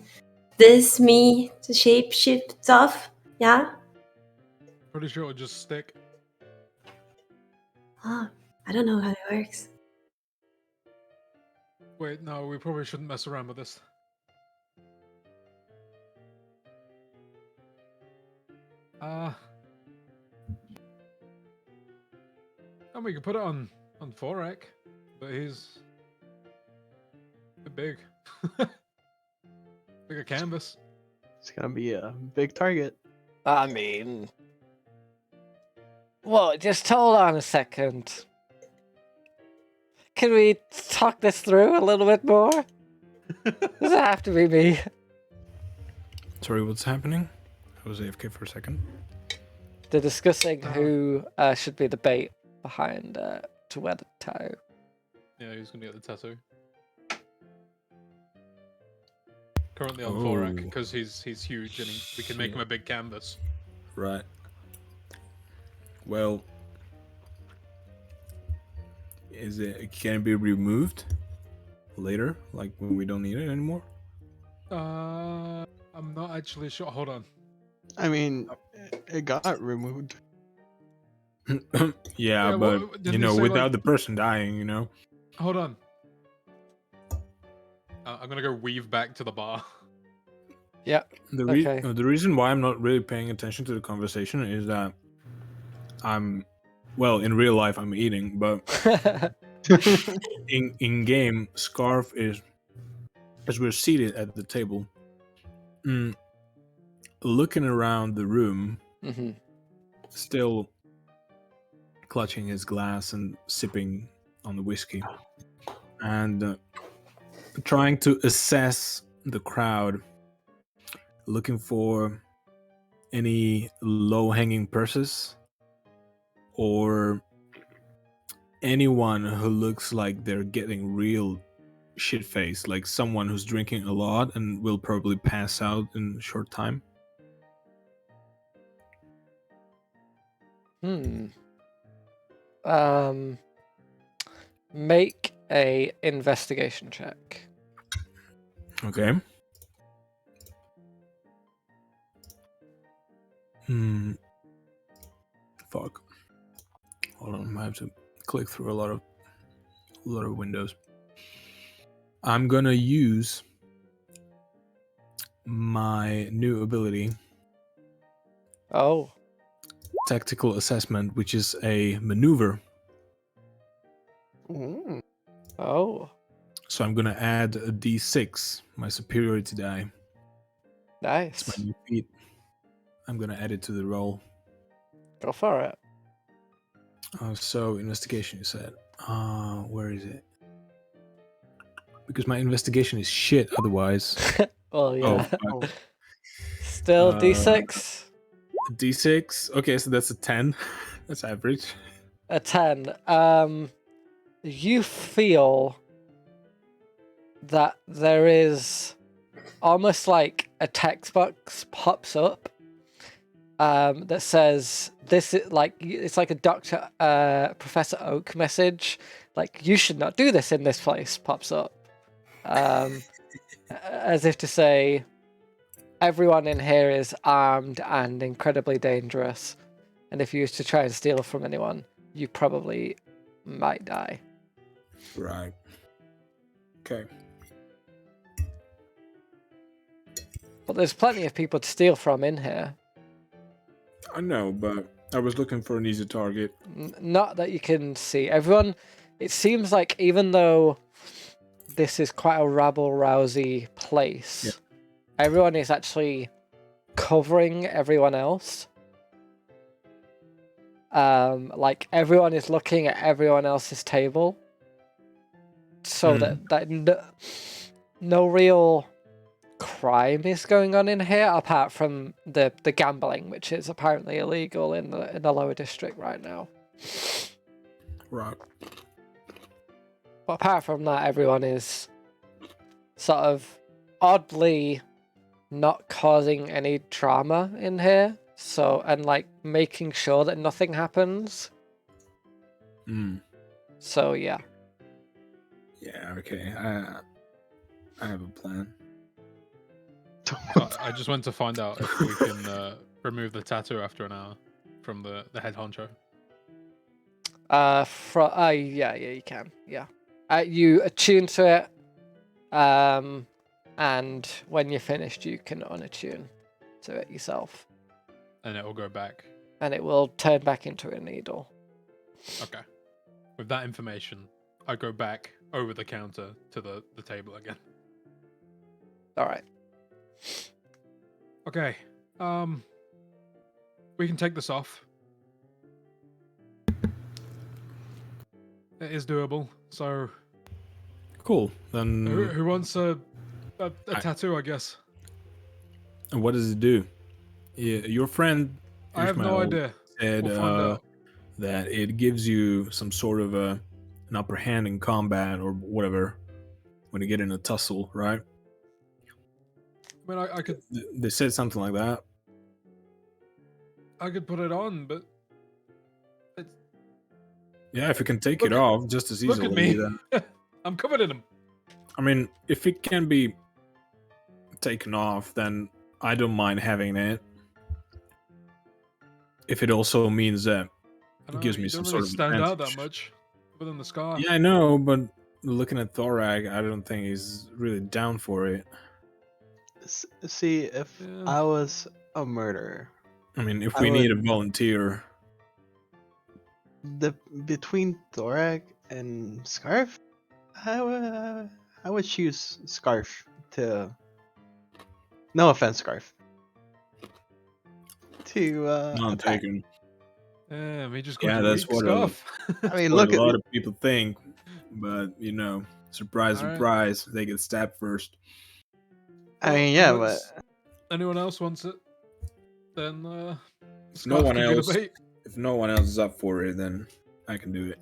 this me to shape shift stuff. Yeah. Pretty sure it'll just stick. Ah, I don't know how it works. Wait, no, we probably shouldn't mess around with this. And we could put it on Forek, but he's a bit big. Like a canvas. It's gonna be a big target. I mean, well, just hold on a second. Can we talk this through a little bit more? Does it have to be me? Sorry, what's happening? I was AFK for a second. They're discussing who should be the bait behind to wear the tattoo. Yeah, he's gonna get the tattoo. Currently on Forek, because he's huge and we can make him a big canvas. Right. Well, can it be removed later, like when we don't need it anymore? I'm not actually sure. Hold on. I mean, it got removed. Yeah, well, but didn't they say, without like- the person dying, Hold on. I'm gonna go weave back to the bar. Yeah. The reason why I'm not really paying attention to the conversation is that in real life I'm eating, but in game, Scarf is, as we're seated at the table, looking around the room, still clutching his glass and sipping on the whiskey, and trying to assess the crowd, looking for any low-hanging purses or anyone who looks like they're getting real shit-faced, like someone who's drinking a lot and will probably pass out in a short time. Make a investigation check. Okay. Fuck. Hold on, I have to click through a lot of windows. I'm gonna use my new ability, Oh. Tactical Assessment, which is a maneuver. Ooh. Oh. So I'm gonna add a D6, my superiority die. Nice. It's my new feat. I'm gonna add it to the roll. Go for it. So investigation, you said. Where is it? Because my investigation is shit otherwise. Well, yeah. fuck. Still D6. D6. Okay, so that's a 10. That's average. A 10. You feel that there is almost like a text box pops up that says this is like, it's like a Dr. Professor Oak message, like you should not do this in this place, pops up, as if to say everyone in here is armed and incredibly dangerous, and if you used to try and steal from anyone, you probably might die. Right. Okay. But there's plenty of people to steal from in here. I know, but I was looking for an easy target. Not that you can see. Everyone, it seems like even though this is quite a rabble-rousy place, everyone is actually covering everyone else. Like everyone is looking at everyone else's table, so that no real crime is going on in here apart from the gambling, which is apparently illegal in the lower district right now. Right. But apart from that, everyone is sort of oddly not causing any drama in here. So, and like making sure that nothing happens. So, yeah. Yeah, okay. I have a plan. I just went to find out if we can remove the tattoo after an hour from the head honcho. Yeah, you can. Yeah. You attune to it, and when you're finished, you can unattune to it yourself. And it will go back. and it will turn back into a needle. Okay. With that information, I go back over the counter to the table again. All right. Okay. We can take this off. It is doable. So, Cool. Then who wants a tattoo? I guess. and what does it do? Yeah, your friend I have no Ishmael idea. said We'll find out. that it gives you some sort of an upper hand in combat or whatever when you get in a tussle, right? I mean, I could They said something like that. put it on, but Yeah, if you can take Look it at- off just as look easily, at me. then I'm covered in them. I mean, if it can be taken off, then I don't mind having it. If it also means that I don't gives know, me you some don't sort really of stand out that advantage. much within the scar. Yeah, I know, but looking at Thorak, I don't think he's really down for it. See, if Yeah. I was a murderer, I mean, if I we need a would- volunteer, between Thorak and Scarf, I would choose Scarf to. No offense, Scarf. To not attack. taken. Yeah, we just Yeah, got that's weak what stuff. I mean, What look a at lot of people think, but surprise, Alright. surprise, they get stabbed first. I mean, yeah, but Unless anyone else wants it, then If no Scarf one can be the else, bait. if no one else is up for it, then I can do it.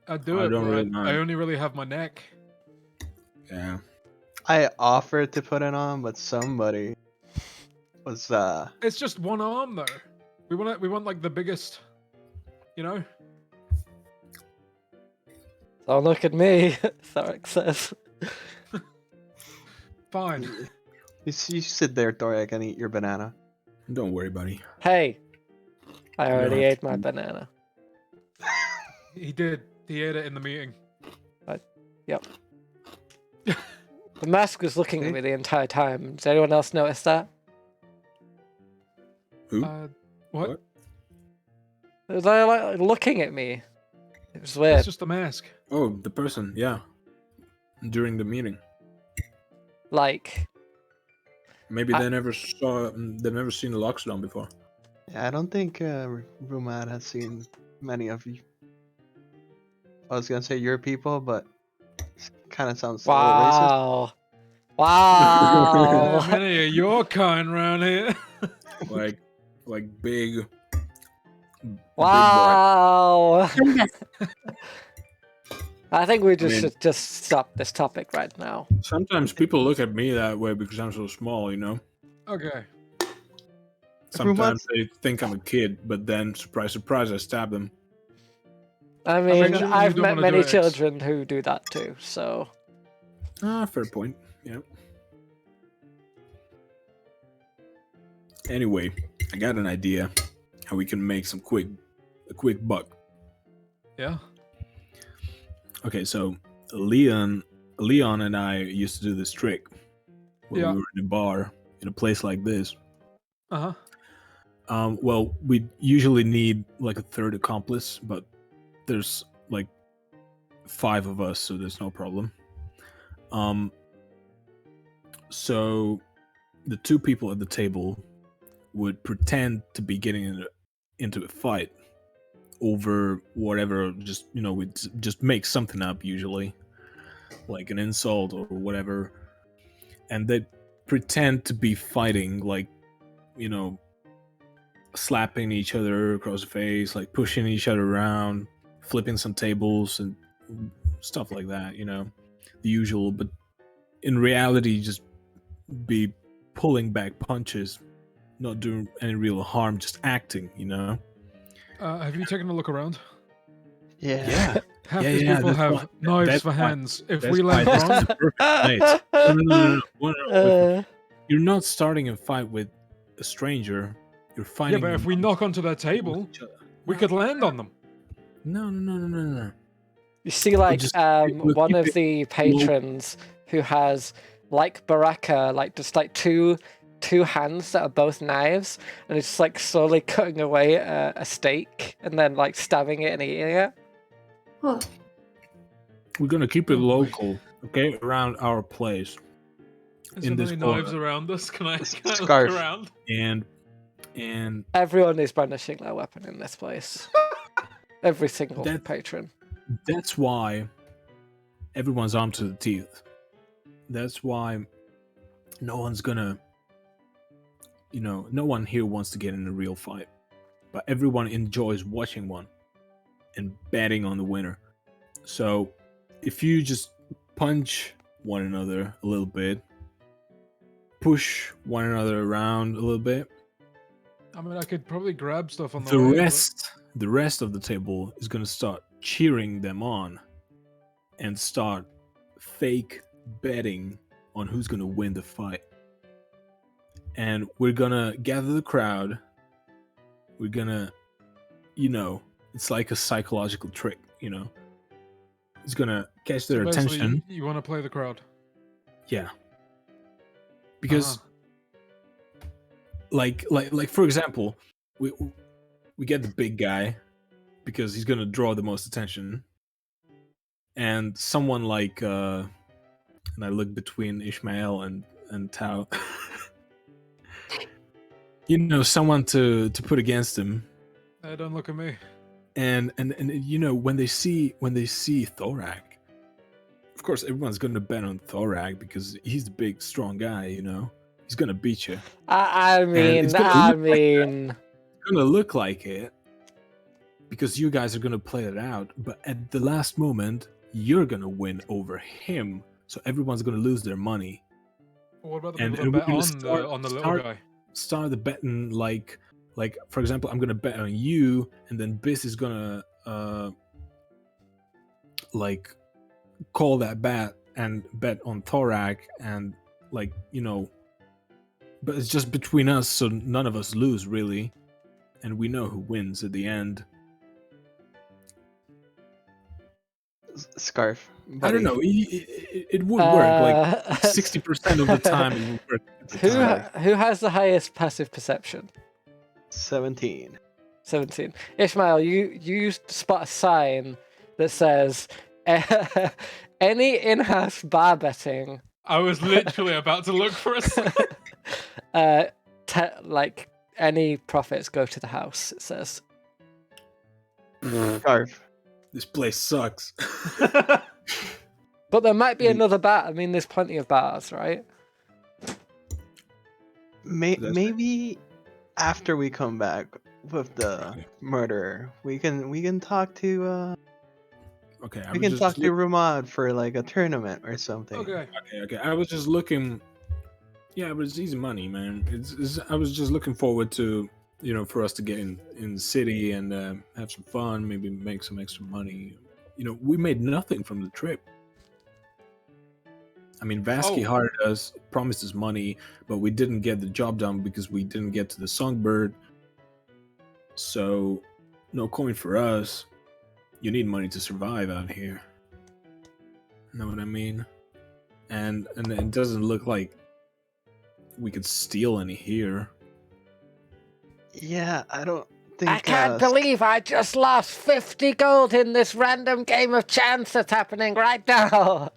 I'd do I it, don't but really I mind. only really have my neck. Yeah. I offered to put it on, but somebody was It's just one arm though. We want like the biggest, you know. Don't look at me, Thorek says. Fine. you sit there, Thorak, and eat your banana. Don't worry, buddy. Hey, I don't already have ate to my eat. banana. He did. He ate it in the meeting. Yep. The mask was looking at See? me the entire time. Does anyone else notice that? Who? What? What? They're like looking at me. It was weird. It's just the mask. Oh, the person. Yeah. During the meeting, Like, maybe I- they never saw. They've never seen a Lockstone before. Yeah, I don't think Rumad has seen many of you. I was gonna say your people, but kind of sounds a little racist. wow. Wow. Many of your kind around here. like big. Wow. I think we just mean- should just stop this topic right now. Sometimes people look at me that way because I'm so small, Okay. Sometimes they think I'm a kid, but then, surprise, surprise, I stab them. I mean, assuming you I've don't met wanna many do X. children who do that too, so. Fair point. Yeah. Anyway, I got an idea how we can make a quick buck. Yeah. Okay, so Leon and I used to do this trick when Yeah. we were in a bar in a place like this. Uh huh. Well, we usually need like a third accomplice, but there's like 5 of us, so there's no problem. So the 2 people at the table would pretend to be getting into a fight over whatever, just we'd just make something up, usually like an insult or whatever, and they'd pretend to be fighting, like slapping each other across the face, like pushing each other around, flipping some tables and stuff like that, the usual. But in reality, just be pulling back punches, not doing any real harm, just acting, Have you taken a look around? Yeah. Half Yeah, these yeah, people that's have why- knives that's for why- hands. If That's we why land this is wrong, the perfect night. No, wait. Uh, You're not starting a fight with a stranger. You're yeah, fighting. but if we knock onto their table, each other. we could land on them. No. You see, like, just- one keep of it the patrons who has, like Baraka, like just like 2 two hands that are both knives, and it's just like slowly cutting away a steak and then like stabbing it and eating it. Oh, We're gonna keep it Oh boy. local, okay, around our place, There's in so this many corner. knives around us. Can I look Scarf. around? and Everyone is brandishing their weapon in this place. Every single That- patron. that's why everyone's armed to the teeth. That's why no one's gonna, no one here wants to get in a real fight, but everyone enjoys watching one and betting on the winner. So if you just punch one another a little bit, push one another around a little bit, I mean, I could probably grab stuff on the the way. rest of the table is going to start cheering them on and start fake betting on who's going to win the fight. And we're going to gather the crowd. We're going to, it's like a psychological trick, It's going to catch their So basically, attention. You want to play the crowd? Yeah. Because Uh-huh. like for example, we get the big guy because he's gonna draw the most attention, and someone like and I look between Ishmael and Tao. Someone to put against him, Hey, don't look at me. and when they see Thorak, of course everyone's gonna bet on Thorak because he's the big strong guy. He's gonna beat you. I it's gonna mean. It's gonna look like it because you guys are gonna play it out, but at the last moment you're gonna win over him, so everyone's gonna lose their money. What about the And- people that and bet we're gonna on the little start- guy? Start the betting like for example, I'm gonna bet on you, and then Biss is gonna call that bet and bet on Thorak, and but it's just between us, so none of us lose really, and we know who wins at the end. Scarf. I don't buddy. know. It would work. Like 60% of the time, it would work. Who has the highest passive perception? 17. 17. Ishmael, you spot a sign that says any in-house bar betting. I was literally about to look for a second. Like any profits go to the house. It says. Scarf. This place sucks. But there might be another bar. I mean, there's plenty of bars, right? Maybe after we come back with the murderer, we can talk to Okay, we can talk to Ramad for like a tournament or something. Okay. Okay. I was just looking. Yeah, but it's easy money, man. I was just looking forward to, for us to get in the city and have some fun, maybe make some extra money. We made nothing from the trip. I mean, Vasky hired us, promised us money, but we didn't get the job done because we didn't get to the Songbird. So, no coin for us. You need money to survive out here. Know what I mean? And it doesn't look like we could steal any here. Yeah, I don't think. I can't believe I just lost 50 gold in this random game of chance that's happening right now.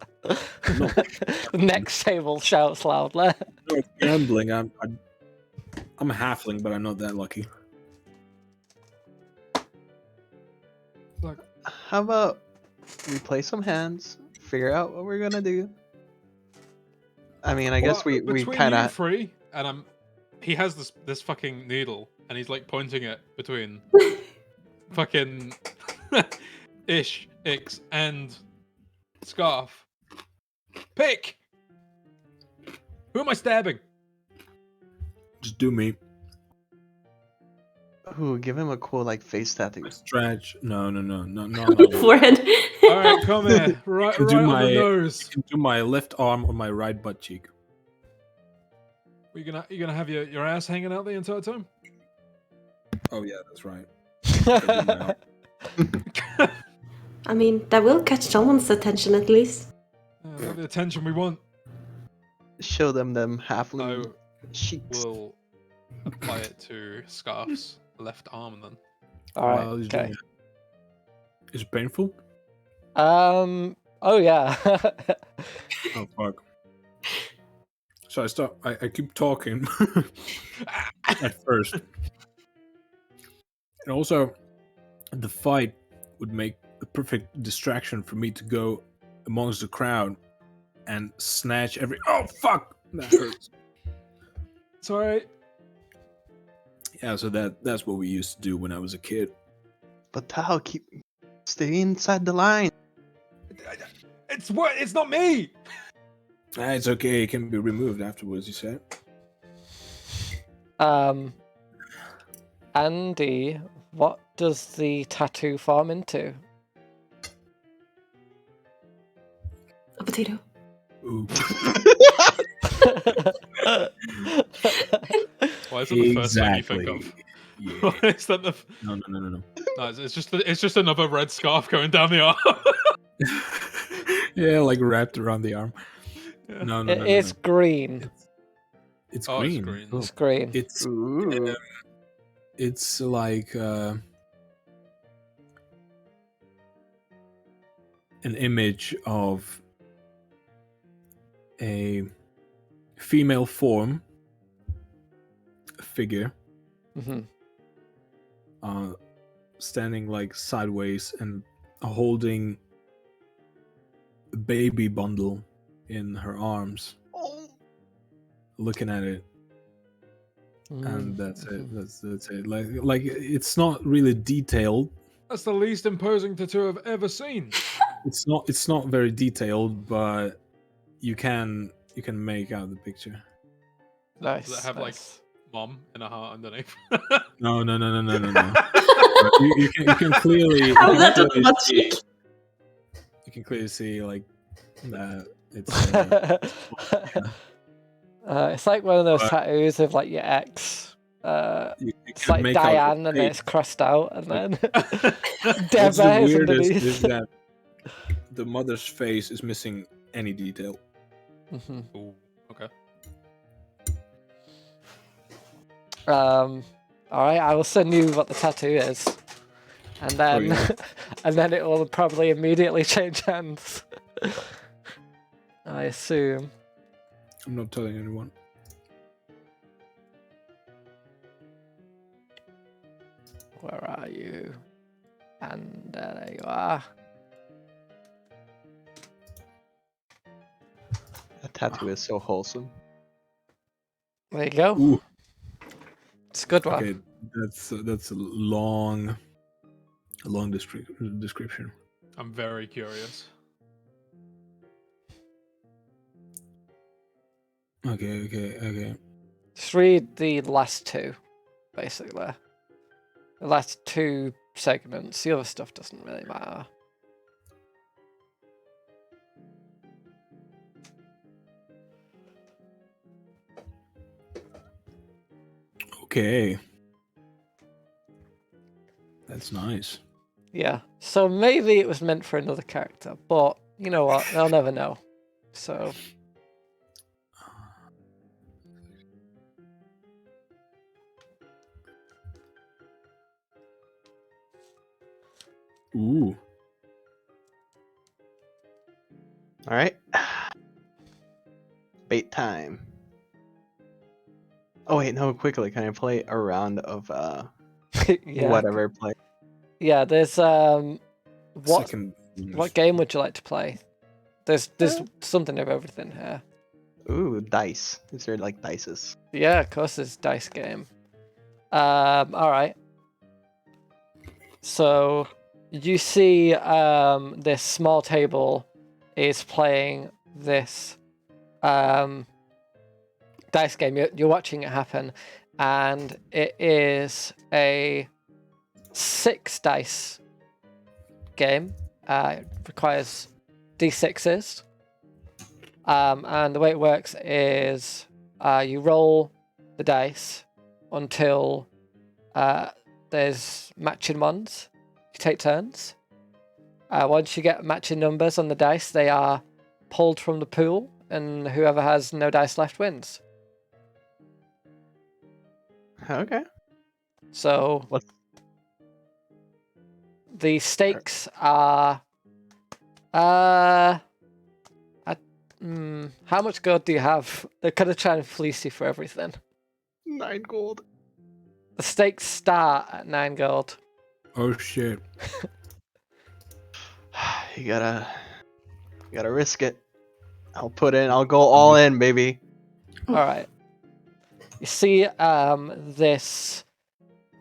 Next table shouts loudly. No gambling. I'm a halfling, but I'm not that lucky. How about we play some hands, figure out what we're gonna do? I mean, I guess we between kind you of. three and he has this fucking needle and he's like pointing it between fucking Ix and Scarf. Pick. Who am I stabbing? Just do me. Ooh, give him a cool like face tattoo. Stretch. No. forehead. All right, come here. Right can do on my- the nose. I can do my left arm or my right butt cheek. You gonna have your ass hanging out the entire time? Oh yeah, that's right. I mean, that will catch someone's attention at least. Not the attention we want. Show them halfling No. Cheeks. We'll apply it to Scarf's left arm then. All right. While he's doing Okay. it. Is it painful? Oh yeah. Oh fuck. So I keep talking at first. And also the fight would make the perfect distraction for me to go amongst the crowd and snatch every oh fuck! That hurts. It's alright. Yeah, so that's what we used to do when I was a kid. But Tao, stay inside the line. It's what? It's not me. It's okay, it can be removed afterwards, you said. Andy, what does the tattoo form into? A potato. Ooh. Why is that the first thing you think of? Yeah. Why is that the? No. No, it's just another red scarf going down the arm. Yeah, like wrapped around the arm. Yeah. No. It's green. It's Oh, green. it's green. Oh. It's green. Ooh. It's like an image of a female form, a figure, Mm-hmm. standing like sideways and holding a baby bundle in her arms, looking at it. And that's it. That's it. Like it's not really detailed. That's the least imposing tattoo I've ever seen. It's not very detailed, but you can make out the picture. Nice. Does it have like nice. mom and a heart underneath? No. You can clearly How that on the butt cheek? you can clearly see like that it's It's like one of those But- tattoos of like your ex. you It's can like make out the Diane, and then face. it's crossed out, and then What's the Deba is weirdest underneath. is that the mother's face is missing any detail. Mhm. Ooh, okay. All right, I will send you what the tattoo is, and then yeah. and then it will probably immediately change hands. I assume. I'm not telling anyone. Where are you? And there you are. That tattoo is so wholesome. There you go. Ooh, It's a good one. okay, that's a long description. I'm very curious. Okay. Just read the last two, basically. The last two segments. The other stuff doesn't really matter. Okay. That's nice. Yeah. So maybe it was meant for another character, but you know what? They'll never know. So Ooh. All right. Bait time. Oh wait, no, quickly, can I play a round of yeah. whatever play? Yeah, there's what Second. what game would you like to play? There's something of everything here. Ooh, dice. Is there like dices? Yeah, of course there's dice game. Alright. So you see this small table is playing this dice game. You're watching it happen, and it is a 6 dice game. It requires d6s. And the way it works is you roll the dice until there's matching ones. You take turns. Once you get matching numbers on the dice, they are pulled from the pool, and whoever has no dice left wins. Okay. So What? the stakes are how much gold do you have? They're gonna try and fleece you for everything. 9 gold. The stakes start at 9 gold. Oh shit. You gotta risk it. I'll go all in, baby. Alright. You see this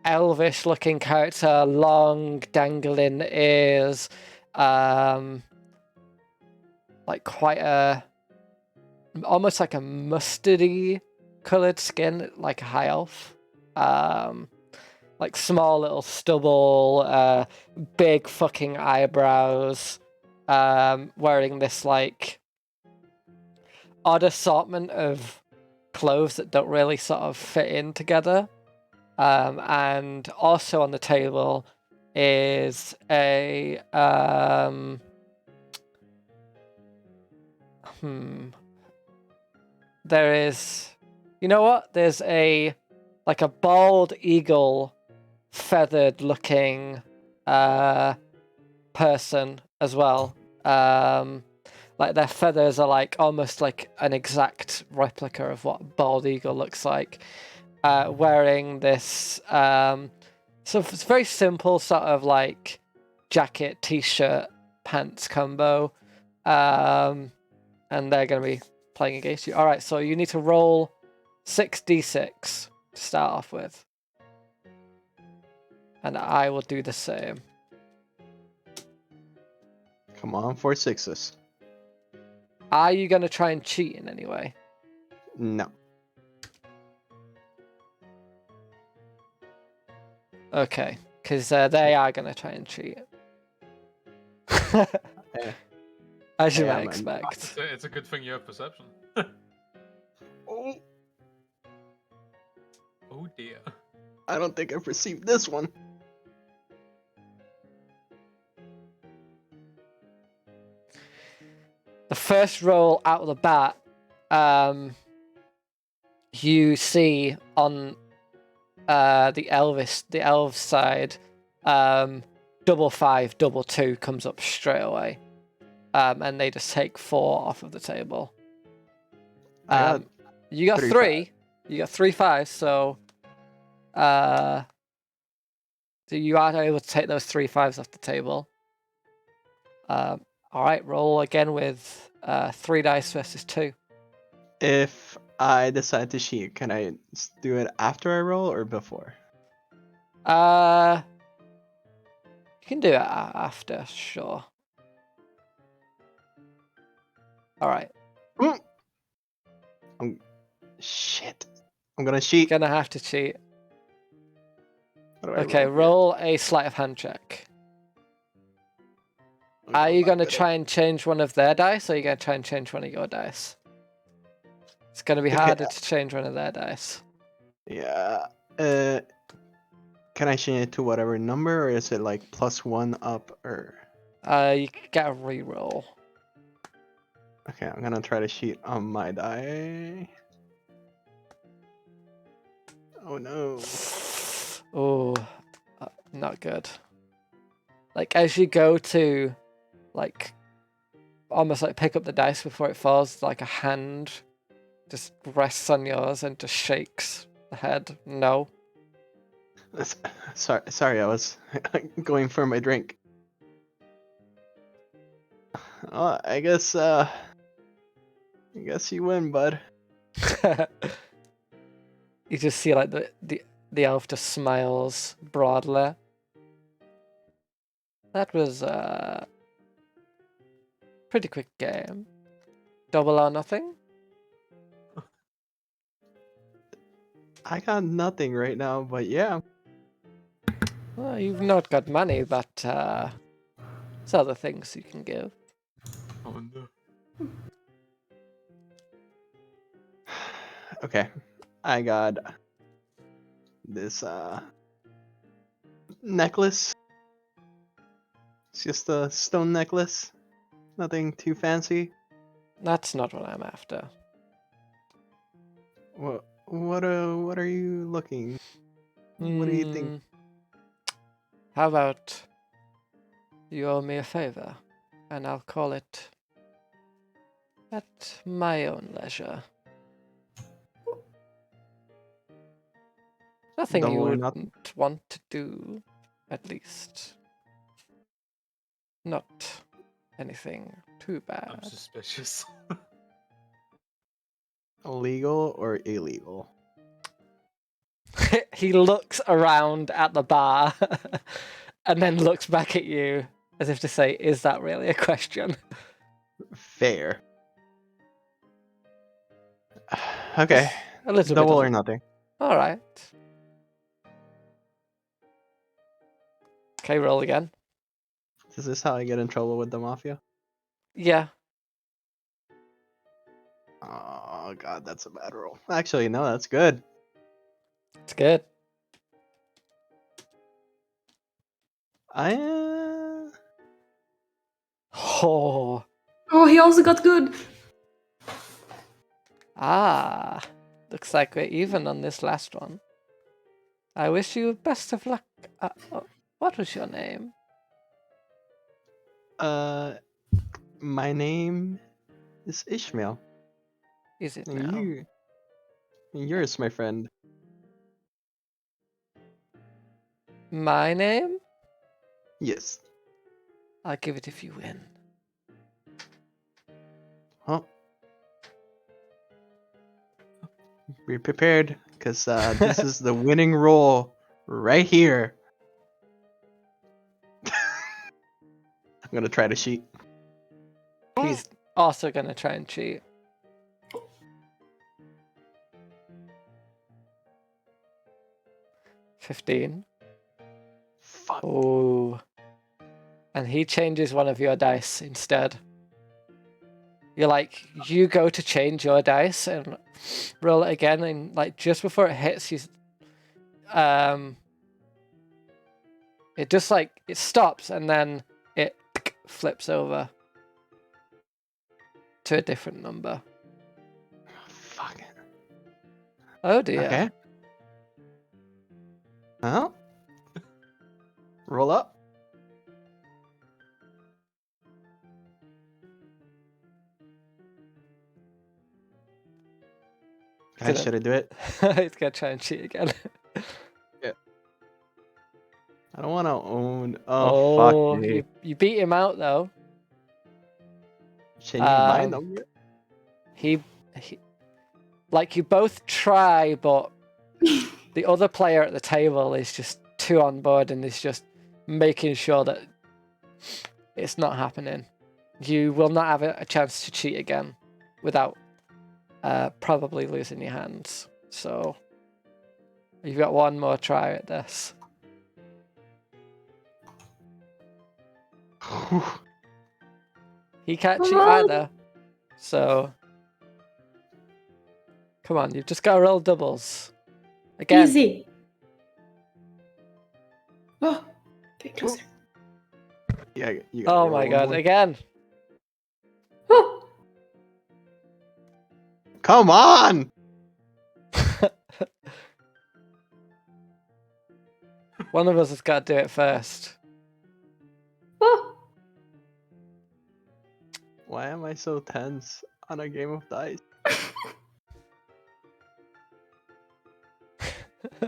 elvish looking character, long dangling ears, like quite a almost like a mustardy coloured skin, like a high elf. Like small little stubble, big fucking eyebrows, wearing this like odd assortment of clothes that don't really sort of fit in together. And also on the table is a there is, you know what? There's a like a bald eagle, feathered looking person as well. Like their feathers are like almost like an exact replica of what bald eagle looks like. Wearing this so it's very simple sort of like jacket, t-shirt, pants combo. And they're going to be playing against you. All right, so you need to roll 6d6 to start off with. And I will do the same. Come on, 4 6s. Are you going to try and cheat in any way? No. Okay, because they are going to try and cheat. As you might expect. It's a good thing you have perception. Oh, Oh dear. I don't think I perceived this one. The first roll out of the bat, you see on the elf side, 5, 2 comes up straight away, and they just take 4 off of the table. You got 3. You got 3 5s, so you are able to take those 3 5s off the table. All right, roll again with 3 dice versus 2. If I decide to cheat, can I do it after I roll or before? You can do it after, sure. All right. Shit. I'm gonna cheat. Gonna have to cheat. What do I Okay, roll here? roll a sleight of hand check. Are you gonna try and change one of their dice, or are you gonna try and change one of your dice? It's gonna be harder to change one of their dice. Yeah. Can I change it to whatever number, or is it like +1 up, or? You get a reroll. Okay, I'm gonna try to cheat on my die. Oh no. Oh, not good. Like as you go to, like, almost like pick up the dice before it falls, like a hand just rests on yours and just shakes the head. No. Sorry, I was going for my drink. Oh, I guess you win, bud. You just see like the elf just smiles broadly. That was a pretty quick game. Double or nothing? I got nothing right now, but yeah. Well, you've not got money, but there's other things you can give. Oh no. Okay. I got this necklace. It's just a stone necklace. Nothing too fancy. That's not what I'm after. What are you looking? What do you think? How about you owe me a favor, and I'll call it at my own leisure. Nothing you Double or wouldn't nothing? want to do, at least. Not anything too I'm bad. suspicious. Illegal or illegal? He looks around at the bar and then looks back at you as if to say, is that really a question? Fair. Okay. A little Double bit or of... nothing. All right. Okay, roll again. Is this how I get in trouble with the mafia? Yeah. Oh god, that's a bad roll. Actually, no, that's good. It's good. Oh. Oh, he also got good. Ah. Looks like we're even on this last one. I wish you best of luck. What was your name? My name is Ishmael. Is it And now? yours, my friend. My name? Yes. I'll give it if you win. Huh? Be prepared, because this is the winning roll right here. I'm gonna try to cheat. He's also gonna try and cheat. $15. Fuck. Oh. And he changes one of your dice instead. You're like, you go to change your dice and roll it again, and like just before it hits you, it just like it stops and then it flips over to a different number. Fuck it. Oh dear. Okay. Huh? Roll up. Okay, should I do it? He's gonna try and cheat again. I don't want to own. Oh, fuck me. you beat him out though. Change my number? He like you both try, but the other player at the table is just too on board and is just making sure that it's not happening. You will not have a chance to cheat again without probably losing your hands. So you've got one more try at this. He can't cheat either. So come on, you've just got to roll doubles. Again. Easy. Oh, get closer. Yeah, you Oh gotta my roll god, one. again. Oh, Come on! One of us has got to do it first. oh. Why am I so tense on a game of dice?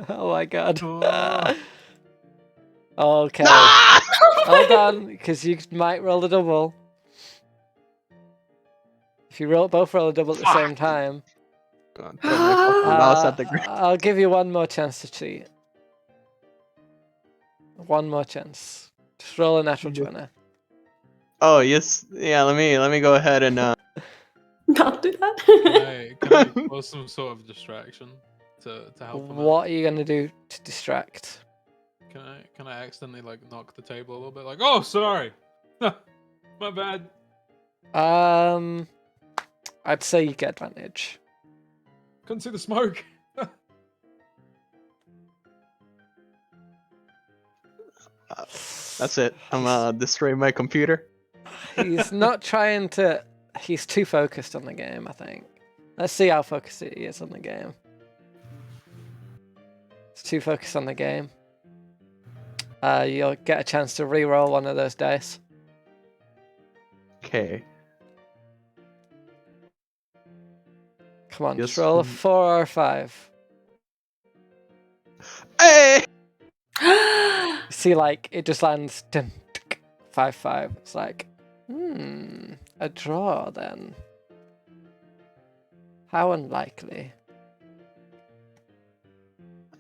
Oh my god. Oh. Okay. Ah! Hold on, because you might roll a double. If you both roll a double at the same time, Come on, throw my fucking mouse at the ground. I'll give you one more chance to cheat. One more chance. Just roll a natural 20. Oh yes, yeah. Let me go ahead and Not do that. Can I impose some sort of distraction to help him out? What are you gonna do to distract? Can I accidentally like knock the table a little bit? Like, oh, sorry, my bad. I'd say you get advantage. Couldn't see the smoke. that's it. I'm destroying my computer. He's not trying to. He's too focused on the game, I think. Let's see how focused he is on the game. It's too focused on the game. You'll get a chance to re-roll one of those dice. Okay. Come on, just Yes. roll a 4 or a 5. Hey! You see, like, it just lands 5-5. It's like, a draw then. How unlikely.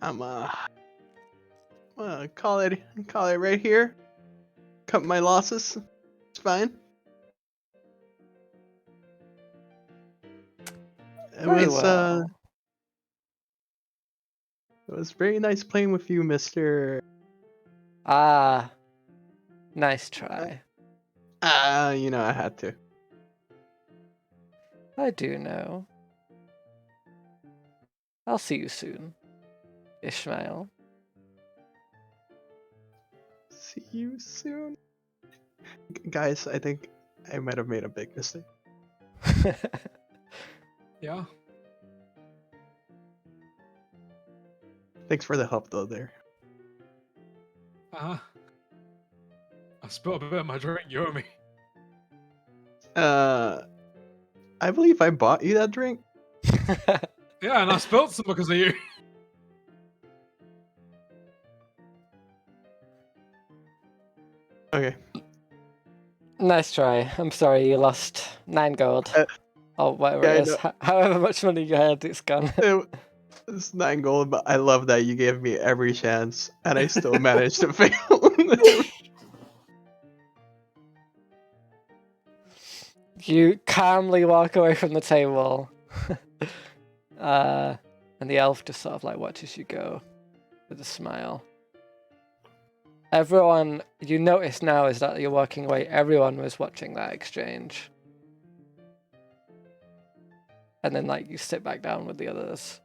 I'm call it right here. Cut my losses. It's fine. It Very was well. it was very nice playing with you, Mr. Ah, nice try. You know I had to. I do know. I'll see you soon, Ishmael. See you soon. Guys, I think I might have made a big mistake. Yeah. Thanks for the help though there. I spilled a bit of my drink, you owe me. I believe I bought you that drink. Yeah, and I spilled some because of you. Okay. Nice try. I'm sorry you lost 9 gold. Or whatever yeah, it is. However much money you had, it's gone. It's 9 gold, but I love that you gave me every chance, and I still managed to fail. You calmly walk away from the table. And the elf just sort of like watches you go with a smile. Everyone, you notice now is that you're walking away, everyone was watching that exchange. And then like you sit back down with the others.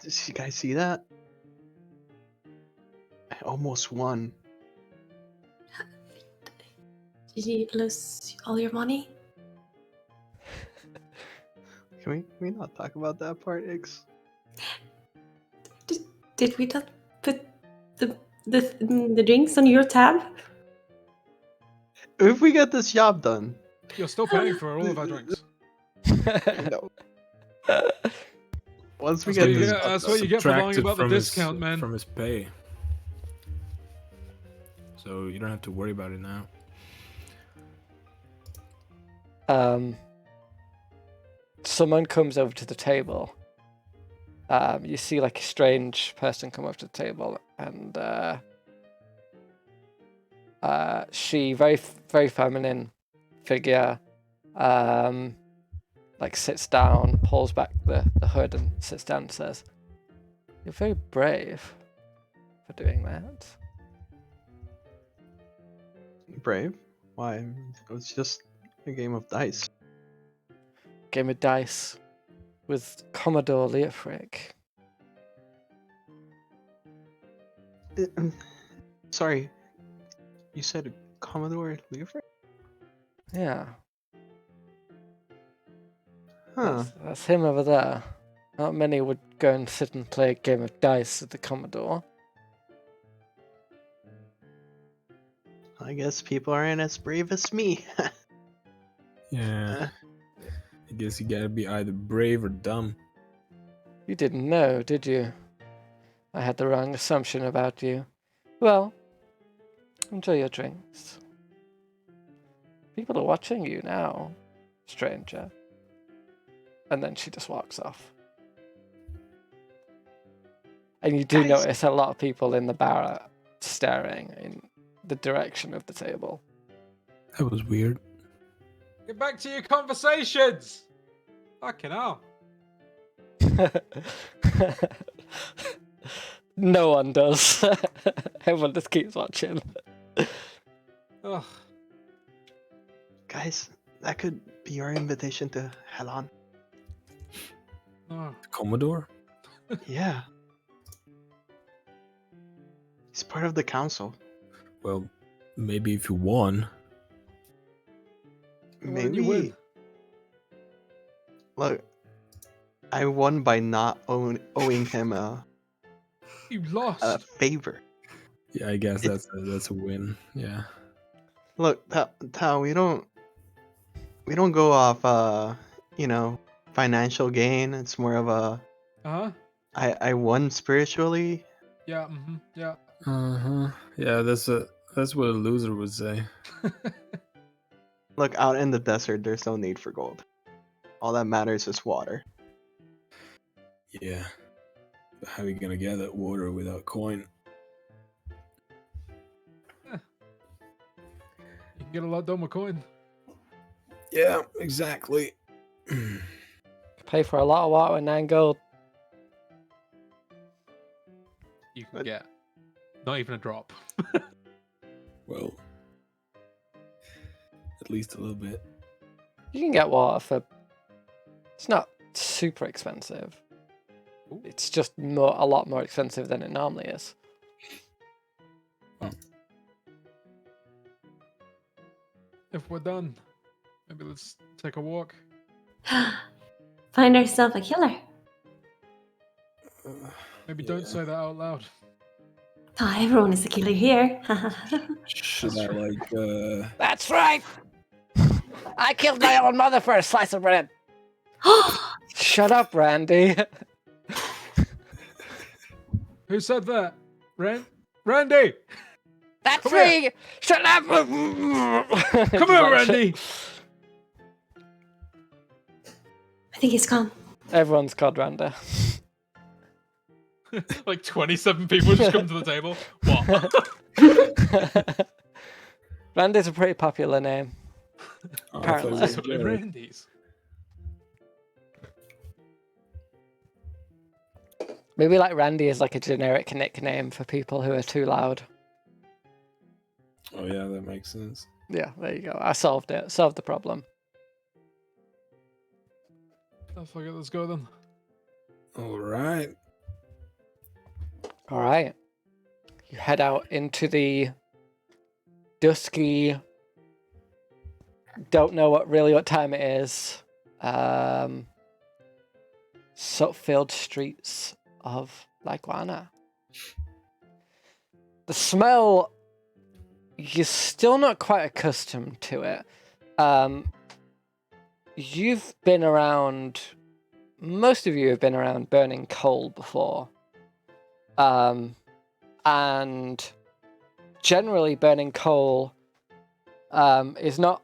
Did you guys see that? I almost won. Did you lose all your money? Can we not talk about that part, Ix? Did we not put the drinks on your tab? If we get this job done, You're still paying for all of our drinks. I know. Once we get this job That's done. what you get for lying Subtracted about the from discount, man. from his pay. So you don't have to worry about it now. Someone comes over to the table. You see like a strange person come over to the table, and she, very feminine figure, like sits down, pulls back the hood and sits down and says, "You're very brave for doing that." Brave? Why? It was just a game of dice. Game of dice with Commodore Leofric. Sorry, you said Commodore Leofric? Yeah, Huh. that's him over there. Not many would go and sit and play a game of dice with the Commodore. I guess people aren't as brave as me. Yeah. I guess you gotta be either brave or dumb. You didn't know, did you? I had the wrong assumption about you. Well, enjoy your drinks. People are watching you now, stranger. And then she just walks off. And you do Guys. notice a lot of people in the bar are staring in the direction of the table. That was weird. Get back to your conversations. Fucking hell. No one does. Everyone just keeps watching. Ugh. Guys, that could be your invitation to Helen. No. Commodore? Yeah. He's part of the council. Well, maybe if you won. Why didn't you win? Maybe. Look, I won by not owing him You a lost. favor. Yeah, I guess It's- that's a win. Yeah. Look, Tao, we don't go off financial gain. It's more of a Uh huh. I won spiritually. Yeah. Yeah. Uh-huh. Yeah, that's what a loser would say. Look, out in the desert, there's no need for gold. All that matters is water. Yeah. But how are you gonna get that water without coin? You can get a lot done with coin. Yeah, exactly. Pay for a lot of water with 9 gold. You can get not even a drop. Well, at least a little bit. You can get water for. It's not super expensive. Ooh. It's just a lot more expensive than it normally is. If we're done, maybe let's take a walk. Find ourselves a killer. Maybe Yeah. don't say that out loud. Oh, everyone is a killer here. Should I That's right! I killed my own mother for a slice of bread! Shut up, Randy. Who said that? Randy! That's Come me! Shut up! Come here, Randy! I think he's gone. Everyone's called Randy. Like 27 people just come to the table. What? Randy's a pretty popular name. Apparently. That's what Randy's. Maybe like Randy is like a generic nickname for people who are too loud. Oh yeah, that makes sense. Yeah, there you go. I solved it. Solved the problem. Oh, fuck it, let's go then. All right. All right. You head out into the dusky, don't know what time it is, soot-filled streets of Liguana. The smell, you're still not quite accustomed to it. You've been around, most of you have been around burning coal before. And generally burning coal is not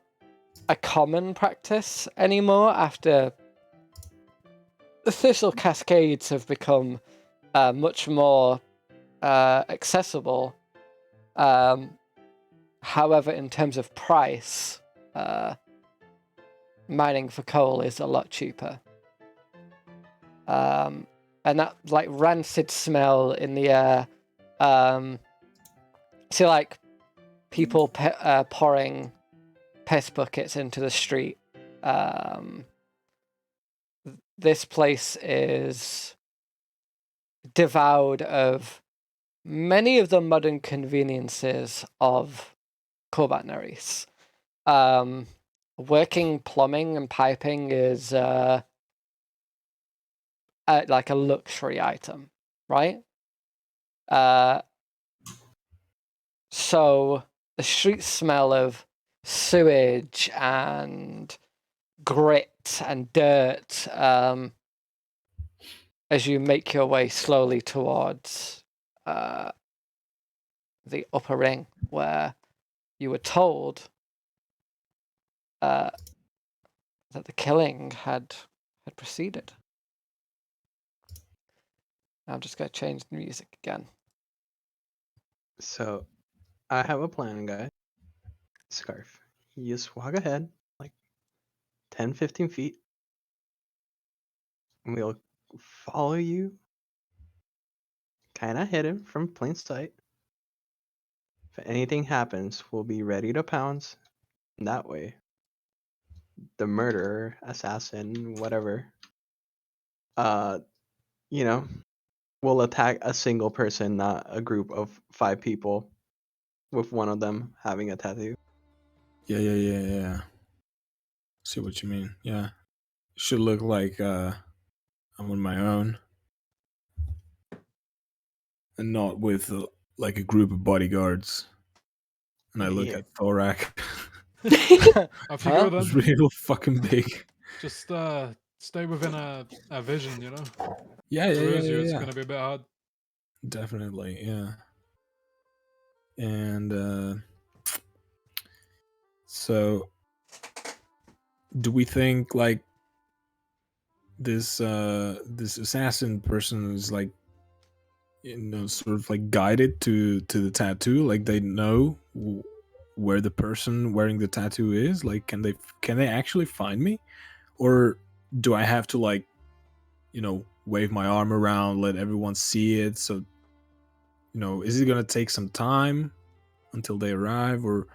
a common practice anymore after the thistle cascades have become much more accessible. However, in terms of price, mining for coal is a lot cheaper. And that like rancid smell in the air. See, like people pouring piss buckets into the street. This place is devoured of many of the modern conveniences of Corbat Neris. Working plumbing and piping is like a luxury item, right? So the streets smell of sewage and grit and dirt as you make your way slowly towards the upper ring, where you were told that the killing had proceeded. I'm just going to change the music again. So, I have a plan, guys. Scarf. You just walk ahead, like 10, 15 feet. And we'll follow you. Kinda hidden from plain sight. If anything happens, we'll be ready to pounce. And that way, the murderer, assassin, whatever, will attack a single person, not a group of 5 people, with one of them having a tattoo. Yeah. See what you mean. Yeah. Should look like I'm on my own, and not with like a group of bodyguards. And I look Yeah. at Thorak. Off you Huh? go It's then. real fucking big. Just stay within a vision, you know. Yeah, To lose you, it's yeah. gonna be a bit hard. Definitely, yeah. And so, do we think like this assassin person is like, sort of like guided to the tattoo? Like they know where the person wearing the tattoo is? Like, can they actually find me, or do I have to like, wave my arm around, let everyone see it? So, is it gonna take some time until they arrive, or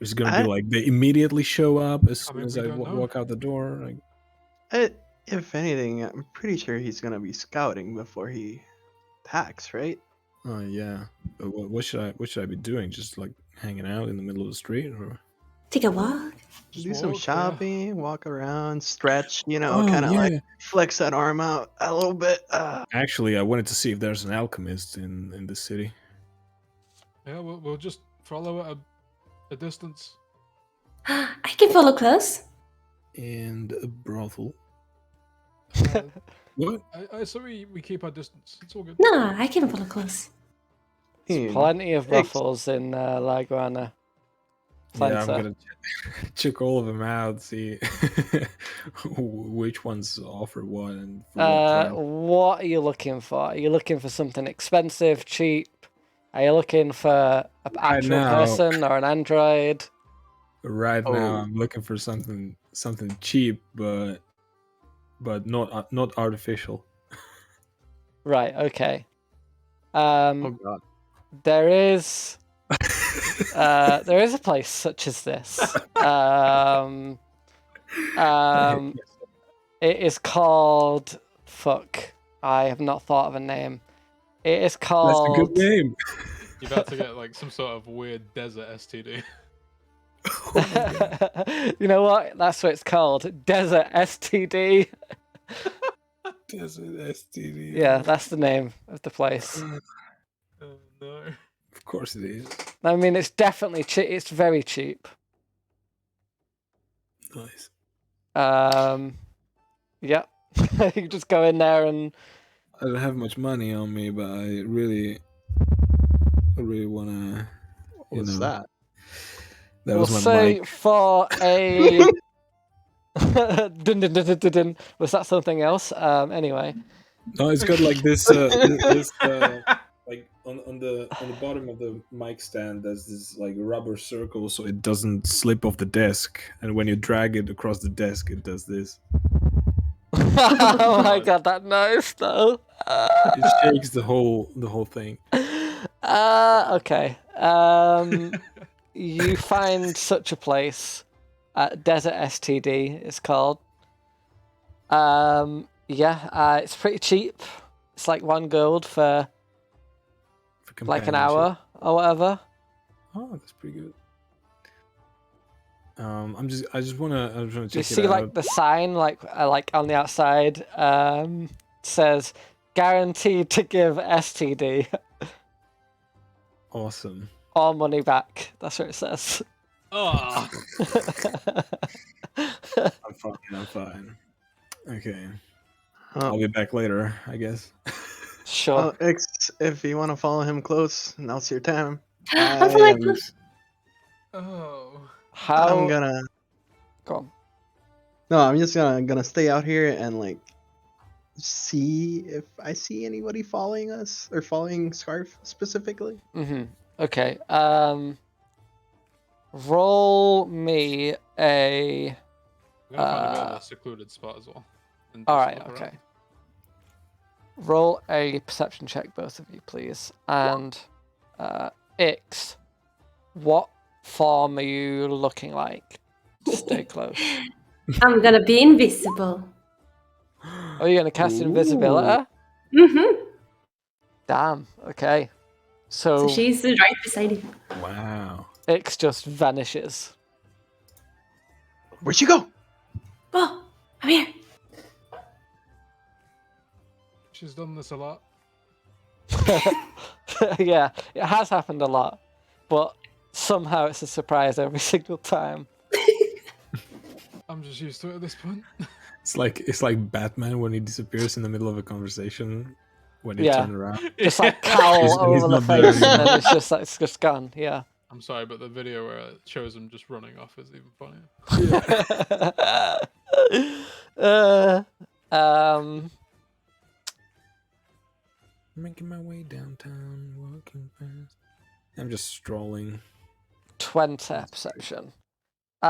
is it gonna be I, like they immediately show up as I soon mean, as we I don't know. walk out the door? Like, if anything, I'm pretty sure he's gonna be scouting before he attacks, right? oh yeah. But what should I be doing? Just like hanging out in the middle of the street, or? Take a walk. Just Do some walk, yeah. shopping, walk around, stretch, Oh, kind of like yeah. flex that arm out a little bit. Actually, I wanted to see if there's an alchemist in the city. Yeah, we'll just follow at a distance. I can follow close. And a brothel. Uh, What? I so we keep our distance. It's all good. No, I can follow close. There's plenty of Thanks. brothels in La Guana. Yeah, I'm Plenty. gonna check all of them out, see which ones offer what and for what price. What are you looking for? Are you looking for something expensive, cheap? Are you looking for an actual now. person or an android? Right Oh. now, I'm looking for something cheap, but not artificial. Right, okay. Oh god. There is a place such as this. It is called I have not thought of a name. It is That's a called good name. You're about to get like some sort of weird desert STD. You know what? That's what it's called. Desert STD. Desert STD. Yeah, that's the name of the place. Oh no. Of course it is. I mean, it's definitely cheap. It's very cheap. Nice. Yeah. You just go in there and I don't have much money on me, but I really wanna. What's that? That we'll was my say mic. for a dun, dun, dun, dun, dun, dun. Was that something else? Anyway. No, it's got like this, like on the bottom of the mic stand. There's this like rubber circle, so it doesn't slip off the desk. And when you drag it across the desk, it does this. Oh my god, that noise though. It shakes the whole thing. Okay. You find such a place at Desert STD. It's called. It's pretty cheap. It's like 1 gold for like an companionship. hour or whatever. Oh, that's pretty good. I just wanna check You it see out. like the sign like on the outside says guaranteed to give STD Awesome. or money back. That's what it says. Oh. I'm fine. Okay. I'll be back later, I guess. Sure. X, if you want to follow him close, now's your time. I'm following close. Oh. How? I'm gonna. Go on. No, I'm just gonna stay out here and like see if I see anybody following us or following Scarf specifically. Okay. Roll me a. I'm gonna find a bit of a secluded spot as well. and All just right. look Okay. around. Roll a perception check, both of you, please. And Ix, what form are you looking like? Stay close. I'm gonna be invisible. Oh, you're gonna cast invisibility? Mm-hmm. Damn. Okay. So she's right beside you. Wow. Ix just vanishes. Where'd she go? Oh, I'm here. She's done this a lot. Yeah, it has happened a lot, but somehow it's a surprise every single time. I'm just used to it at this point. It's like Batman when he disappears in the middle of a conversation when he Yeah. turn around. Just like cowl He's over the not there face, and then anymore. it's just gone. Yeah. I'm sorry, but the video where it shows him just running off is even funnier. um. Making my way downtown, walking fast. I'm just strolling. 20 perception. There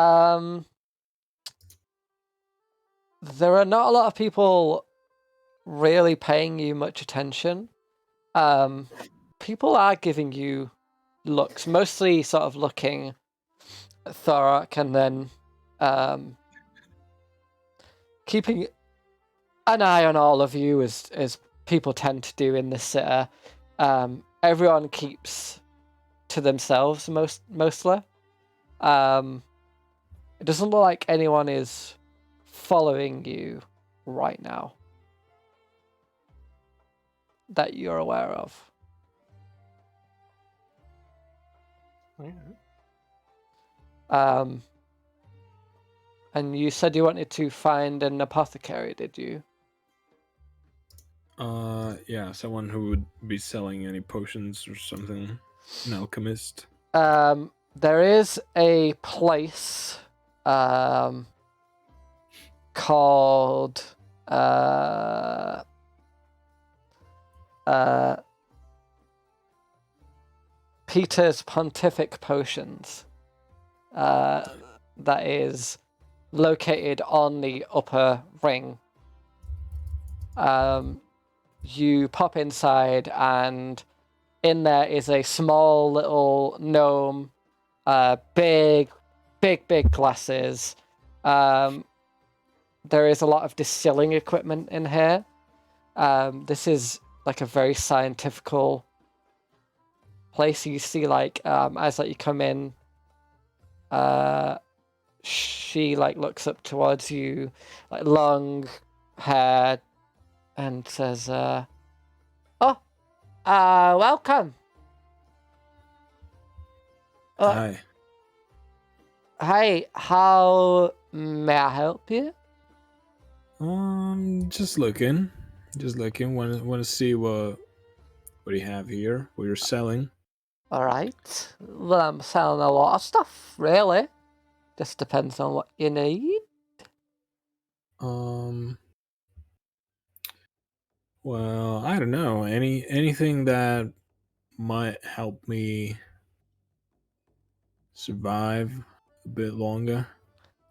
are not a lot of people really paying you much attention. People are giving you looks, mostly sort of looking at Thorak and then keeping an eye on all of you as people tend to do in this city. Everyone keeps to themselves mostly. It doesn't look like anyone is following you right now that you're aware of. And you said you wanted to find an apothecary, did you? Yeah, someone who would be selling any potions or something. An alchemist. There is a place called Peter's Pontific Potions that is located on the upper ring. You pop inside, and in there is a small little gnome, big glasses. There is a lot of distilling equipment in here. This is like a very scientifical place. You see, like, as like you come in, she like looks up towards you, like long hair, and says, welcome. Hi. Hi, how may I help you? Just looking. Want to see what you have here, what you're selling. All right. Well, I'm selling a lot of stuff, really. Just depends on what you need. Well, I don't know. Anything that might help me survive a bit longer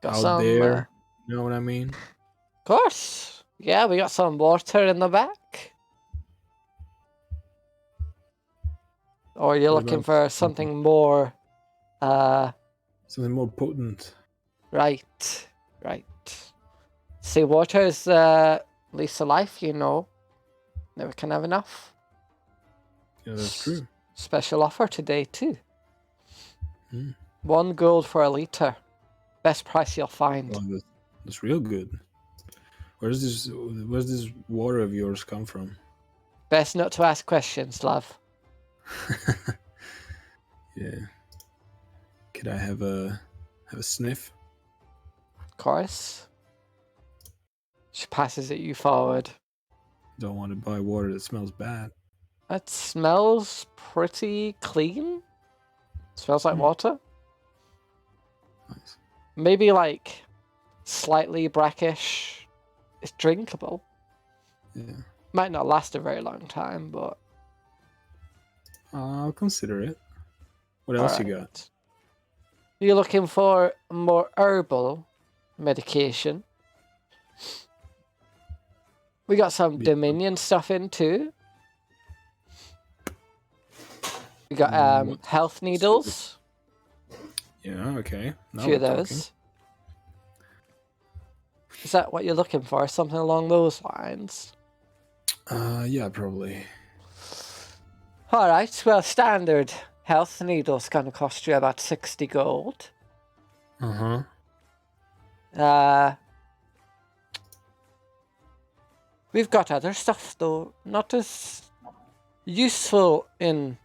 Got out some, there. You know what I mean? of course. Yeah, we got some water in the back. Or you're What looking about for something more, something more potent? right. See, water is least of life, you know. Never can have enough. Yeah, that's true. Special offer today, too. Hmm. 1 gold for a liter. Best price you'll find. Well, that's real good. Where's this water of yours come from? Best not to ask questions, love. Yeah. Could I have a sniff? Of course. She passes it you forward. Don't want to buy water that smells bad. It smells pretty clean. Smells like water. Nice. Maybe like slightly brackish. It's drinkable. Yeah. Might not last a very long time, but I'll consider it. What else you got? alright. You're looking for more herbal medication. We got some Yeah. Dominion stuff in too. We got What health needles. Yeah, okay. A Now few of we're talking. those. Is that what you're looking for? Something along those lines? Yeah, probably. Alright, well, standard health needle's gonna cost you about 60 gold. We've got other stuff though, not as useful in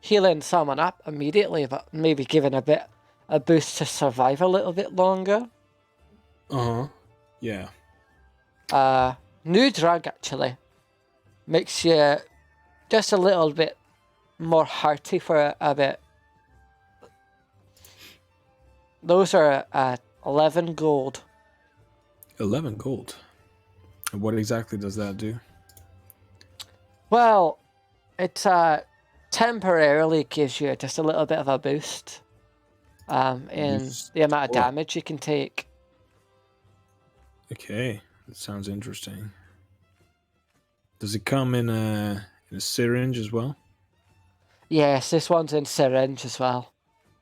healing someone up immediately, but maybe giving a boost to survive a little bit longer. Yeah. New drug actually makes you just a little bit more hearty for a bit. Those are 11 gold. 11 gold. And what exactly does that do? Well, it temporarily gives you just a little bit of a boost in Boost the amount of what? damage you can take. Okay, that sounds interesting. Does it come in a syringe as well? Yes, this one's in syringe as well.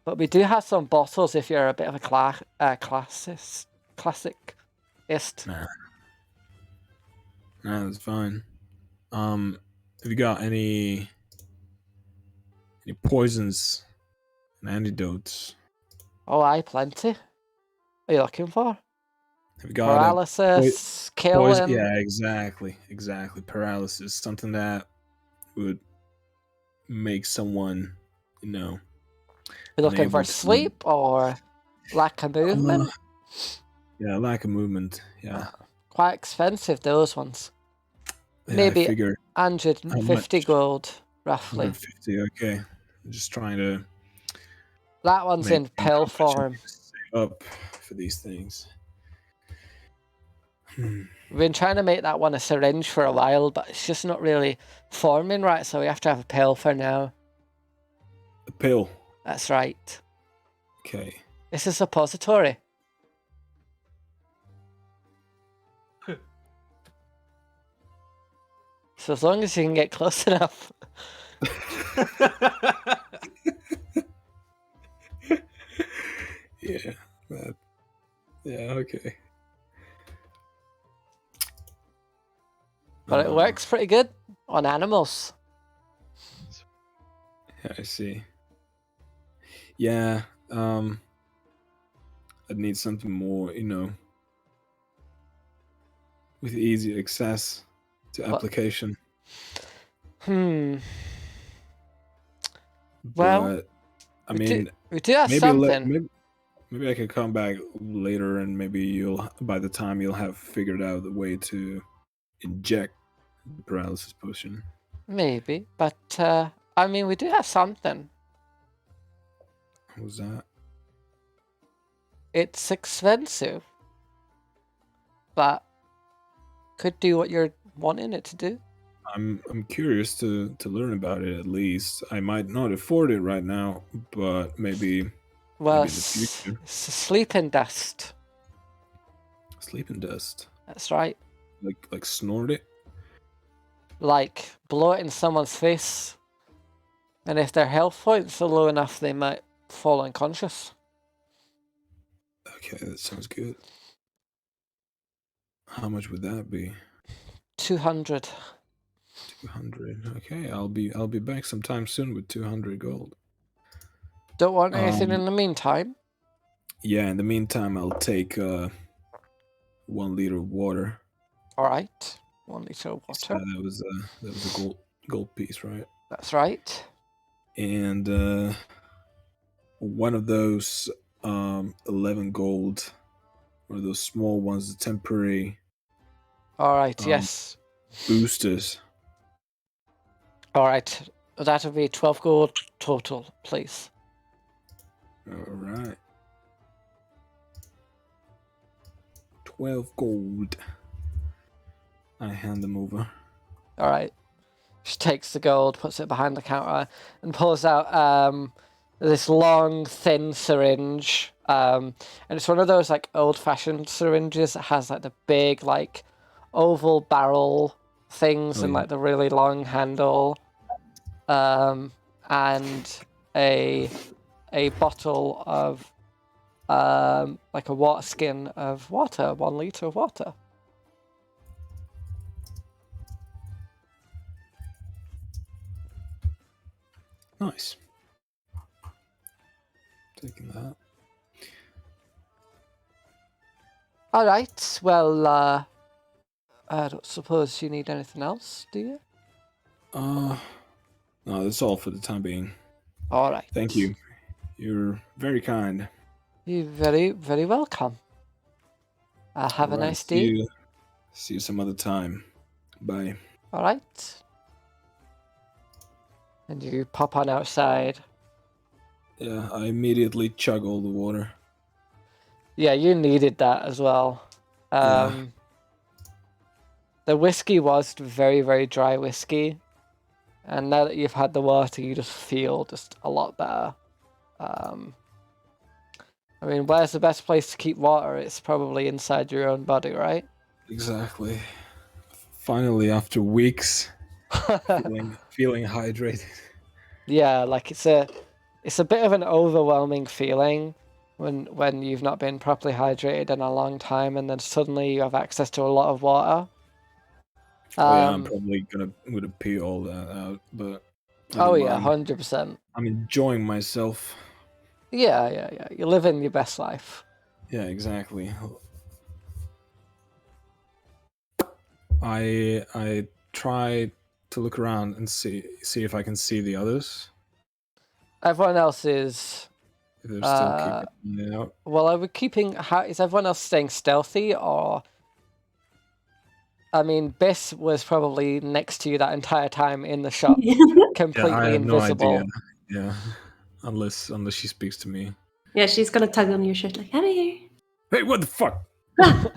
But we do have some bottles if you're a bit of a classicist. Nah, that's fine. Have you got any poisons and antidotes? Oh, aye, plenty. What are you looking for? Have you got Paralysis, a poison? killing. Yeah, exactly. Paralysis, something that would make someone, You're looking for unable to. sleep or lack of movement? Yeah, lack of movement. Yeah. Quite expensive, those ones. Yeah, Maybe I figure 150 gold, roughly. 150. Okay, I'm just trying to That one's make in pill form. save up for these things. We've been trying to make that one a syringe for a while, but it's just not really forming right, so we have to have a pill for now. A pill. That's right. Okay. It's a suppository. So as long as you can get close enough. Yeah. Yeah. Okay. But it works pretty good on animals. Yeah, I see. Yeah. I'd need something more, with easy access to application. Well, But I we mean, do have maybe something. maybe I could come back later, and maybe by the time you'll have figured out the way to inject the paralysis potion. Maybe, but I mean, we do have something. What was that? It's expensive, but could do what you're wanting it to do. I'm curious to learn about it at least. I might not afford it right now, but maybe Well, in the future. it's sleeping dust. Sleeping dust. That's right. Like snort it. Like blow it in someone's face, and if their health points are low enough, they might fall unconscious. Okay, that sounds good. How much would that be? 200. 200. Okay, I'll be back sometime soon with 200 gold. Don't want anything in the meantime? Yeah, in the meantime, I'll take 1 liter of water. All right. 1 liter of water. So that was a gold piece, right? That's right. And one of those 11 gold, one of those small ones, the temporary. All right. Yes. Boosters. All right. That'll be 12 gold total, please. All right. 12 gold. I hand them over. All right. She takes the gold, puts it behind the counter, and pulls out this long, thin syringe. And it's one of those like old-fashioned syringes that has like the big, like oval barrel things and like the really long handle. And a bottle of like a water skin of water, 1 liter of water. Nice. Taking that. All right. Well, I don't suppose you need anything else, do you? No, that's all for the time being. All right. Thank you. You're very kind. You're very, very welcome. Have a Alright, nice day. See you some other time. Bye. All right. And you pop on outside. Yeah, I immediately chug all the water. Yeah, you needed that as well. Yeah. The whiskey was very, very dry whiskey. And now that you've had the water, you just feel just a lot better. I mean, where's the best place to keep water? It's probably inside your own body, right? Exactly. Finally, after weeks, feeling hydrated. Yeah, like it's a bit of an overwhelming feeling when you've not been properly hydrated in a long time, and then suddenly you have access to a lot of water. I'm probably gonna pee all that out, but I Oh don't yeah, mind. 100%. I'm enjoying myself. Yeah. You're living your best life. Yeah, exactly. I try to look around and see if I can see the others. Everyone else is. If they're still keeping an eye out. Well, are we keeping? Is everyone else staying stealthy, or? I mean, Biss was probably next to you that entire time in the shop, completely I have invisible. no idea. Yeah, unless she speaks to me. Yeah, she's gonna tug on your shirt like, out of here. Hey, what the fuck? Ah,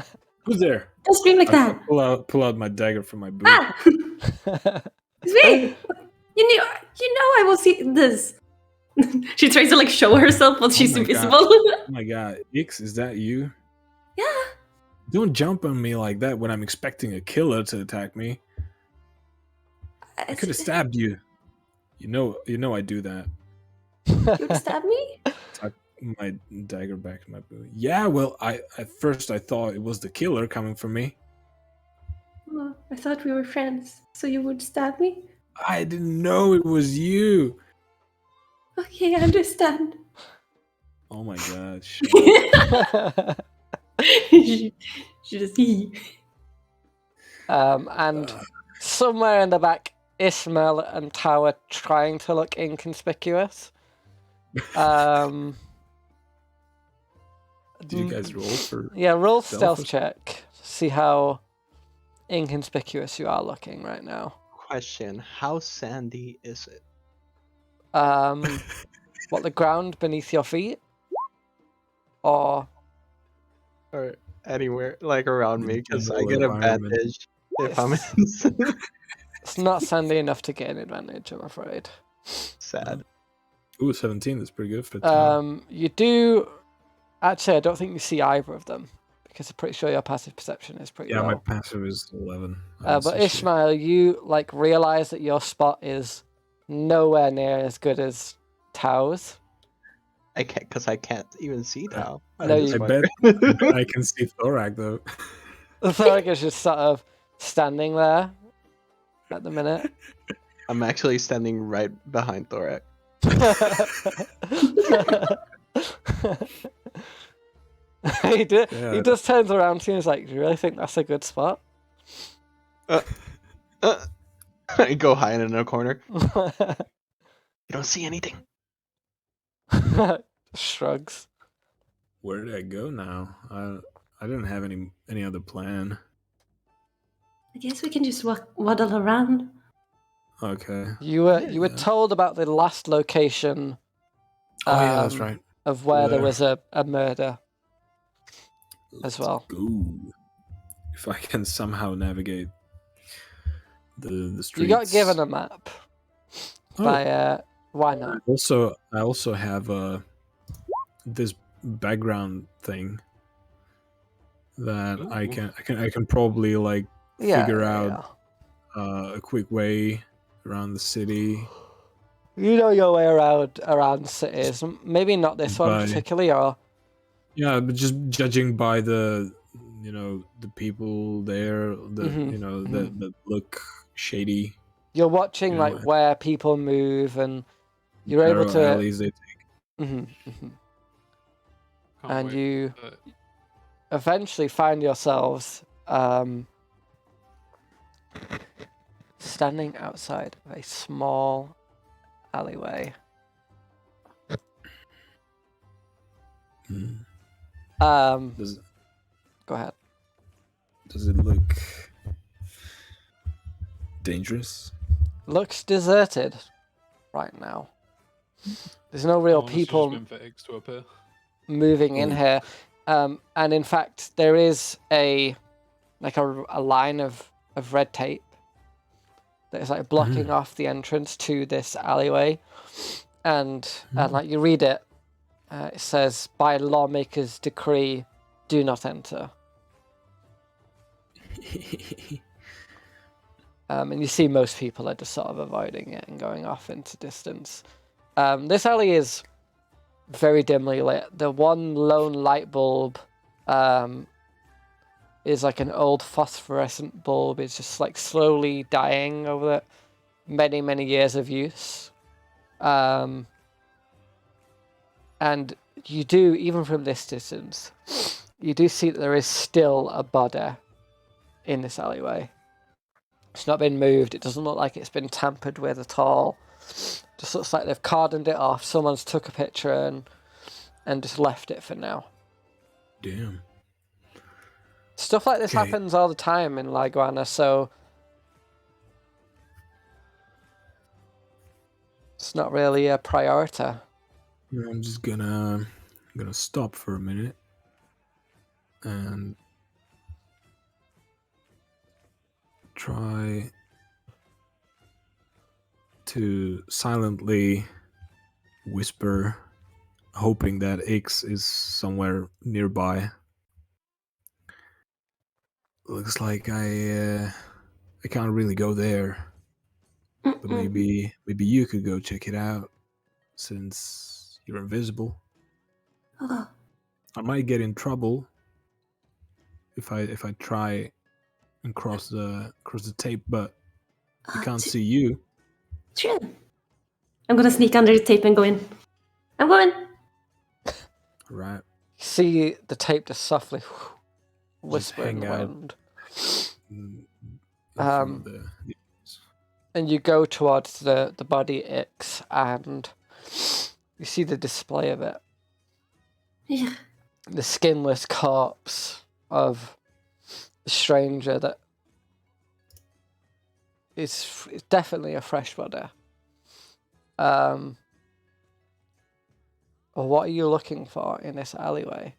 Who's there? don't scream like I that. pull out my dagger from my boot. Ah! It's me! You know I will see this. She tries to like show herself, but she's my invisible. Oh my god, Ix, is that you? Yeah. Don't jump on me like that when I'm expecting a killer to attack me. I could have stabbed you. You know I do that. You would stab me? Tuck my dagger back in my boot. Yeah, well, at first I thought it was the killer coming for me. Oh, I thought we were friends, so you would stab me? I didn't know it was you. Okay, I understand. Oh my god, shut up. she just And somewhere in the back, Ishmael and Tao are trying to look inconspicuous. Did you guys roll for? Yeah, roll stealth stealth check. See how inconspicuous you are looking right now. Question: how sandy is it? What, the ground beneath your feet? Or Or anywhere like around me? Because I general get environment. advantage if I'm Yes. in. it's not sandy enough to get an advantage, I'm afraid. Sad. Ooh, 17. That's pretty good for Tom. You do. Actually, I don't think you see either of them because I'm pretty sure your passive perception is pretty Yeah, my low. passive is 11. I don't But see shit. Ishmael, you like realize that your spot is nowhere near as good as Tao's. I can't because I can't even see now. No, I you- bet I can see Thorak though. Thorak is just sort of standing there at the minute. I'm actually standing right behind Thorak. He Yeah. just turns around to you and is like, do you really think that's a good spot? I go hide in a corner. You don't see anything. Shrugs. Where did I go now? I didn't have any other plan. I guess we can just waddle around. Okay. You were Yeah. told about the last location Oh yeah, that's right. of where there There. was a murder as well. Go. If I can somehow navigate the streets. You got given a map Oh. by why not? I also have this background thing that I can probably like figure out a quick way around the city. You know your way around cities. Maybe not this one By- particularly, or Yeah, but just judging by the the people there, Mhm, that look shady. you're watching You know, like where people move, and you're able narrow to. alleys they take. Mhm. Can't And wait. you eventually find yourselves standing outside of a small alleyway. Hmm. Go ahead. Does it look dangerous? Looks deserted right now. There's no real Honestly, just people been for X to appear. moving in Oh. here. And in fact, there is a line of red tape that is like blocking off the entrance to this alleyway. And like you read it, it says, "By lawmakers' decree, do not enter." And you see most people are just sort of avoiding it and going off into distance. This alley is very dimly lit. The one lone light bulb is like an old phosphorescent bulb. It's just like slowly dying over many, many years of use. And you do, even from this distance, you do see that there is still a body in this alleyway. It's not been moved. It doesn't look like it's been tampered with at all. Just looks like they've cordoned it off. Someone's took a picture and just left it for now. Damn. Stuff like this Okay. happens all the time in Liguana, so it's not really a priority. I'm just gonna stop for a minute and try to silently whisper, hoping that X is somewhere nearby. Looks like I can't really go there, but maybe you could go check it out since you're invisible. Oh, I might get in trouble if I try and cross the tape, but I can't see you. true. I'm gonna sneak under the tape and go in. I'm going. Right. See the tape just softly whisper in hang the out. wind. In front of the And you go towards the body X and you see the display of it. Yeah. The skinless corpse of the stranger that is definitely a fresh body. What are you looking for in this alleyway?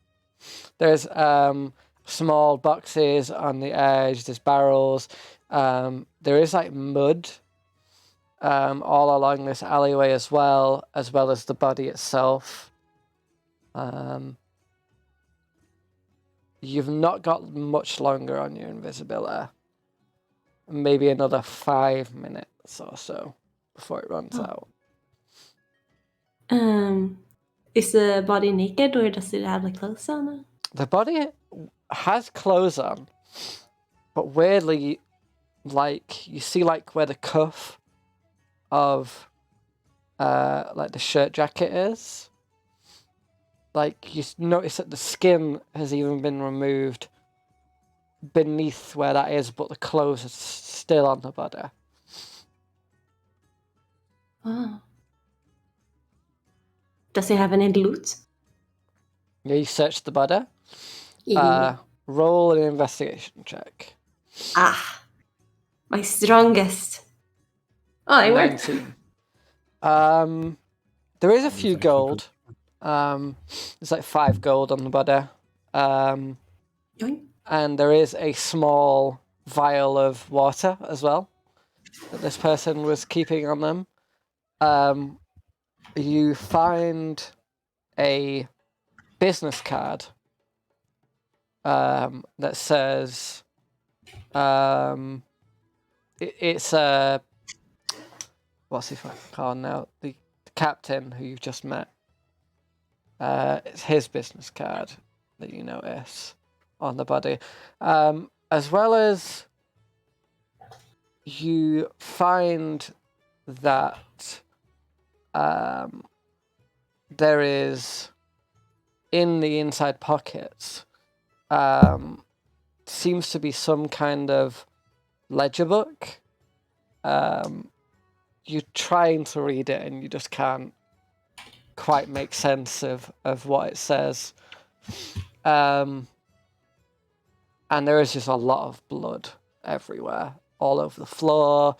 There's small boxes on the edge, there's barrels. There is like mud all along this alleyway as well as the body itself. You've not got much longer on your invisibility. Maybe another 5 minutes or so before it runs out. Is the body naked or does it have like clothes on? The body has clothes on, but weirdly, like you see, like where the cuff of, like the shirt jacket is. Like you notice that the skin has even been removed beneath where that is, but the clothes are still on the body. Oh. Does it have any loot? Yeah, you search the body. Yeah. Roll an investigation check. My strongest. Oh, it worked. 19. There is a few gold. There's like 5 gold on the body. Yoink. And there is a small vial of water as well that this person was keeping on them. You find a business card that says it's a what's he called now? The captain who you've just met. It's his business card that you notice on the body, as well as you find that there is in the inside pockets seems to be some kind of ledger book you're trying to read it and you just can't quite make sense of what it says. And there is just a lot of blood everywhere, all over the floor,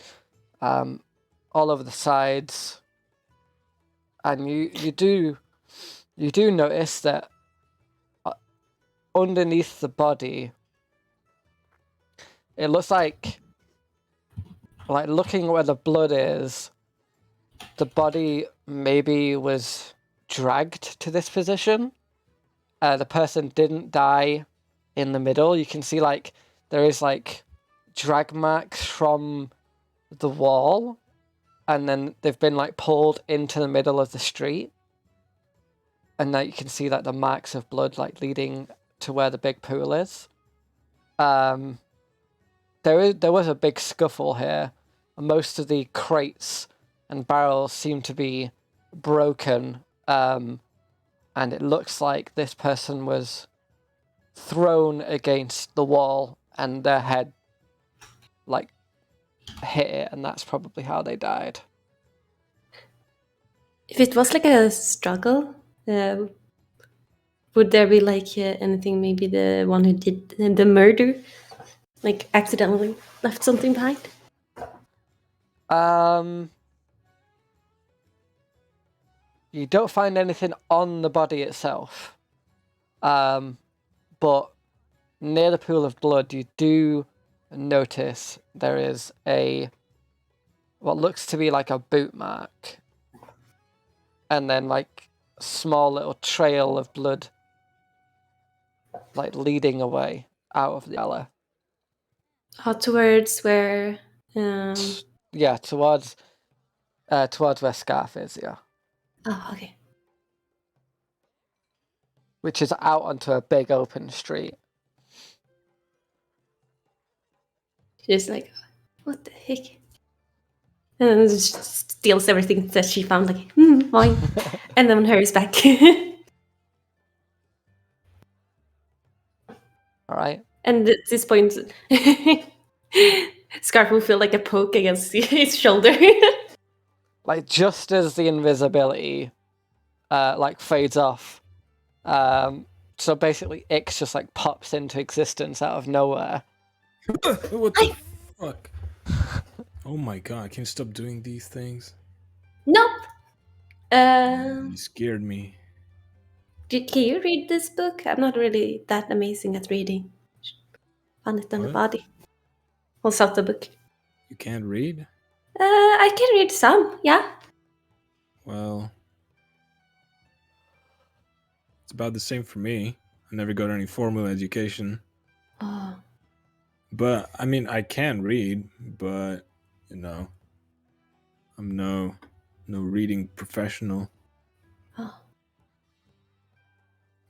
all over the sides, and you do notice that underneath the body, it looks like looking where the blood is, the body maybe was dragged to this position. The person didn't die in the middle. You can see there is drag marks from the wall, and then they've been pulled into the middle of the street, and now you can see the marks of blood leading to where the big pool is. There was a big scuffle here. Most of the crates and barrels seem to be broken, and it looks like this person was thrown against the wall and their head hit it, and that's probably how they died. If it was a struggle, would there be anything, maybe the one who did the murder accidentally left something behind? You don't find anything on the body itself, but near the pool of blood you do notice there is what looks to be a boot mark, and then a small little trail of blood leading away out of the alley. Towards where Yeah, towards where Scarf is, yeah. Oh, okay. Which is out onto a big open street. She's what the heck? And then just steals everything that she found, fine. And then hurries back. Alright. And at this point, Scarf will feel a poke against his shoulder. Just as the invisibility fades off, so basically Ix just pops into existence out of nowhere. What the fuck? Oh my god, can you stop doing these things? Nope. You scared me. Can you read this book? I'm not really that amazing at reading. Found it on the What? body. Pulls out the book. You can't read? I can read some, yeah. Well, it's about the same for me. I never got any formal education. Oh. But, I mean, I can read, but, I'm no reading professional. Oh.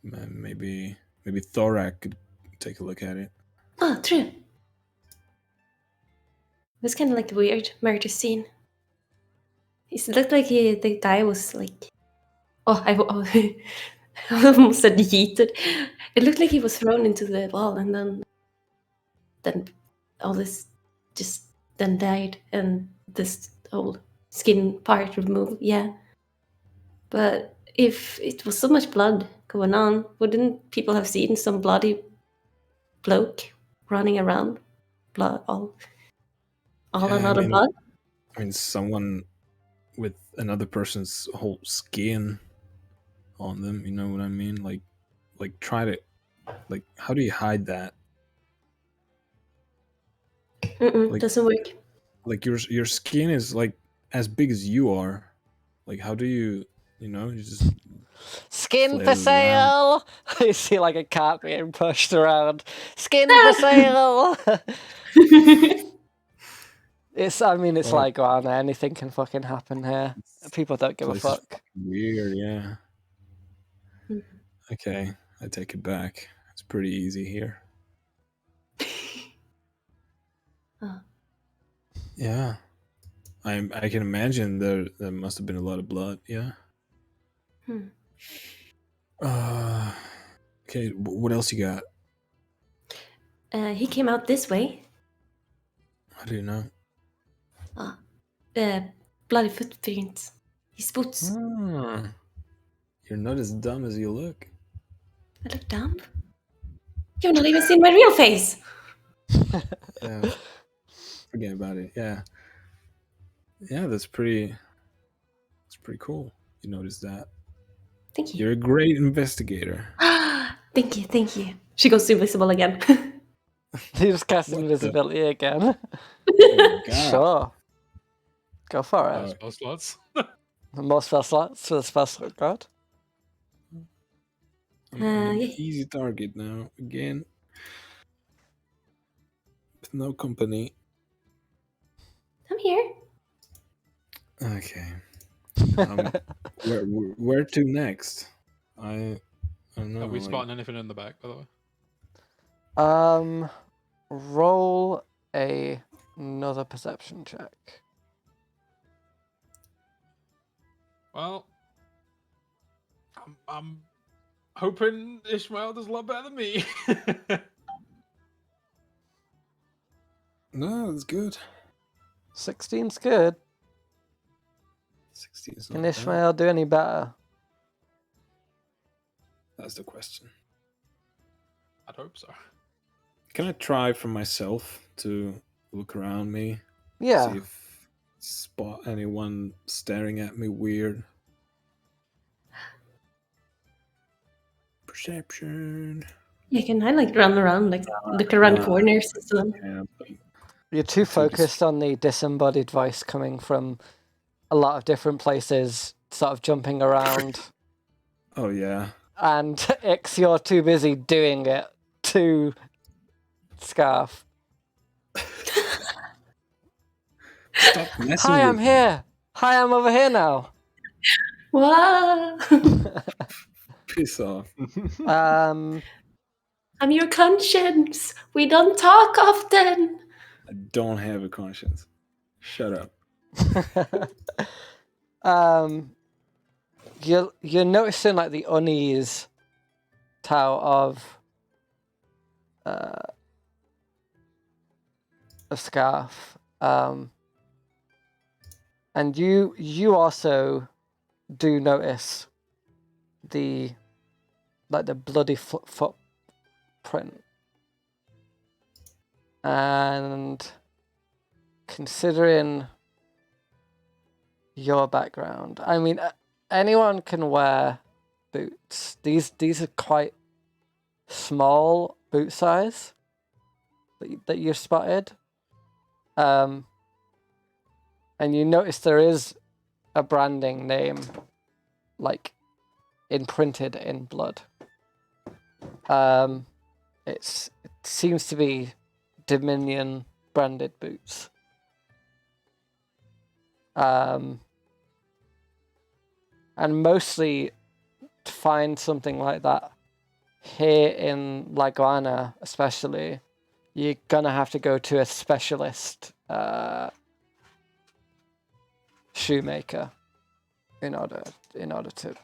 Maybe Thorak could take a look at it. Oh, true. It was kind of a weird murder scene. It looked like the guy was I almost said yeeted. It looked like he was thrown into the wall, and then all this just then died, and this whole skin part removed. Yeah, but if it was so much blood going on, wouldn't people have seen some bloody bloke running around, blood all a lot of blood? I mean, someone with another person's whole skin on them, you know what I mean? Try to, how do you hide that? Doesn't work. Your skin is as big as you are. How do you, you just Skin flail for it sale! You see a cat being pushed around. Skin for sale! It's around there. Anything can fucking happen here. People don't give a place is fuck. weird, yeah. Okay, I take it back. It's pretty easy here. Oh. Yeah. I can imagine there must have been a lot of blood, yeah. Okay, what else you got? He came out this way. How do you know? Bloody footprints. His boots. You're not as dumb as you look. I look dumb. You've not even seen my real face. Yeah. Forget about it. Yeah. Yeah, that's pretty cool. You noticed that. Thank you. You're a great investigator. Thank you, thank you. She goes invisible again. You just cast What the- invisibility again. Oh my god. Sure. Go for it. Spell slots. More spell slots for the spell slot god. I'm an yeah. easy target now. Again. With no company. I'm here. Okay. Where to next? I don't know. Are we like- spotting anything in the back, by the way? Roll another perception check. Well, I'm hoping Ishmael does a lot better than me. No, that's good. 16's good. 16 is Can not bad. Ishmael do any better? That's the question. I'd hope so. Can I try for myself to look around me? Yeah. See if spot anyone staring at me weird. Perception. Yeah, can I like run around, like look around corners and stuff? Yeah, You're too dis- focused on the disembodied voice coming from a lot of different places, sort of jumping around. oh yeah. And Ix, you're too busy doing it to Scarf. Stop messing Hi, with I'm me. here. Hi, I'm over here now. Wow. Piss off. Um, I'm your conscience. We don't talk often. I don't have a conscience. Shut up. you're noticing like the unease, Tao, of Scarf. And you also do notice the bloody footprint. And considering your background, I mean, anyone can wear boots. These are quite small boot size that you've spotted. And you notice there is a branding name, like, imprinted in blood. It seems to be Dominion branded boots. And mostly to find something like that here in Laguana, especially, you're gonna have to go to a specialist shoemaker in order to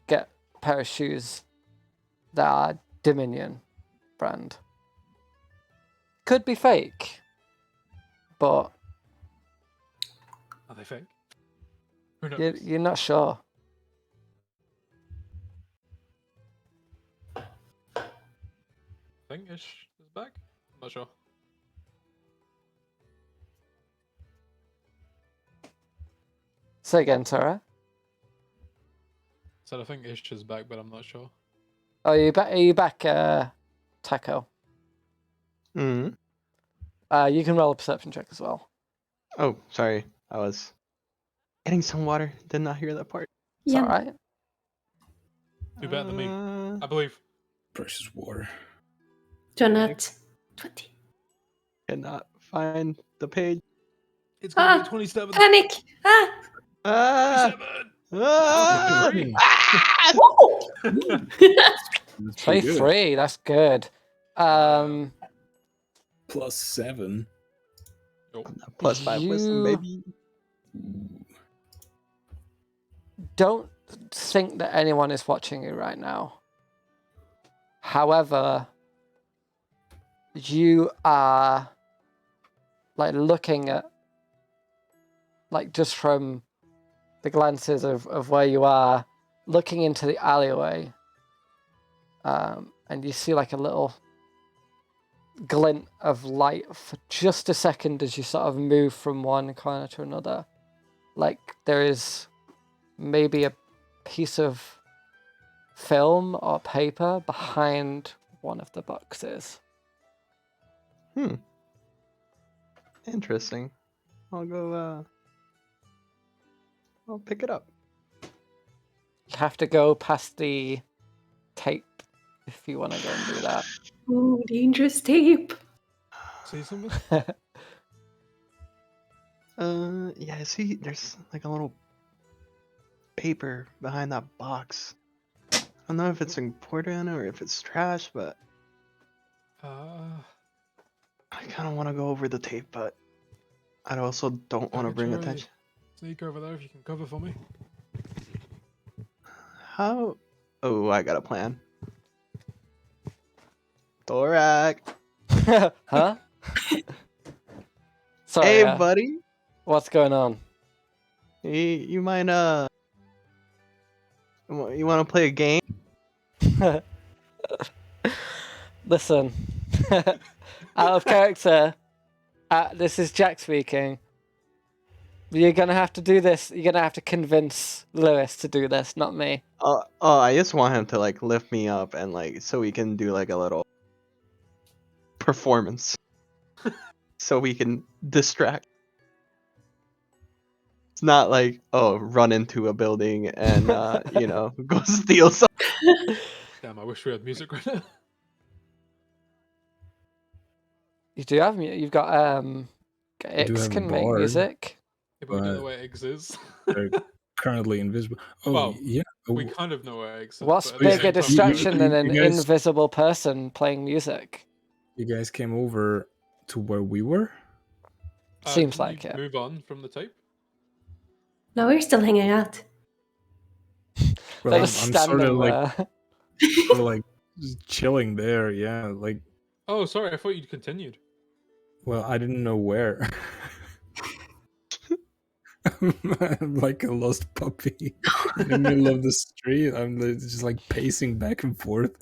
get a pair of shoes that are Dominion brand. Could be fake, but Are they fake? Who knows? you're not sure. I think Ish is back. I'm not sure. Say again, Tara. Said I think Ish is back, but I'm not sure. Oh, are you back, Taco? Hmm. You can roll a perception check as well. Oh, sorry. I was getting some water. Did not hear that part. It's Yeah. alright. Do better than me, Uh, I believe. Precious water. Jonat. 20. Cannot find the page. It's gonna be 27. Panic. Ah. Ah! 27. Ah! Three. Ah! That's pretty good. 23, that's good. Plus 7. Plus 5 wisdom, You- baby. Don't think that anyone is watching you right now. However, you are like looking at like just from the glances of where you are, looking into the alleyway, and you see like a little glint of light for just a second as you sort of move from one corner to another. Like there is maybe a piece of film or paper behind one of the boxes. Interesting. I'll go. I'll pick it up. You have to go past the tape if you want to go and do that. Ooh, dangerous tape. See something? Yeah, I see there's like a little paper behind that box. I don't know if it's important or if it's trash, but I kind of want to go over the tape, but I also don't want to bring attention. Sneak over there if you can cover for me. How? Oh, I got a plan. Thorak. Huh? Sorry. Hey, buddy. What's going on? You mind you want to play a game? Listen, out of character, this is Jack speaking. You're gonna have to do this. You're gonna have to convince Lewis to do this, not me. Oh, I just want him to like lift me up and like so we can do like a little performance, so we can distract. It's not like run into a building and go steal something. Damn, I wish we had music right now. You do have you've got X have can a make bard. music. If we know where eggs is. They're currently invisible. Oh, Well, yeah. We kind of know where eggs is. What's but at the same bigger time, distraction than an you guys- invisible person playing music? You guys came over to where we were? Seems can like you it. Move on from the tape. No, we're still hanging out. Well, They're I'm just sort standing of like, there. sort of like just chilling there. Yeah, like, Oh, sorry, I thought you'd continued. well, I didn't know where. I'm like a lost puppy in the middle of the street. I'm just like pacing back and forth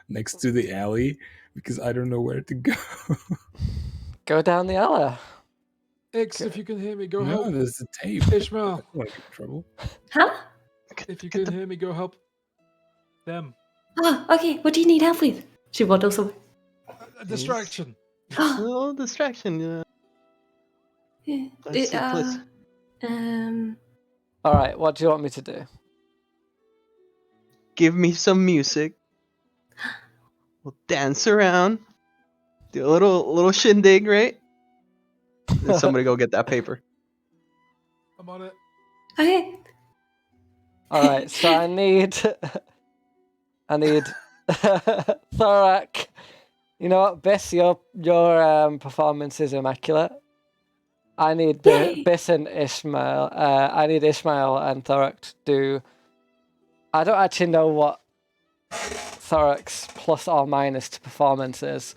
next to the alley because I don't know where to go. Go down the alley. X, if you can hear me, go No, help. there's the tape. I Ishmael, don't want to get in trouble. Huh? if you can hear me, go help them. Oh, okay. What do you need help with? She waddles over. A distraction. A little distraction. Let's see, please. All right, what do you want me to do? Give me some music. We'll dance around. Do a little shindig, right? Then somebody go get that paper. I'm on it. Okay. All right, so I need Thorak. You know what, Biss, your performance is immaculate. I need Yay. Biss and Ishmael. I need Ishmael and Thorak to do. I don't actually know what Thorak's plus or minus to performance is.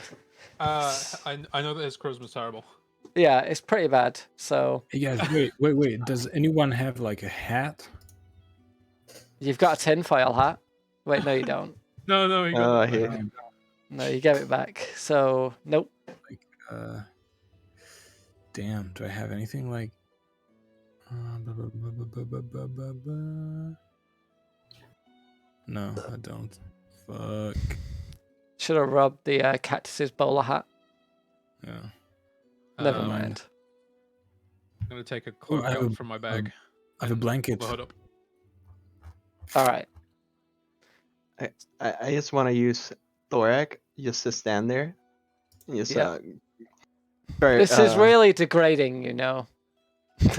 I know that his charisma's terrible. Yeah, it's pretty bad. So Hey guys, wait. Does anyone have like a hat? you've got a tinfoil hat. Wait, no, you don't. No, he got that. Here. No, you gave it back. So nope. Damn, do I have anything like? No, I don't. Fuck. Should have robbed the cactus's bowler hat. Yeah. Never Um, mind. I'm gonna take a cloak I have out from my bag. I have a and blanket. pull the hood up. All right. I just want to use Thorak just to stand there. And just, Yeah. very, This is really degrading, you know.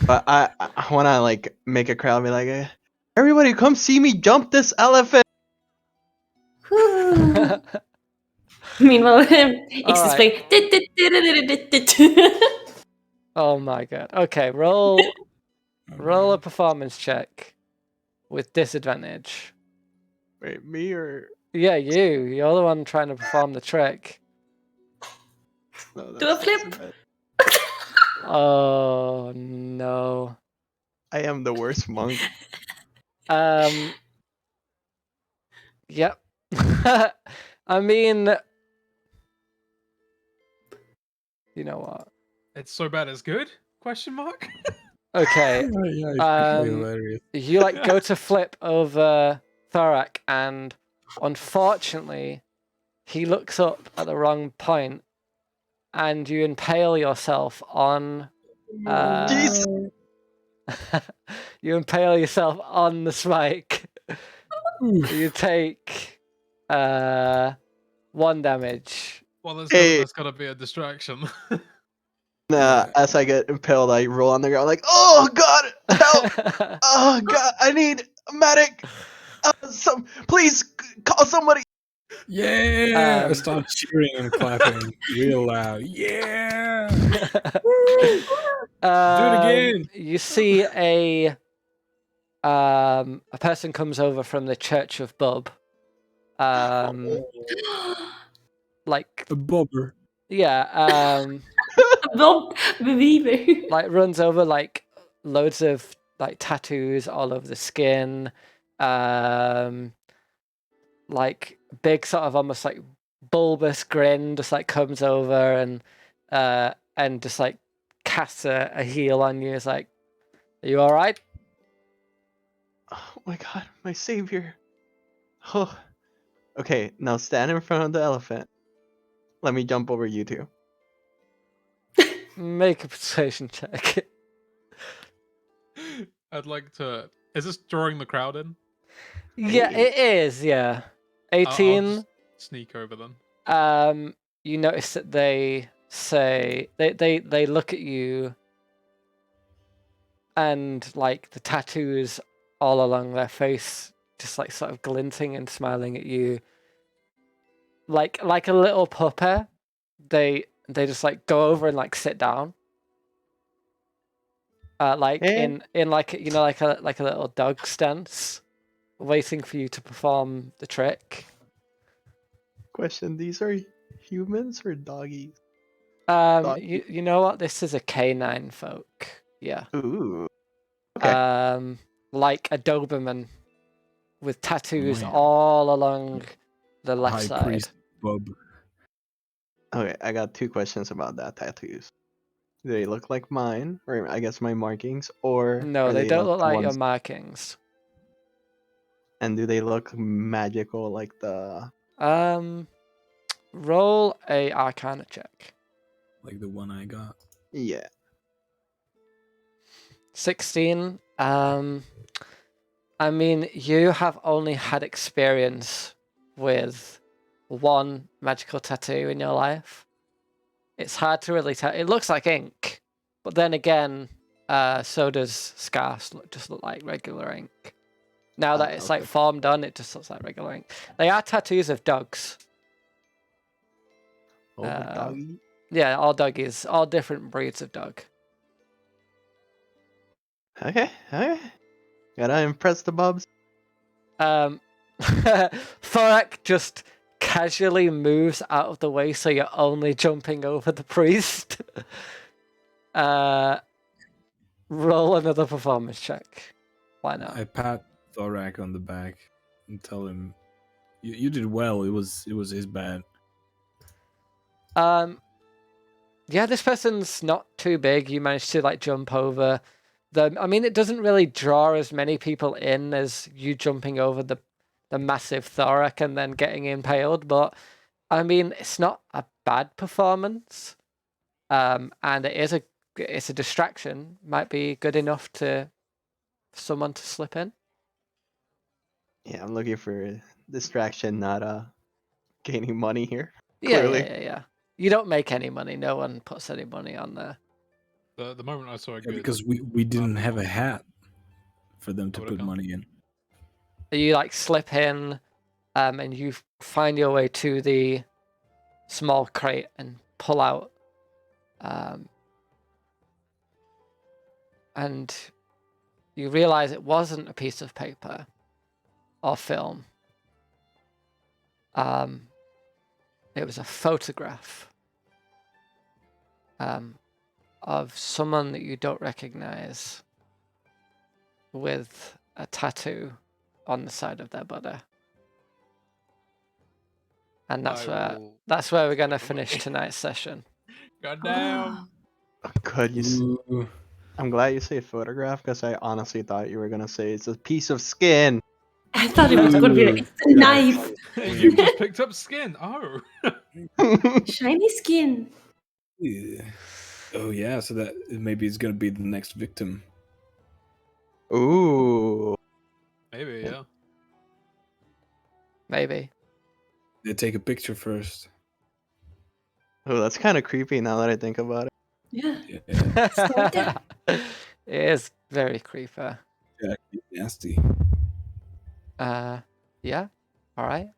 But I want to like make a crowd be like, everybody come see me jump this elephant. Whew. Meanwhile, X is Alright. playing. Oh my god. Okay, roll a performance check with disadvantage. Wait, me or Yeah, you. You're the one trying to perform the trick. no, Do a that's flip. not so bad. Oh no. I am the worst monk. Yep. I mean, you know what? It's so bad it's good? Question mark. Okay. Yeah, it's actually hilarious. You like go to flip over Thorak, and unfortunately, he looks up at the wrong point, and you impale yourself on. Jesus. You impale yourself on the spike. You take 1 damage. Well, Hey. that's gotta be a distraction. As I get impaled, I roll on the ground like, oh god, help! Oh god, I need a medic. Please call somebody. Yeah! I start cheering and clapping real loud. Yeah! Do it again! You see a person comes over from the Church of Bub. Like A bobber. yeah, Bob Beaver. like runs over like loads of like tattoos all over the skin, like big sort of almost like bulbous grin just like comes over and just like casts a heal on you. It's like, are you all right? Oh my god, my savior. Oh. Okay, now stand in front of the elephant. Let me jump over you two. Make a persuasion check. I'd like to. Is this drawing the crowd in? Yeah, Hey. it is. Yeah, I'll 18. just sneak over then. You notice that they say they look at you, and like the tattoos all along their face just like sort of glinting and smiling at you, like a little puppet. They just like go over and like sit down, like Hey. in like like a little dog stance, waiting for you to perform the trick. Question: these are humans or doggies? You know what? This is a canine folk. Yeah. Ooh. Okay. Like a Doberman with tattoos Man. all along the left High side. priest bub. Okay, I got 2 questions about that tattoos. Do they look like mine, or I guess my markings, or No, are they don't look the like your ones- markings. And do they look magical like the? Roll a Arcana check. Like the one I got. Yeah. 16. I mean, you have only had experience with 1 magical tattoo in your life. It's hard to really tell. It looks like ink, but then again, so does scarves just look like regular ink. Now that it's like Okay. formed on, it just looks like regular ink. They are tattoos of dogs. Oh, doggy. Yeah, all doggies, all different breeds of dog. Okay. Gotta impress the bubs. Thorak just casually moves out of the way, so you're only jumping over the priest. Roll another performance check. Why not? I pat Thorak on the back and tell him, "You did well. It was his bad." Yeah, this person's not too big. You managed to like jump over them. I mean, it doesn't really draw as many people in as you jumping over the massive Thorak and then getting impaled, but I mean, it's not a bad performance. And it's a distraction. Might be good enough for someone to slip in. Yeah, I'm looking for distraction, not gaining money here. Yeah, Clearly. yeah. You don't make any money. No one puts any money on there. The moment I saw a Yeah, good. because we didn't have a hat for them to I would've put gone. money in. You like slip in, and you find your way to the small crate and pull out, and you realize it wasn't a piece of paper or film. It was a photograph of someone that you don't recognize. with a tattoo on the side of their body. And that's where we're gonna finish tonight's session. Goddamn. Good. Ooh. I'm glad you say photograph because I honestly thought you were gonna say it's a piece of skin. I thought it was gonna be like, it's a knife. You just picked up skin. Oh. Shiny skin. Yeah. Oh yeah, so that maybe it's gonna be the next victim. Ooh. Maybe, yeah. Maybe. They take a picture first. Oh, that's kind of creepy now that I think about it. Yeah. Yeah, Slow down. It is very creepy. nasty. Yeah. All right.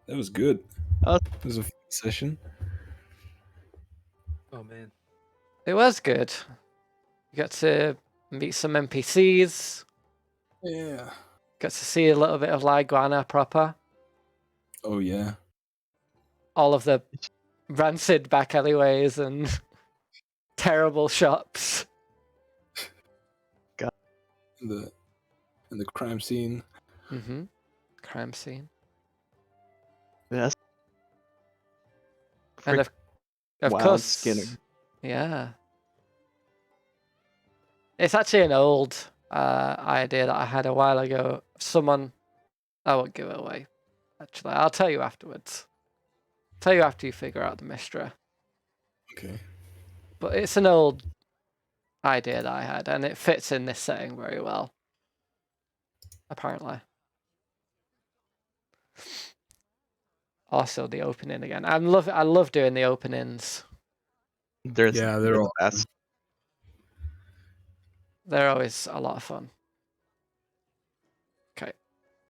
That was good. Oh. It was a fun session. Oh man. It was good. You got to meet some NPCs. Yeah. Got to see a little bit of Liguana proper. Oh yeah. All of the rancid back alleyways and terrible shops. And the crime scene. Mm-hmm. Crime scene. Yes. And of Wild course, Skinner. yeah. It's actually an old idea that I had a while ago. Someone, I won't give it away. Actually, I'll tell you afterwards. Tell you after you figure out the mystery. Okay. But it's an old idea that I had, and it fits in this setting very well. Apparently. Also, the opening again. I love doing the openings. They're Yeah, the they're all best. They're always a lot of fun.